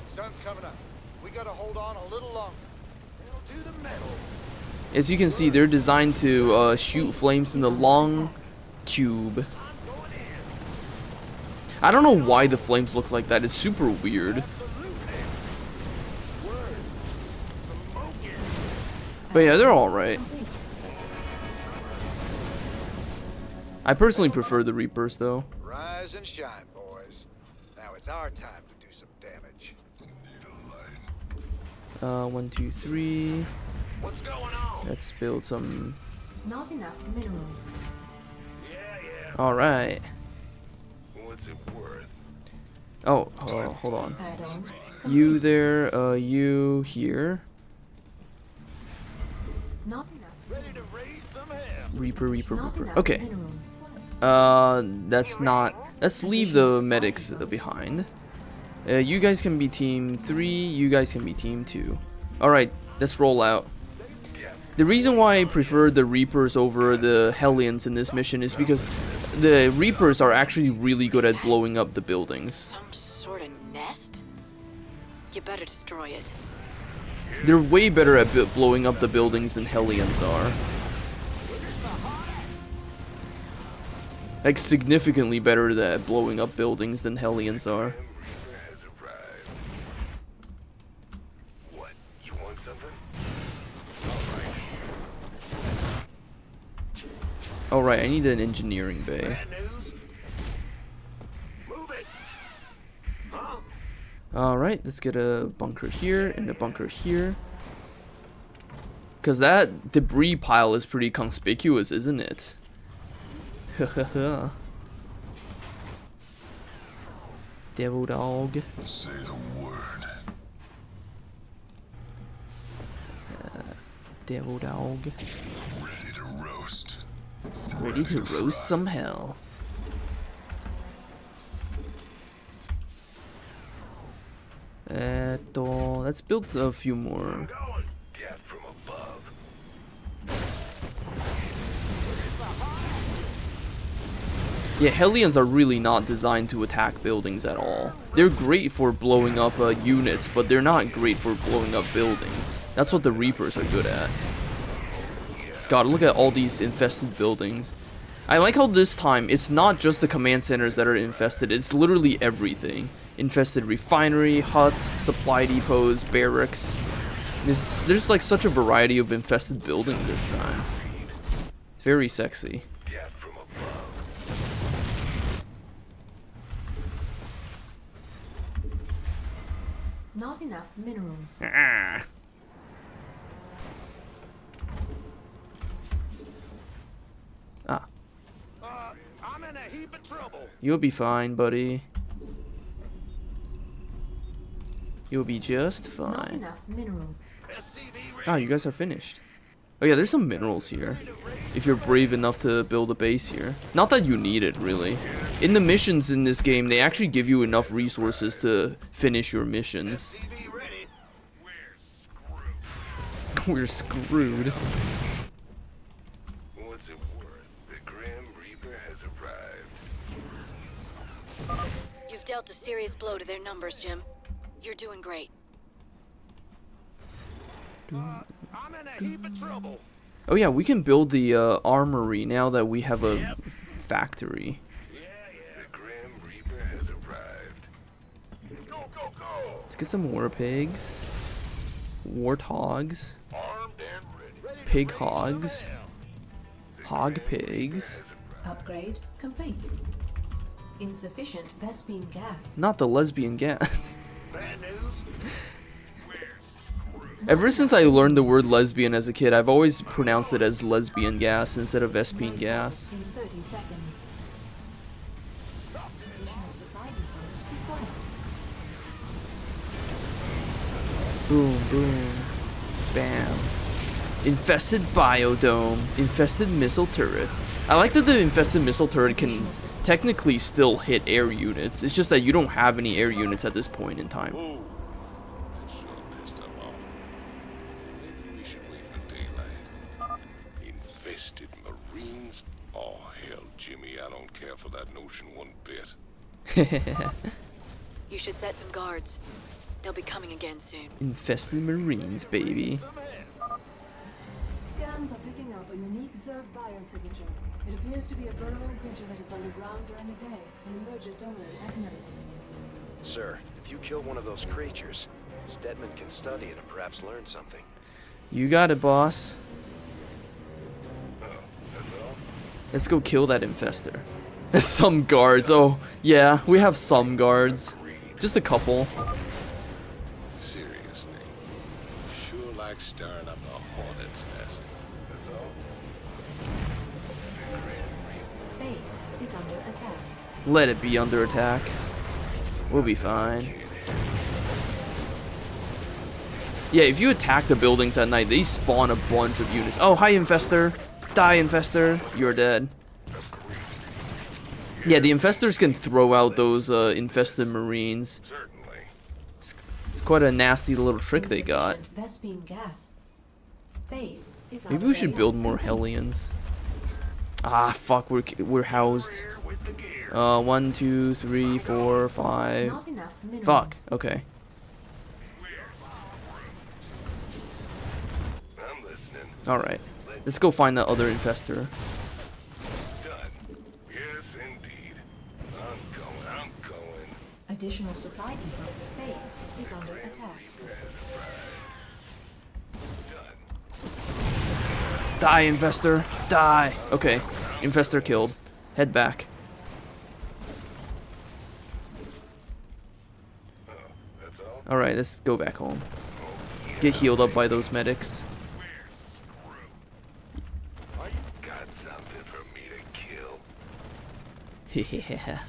Sun's coming up. We gotta hold on a little longer. They'll do the metal. As you can see, they're designed to shoot flames in the long tube. I don't know why the flames look like that. It's super weird. But yeah, they're alright. I personally prefer the Reapers, though. Rise and shine, boys. Now it's our time to do some damage. 1, 2, 3. What's going on? Let's build some. Not enough minerals. Alright. What's it worth? Oh, hold on. Add-on You there, you here. Not enough. Ready to raise some hell. Reaper. Not enough Okay. minerals. That's not. Let's leave the medics behind. You guys can be team 3. You guys can be team 2. Alright, let's roll out. The reason why I prefer the Reapers over the Hellions in this mission is because the Reapers are actually really good at blowing up the buildings. Some sort of nest? You better destroy it. They're way better at blowing up the buildings than Hellions are. Like, significantly better at blowing up buildings than Hellions are. What? You want something? Alright, I need an engineering bay. Bad news? Move it. Huh? Alright, let's get a bunker here and a bunker here. Because that debris pile is pretty conspicuous, isn't it? Hahaha. Devil dog. Say the word. Devil dog. Ready to roast. Ready to roast some hell. Let's build a few more. Death from above. Yeah, Hellions are really not designed to attack buildings at all. They're great for blowing up units, but they're not great for blowing up buildings. That's what the Reapers are good at. God, look at all these infested buildings. I like how this time, it's not just the command centers that are infested, it's literally everything. Infested refinery, huts, supply depots, barracks. There's like such a variety of infested buildings this time. It's very sexy. Death from above. Not enough minerals. I'm in a heap of trouble. You'll be fine, buddy. You'll be just Not fine. enough minerals. SCV Oh, you guys are finished. Oh yeah, there's some minerals here. If you're brave enough to build a base here. Not that you need it, really. In the missions in this game, they actually give you enough resources to finish your missions. We're screwed. What's it worth? The Grim Reaper has arrived. You've dealt a serious blow to their numbers, Jim. You're doing great. I'm in a heap of trouble. Oh yeah, we can build the armory now that we have a factory. The Grim Reaper has arrived. Go, go, go! Let's get some war pigs. Warthogs. Pig hogs. Hog pigs. Upgrade complete. Insufficient Vespine gas. Not the lesbian gas. Ever since I learned the word lesbian as a kid, I've always pronounced it as lesbian gas instead of Vespine gas. In 30 seconds. Additional supply depots required. Boom, boom. Bam. Infested biodome. Infested missile turret. I like that the infested missile turret can technically still hit air units. It's just that you don't have any air units at this point in time. That sure pissed them off. Maybe we should wait for daylight. Infested Marines? Oh, hell, Jimmy, I don't care for that notion one bit. You should set some guards. They'll be coming again soon. Infested Marines, baby. Scans are picking up a unique Zerg biosignature. It appears to be a burrowing creature that is underground during the day and emerges only at night. Sir, if you kill one of those creatures, Stedman can study it and perhaps learn something. You got it, boss. Let's go kill that infester. There's some guards. Oh, yeah, we have some guards. Just a couple. Seriously. Sure like stirring up the hornet's nest. Base is under attack. Let it be under attack. We'll be fine. Yeah, if you attack the buildings at night, they spawn a bunch of units. Oh, hi, infester. Die, infester. You're dead. Yeah, the infestors can throw out those infested marines. It's quite a nasty little trick they got. Vespine gas. Base is Maybe we should build more Hellions. Ah, fuck, we're housed. 1, 2, 3, 4, 5. Not enough minerals. Fuck, okay. Alright, let's go find that other infester. Additional supply depot. Base is under attack. Die, infestor. Die. Okay, infestor killed. Head back. Alright, let's go back home. Get healed up by those medics. Got something for me to kill. Yeah.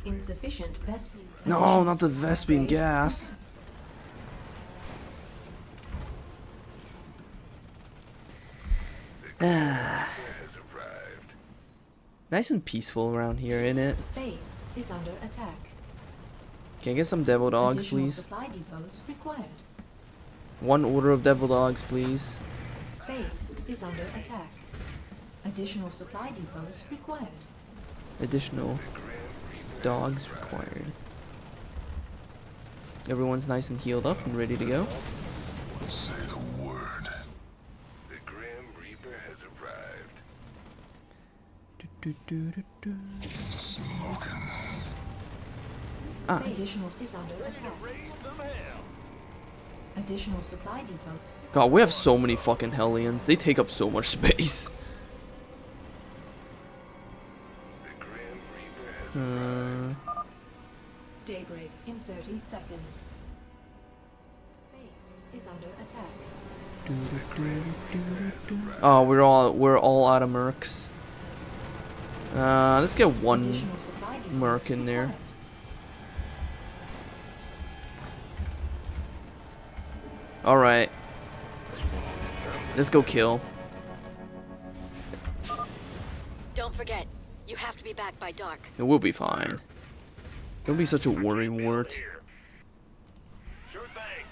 Insufficient Vespine. No, not the Vespine gas. Nice and peaceful around here, isn't it? Base is under attack. Can I get some devil dogs, Additional please? supply depots required. One order of devil dogs, please. Base is under attack. Additional supply depots required. Additional dogs required. Everyone's nice and healed up and ready to go. Say the word. The Grim Reaper has arrived. Smoking. Ah. Additional is under attack. Additional supply depots. God, we have so many fucking Hellions. They take up so much space. Daybreak in 30 seconds. Base is under attack. Oh, we're all out of mercs. Let's get one merc in there. Alright. Let's go kill. Don't forget, you have to be back by dark. It will be fine. Don't be such a worry wart. Sure thing.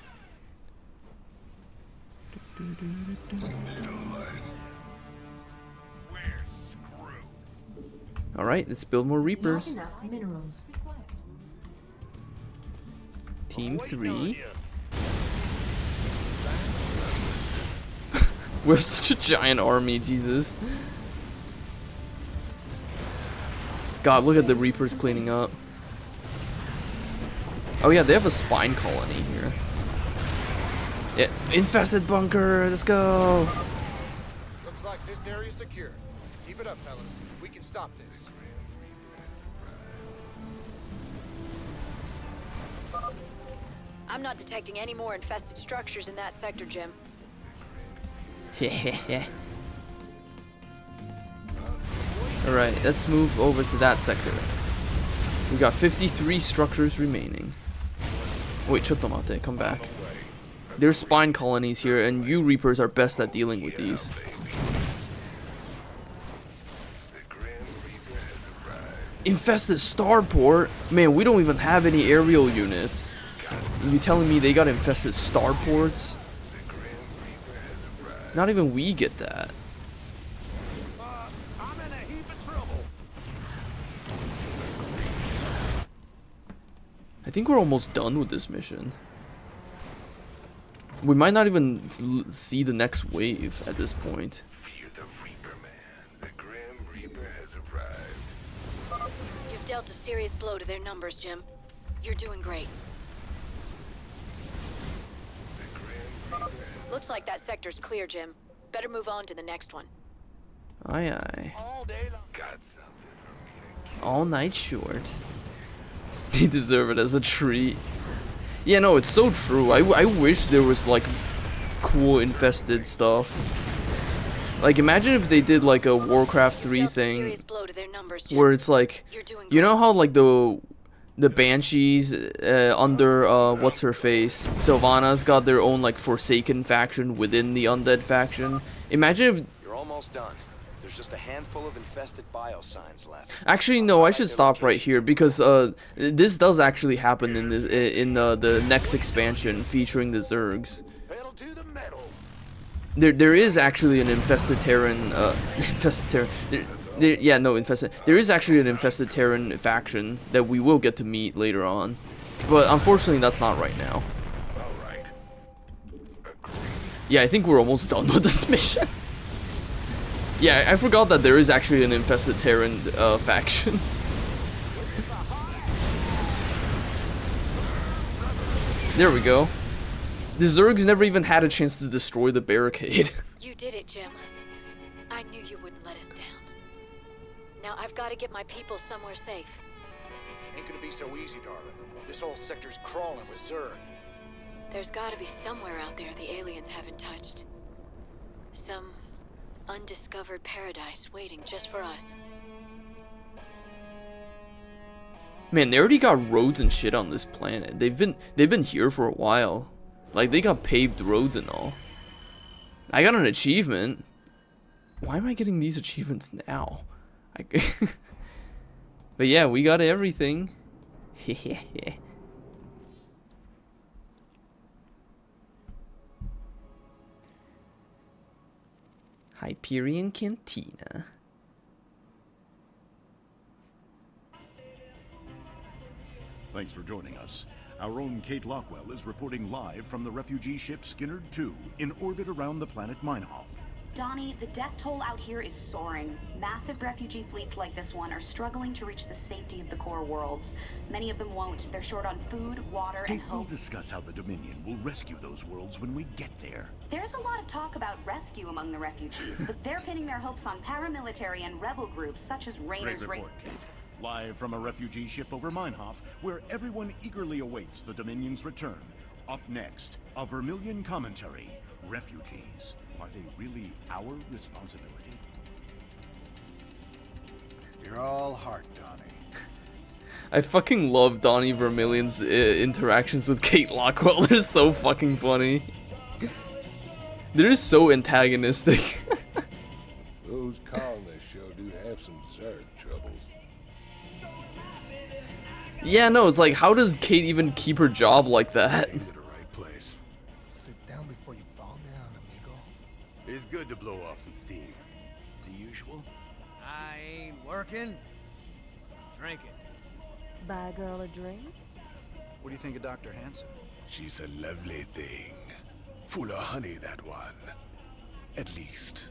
Alright, let's build more Reapers. Not enough minerals. Team 3. We have such a giant army, Jesus. God, look at the Reapers cleaning up. Oh yeah, they have a spine colony here. Yeah, infested bunker, let's go. Looks like this area's secure. Keep it up, fellas. We can stop this. I'm not detecting any more infested structures in that sector, Jim. Alright, let's move over to that sector. We got 53 structures remaining. Wait, Chuptomate, come back. There's spine colonies here, and you Reapers are best at dealing with these. Infested starport? Man, we don't even have any aerial units. You telling me they got infested starports? Not even we get that. I think we're almost done with this mission. We might not even see the next wave at this point. You've dealt a serious blow to their numbers, Jim. You're doing great. Looks like that sector's clear, Jim. Better move on to the next one. Aye aye. All night short. They deserve it as a treat. Yeah, no, it's so true. I wish there was like cool infested stuff. Like, imagine if they did like a Warcraft 3 thing where it's like, you know how like the Banshees under what's her face, Sylvana's got their own like Forsaken faction within the Undead faction. Imagine if You're almost done. There's just a handful of infested biosigns left. actually, no, I should stop right here because this does actually happen in this the next expansion featuring the Zergs. There is actually an infested Terran there is actually an infested Terran faction that we will get to meet later on, but unfortunately that's not right now. Yeah, I think we're almost done with this mission. Yeah, I forgot that there is actually an infested Terran faction. There we go. The Zergs never even had a chance to destroy the barricade. You did it, Jim. I knew you wouldn't let us down. Now I've got to get my people somewhere safe. Ain't gonna be so easy, darling. This whole sector's crawling with Zerg. There's got to be somewhere out there the aliens haven't touched. Some undiscovered paradise waiting just for us. Man, they already got roads and shit on this planet. They've been here for a while. Like, they got paved roads and all. I got an achievement. Why am I getting these achievements now? But yeah, we got everything. Hyperion Cantina. Thanks for joining us. Our own Kate Lockwell is reporting live from the refugee ship Skinnerd 2 in orbit around the planet Meinhof. Donnie, the death toll out here is soaring. Massive refugee fleets like this one are struggling to reach the safety of the core worlds. Many of them won't. They're short on food, water, and Kate will hope. discuss how the Dominion will rescue those worlds when we get there. There's a lot of talk about rescue among the refugees, but they're pinning their hopes on paramilitary and rebel groups such as Great Rainer's... report, Kate. Live from a refugee ship over Meinhof, where everyone eagerly awaits the Dominion's return. Up next, a Vermilion commentary. Refugees. Are they really our responsibility? You're all heart, Donnie. I fucking love Donnie Vermillion's interactions with Kate Lockwell. They're so fucking funny. They're so antagonistic. Those colonists sure do have some Zerg troubles. Yeah, no, it's like, how does Kate even keep her job like that? Came to the right place. Sit down before you fall down, amigo. It's good to blow off some steam. The usual? I ain't working. Drinking. Buy a girl a drink? What do you think of Dr. Hanson? She's a lovely thing. Full of honey, that one. At least,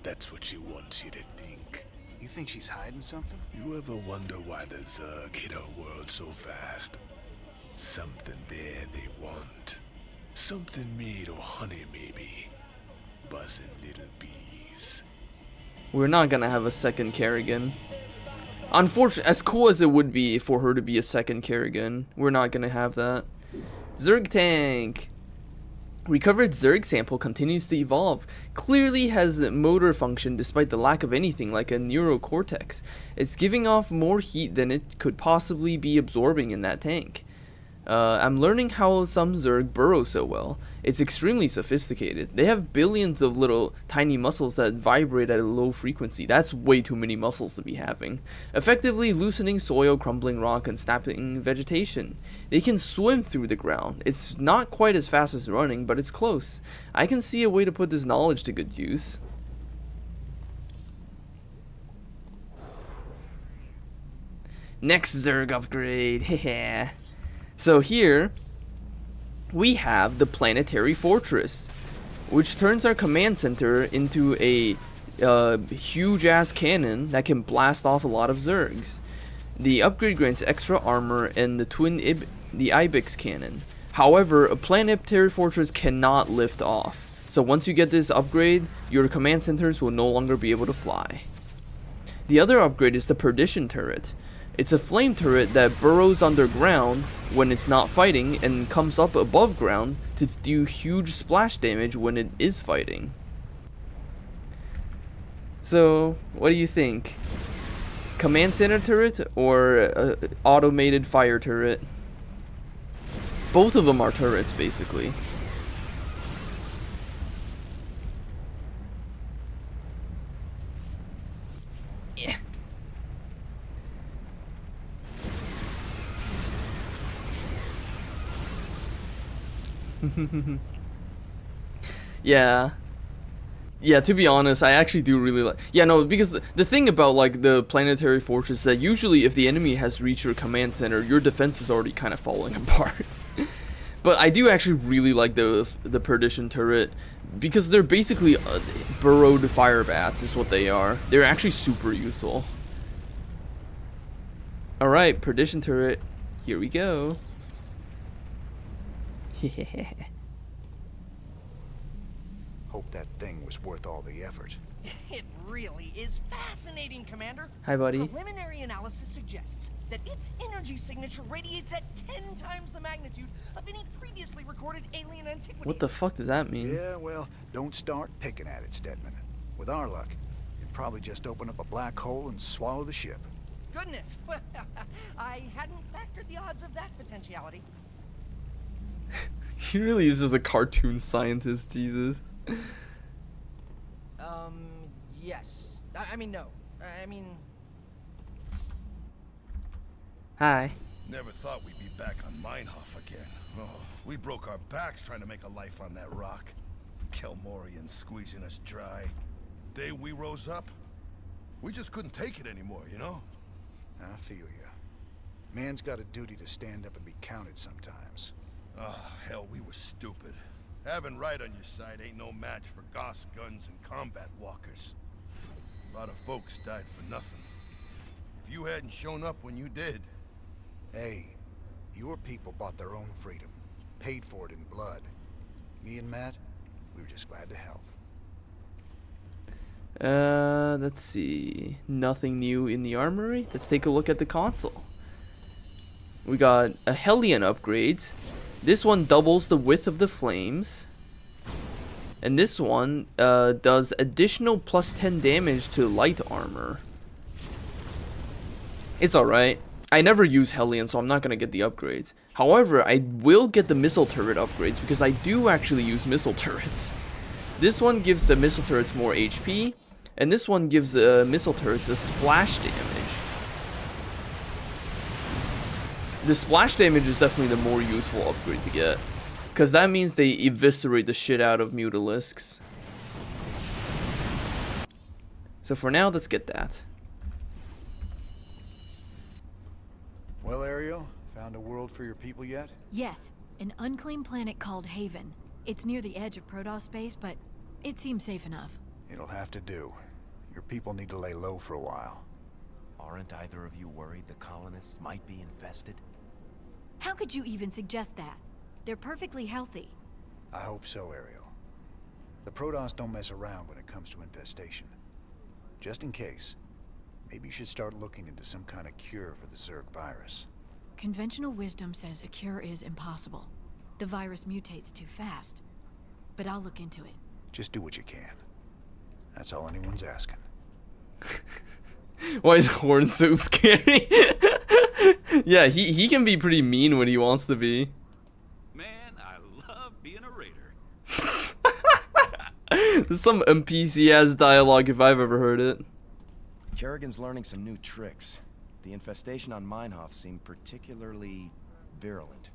that's what she wants you to think. You think she's hiding something? You ever wonder why the Zerg hit our world so fast? Something there they want. Something made of honey, maybe. Buzzing little bees. We're not gonna have a second Kerrigan. Unfortunately, as cool as it would be for her to be a second Kerrigan, we're not gonna have that. Zerg tank. Recovered Zerg sample continues to evolve. Clearly has motor function despite the lack of anything like a neurocortex. It's giving off more heat than it could possibly be absorbing in that tank. I'm learning how some Zerg burrow so well. It's extremely sophisticated. They have billions of little tiny muscles that vibrate at a low frequency. That's way too many muscles to be having. Effectively loosening soil, crumbling rock, and snapping vegetation. They can swim through the ground. It's not quite as fast as running, but it's close. I can see a way to put this knowledge to good use. Next Zerg upgrade. Heh. So here, we have the Planetary Fortress, which turns our command center into a huge-ass cannon that can blast off a lot of Zergs. The upgrade grants extra armor and the Ibex cannon. However, a Planetary Fortress cannot lift off. So once you get this upgrade, your command centers will no longer be able to fly. The other upgrade is the Perdition Turret. It's a flame turret that burrows underground when it's not fighting and comes up above ground to do huge splash damage when it is fighting. So, what do you think? Command center turret or automated fire turret? Both of them are turrets, basically. Yeah. Yeah, to be honest, I actually do really like... Yeah, no, because the thing about, like, the Planetary Fortress is that usually if the enemy has reached your command center, your defense is already kind of falling apart. But I do actually really like the Perdition Turret, because they're basically burrowed fire bats is what they are. They're actually super useful. Alright, Perdition Turret, here we go. Hope that thing was worth all the effort. It really is fascinating, Commander. Hi, buddy. Preliminary analysis suggests that its energy signature radiates at 10 times the magnitude of any previously recorded alien antiquity. What the fuck does that mean? Yeah, well, don't start picking at it, Stedman. With our luck, you'd probably just open up a black hole and swallow the ship. Goodness, well, I hadn't factored the odds of that potentiality. He really is just a cartoon scientist, Jesus. Yes. I mean, no. I mean... Hi. Never thought we'd be back on Meinhof again. Oh, we broke our backs trying to make a life on that rock. Kelmorian squeezing us dry. Day we rose up, we just couldn't take it anymore, you know? I feel ya. Man's got a duty to stand up and be counted sometimes. Oh, hell, we were stupid. Having right on your side ain't no match for Goss guns and combat walkers. A lot of folks died for nothing. If you hadn't shown up when you did... Hey, your people bought their own freedom. Paid for it in blood. Me and Matt, we were just glad to help. Let's see. Nothing new in the armory. Let's take a look at the console. We got a Hellion upgrades. This one doubles the width of the flames. And this one does additional plus 10 damage to light armor. It's alright. I never use Hellion, so I'm not going to get the upgrades. However, I will get the missile turret upgrades because I do actually use missile turrets. This one gives the missile turrets more HP, and this one gives missile turrets a splash damage. The splash damage is definitely the more useful upgrade to get, because that means they eviscerate the shit out of mutalisks. So for now, let's get that. Well, Ariel, found a world for your people yet? Yes, an unclaimed planet called Haven. It's near the edge of Protoss space, but it seems safe enough. It'll have to do. Your people need to lay low for a while. Aren't either of you worried the colonists might be infested? How could you even suggest that? They're perfectly healthy. I hope so, Ariel. The Protoss don't mess around when it comes to infestation. Just in case, maybe you should start looking into some kind of cure for the Zerg virus. Conventional wisdom says a cure is impossible. The virus mutates too fast. But I'll look into it. Just do what you can. That's all anyone's asking. Why is Horn so scary? Yeah, he can be pretty mean when he wants to be. Man, I love being a raider. There's some NPC-ass dialogue if I've ever heard it. Kerrigan's learning some new tricks. The infestation on Meinhof seemed particularly virulent.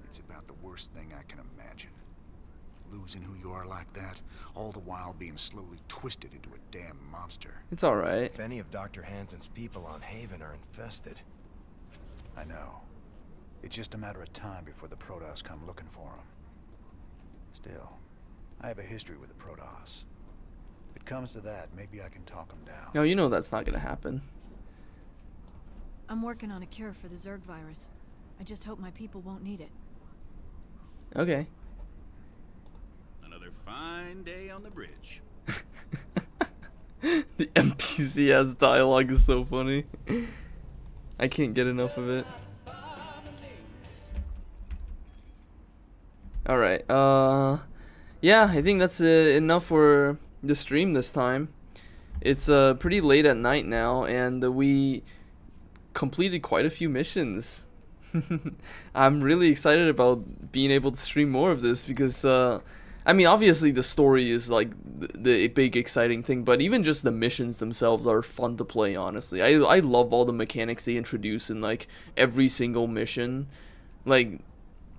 It's about the worst thing I can imagine. Losing who you are like that, all the while being slowly twisted into a damn monster. It's alright. If any of Dr. Hansen's people on Haven are infested. I know. It's just a matter of time before the Protoss come looking for him. Still, I have a history with the Protoss. If it comes to that, maybe I can talk them down. No, you know that's not gonna happen. I'm working on a cure for the Zerg virus. I just hope my people won't need it. Okay. Another fine day on the bridge. The NPC-ass dialogue is so funny. I can't get enough of it. Alright, yeah, I think that's enough for the stream this time. It's pretty late at night now, and we completed quite a few missions. I'm really excited about being able to stream more of this because, I mean, obviously the story is like the big exciting thing, but even just the missions themselves are fun to play, honestly. I love all the mechanics they introduce in like every single mission. Like,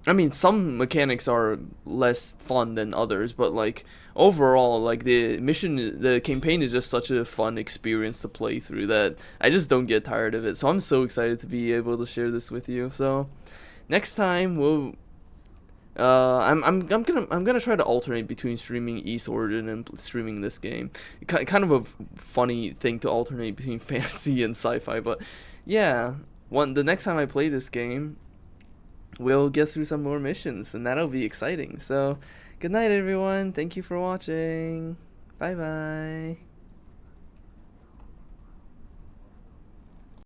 I mean, some mechanics are less fun than others, but like overall, like the campaign is just such a fun experience to play through that I just don't get tired of it. So I'm so excited to be able to share this with you. So next time we'll I'm gonna try to alternate between streaming East Origin and streaming this game. Kind of a funny thing to alternate between fantasy and sci-fi, but yeah, the next time I play this game, we'll get through some more missions, and that'll be exciting. So, good night, everyone. Thank you for watching. Bye bye.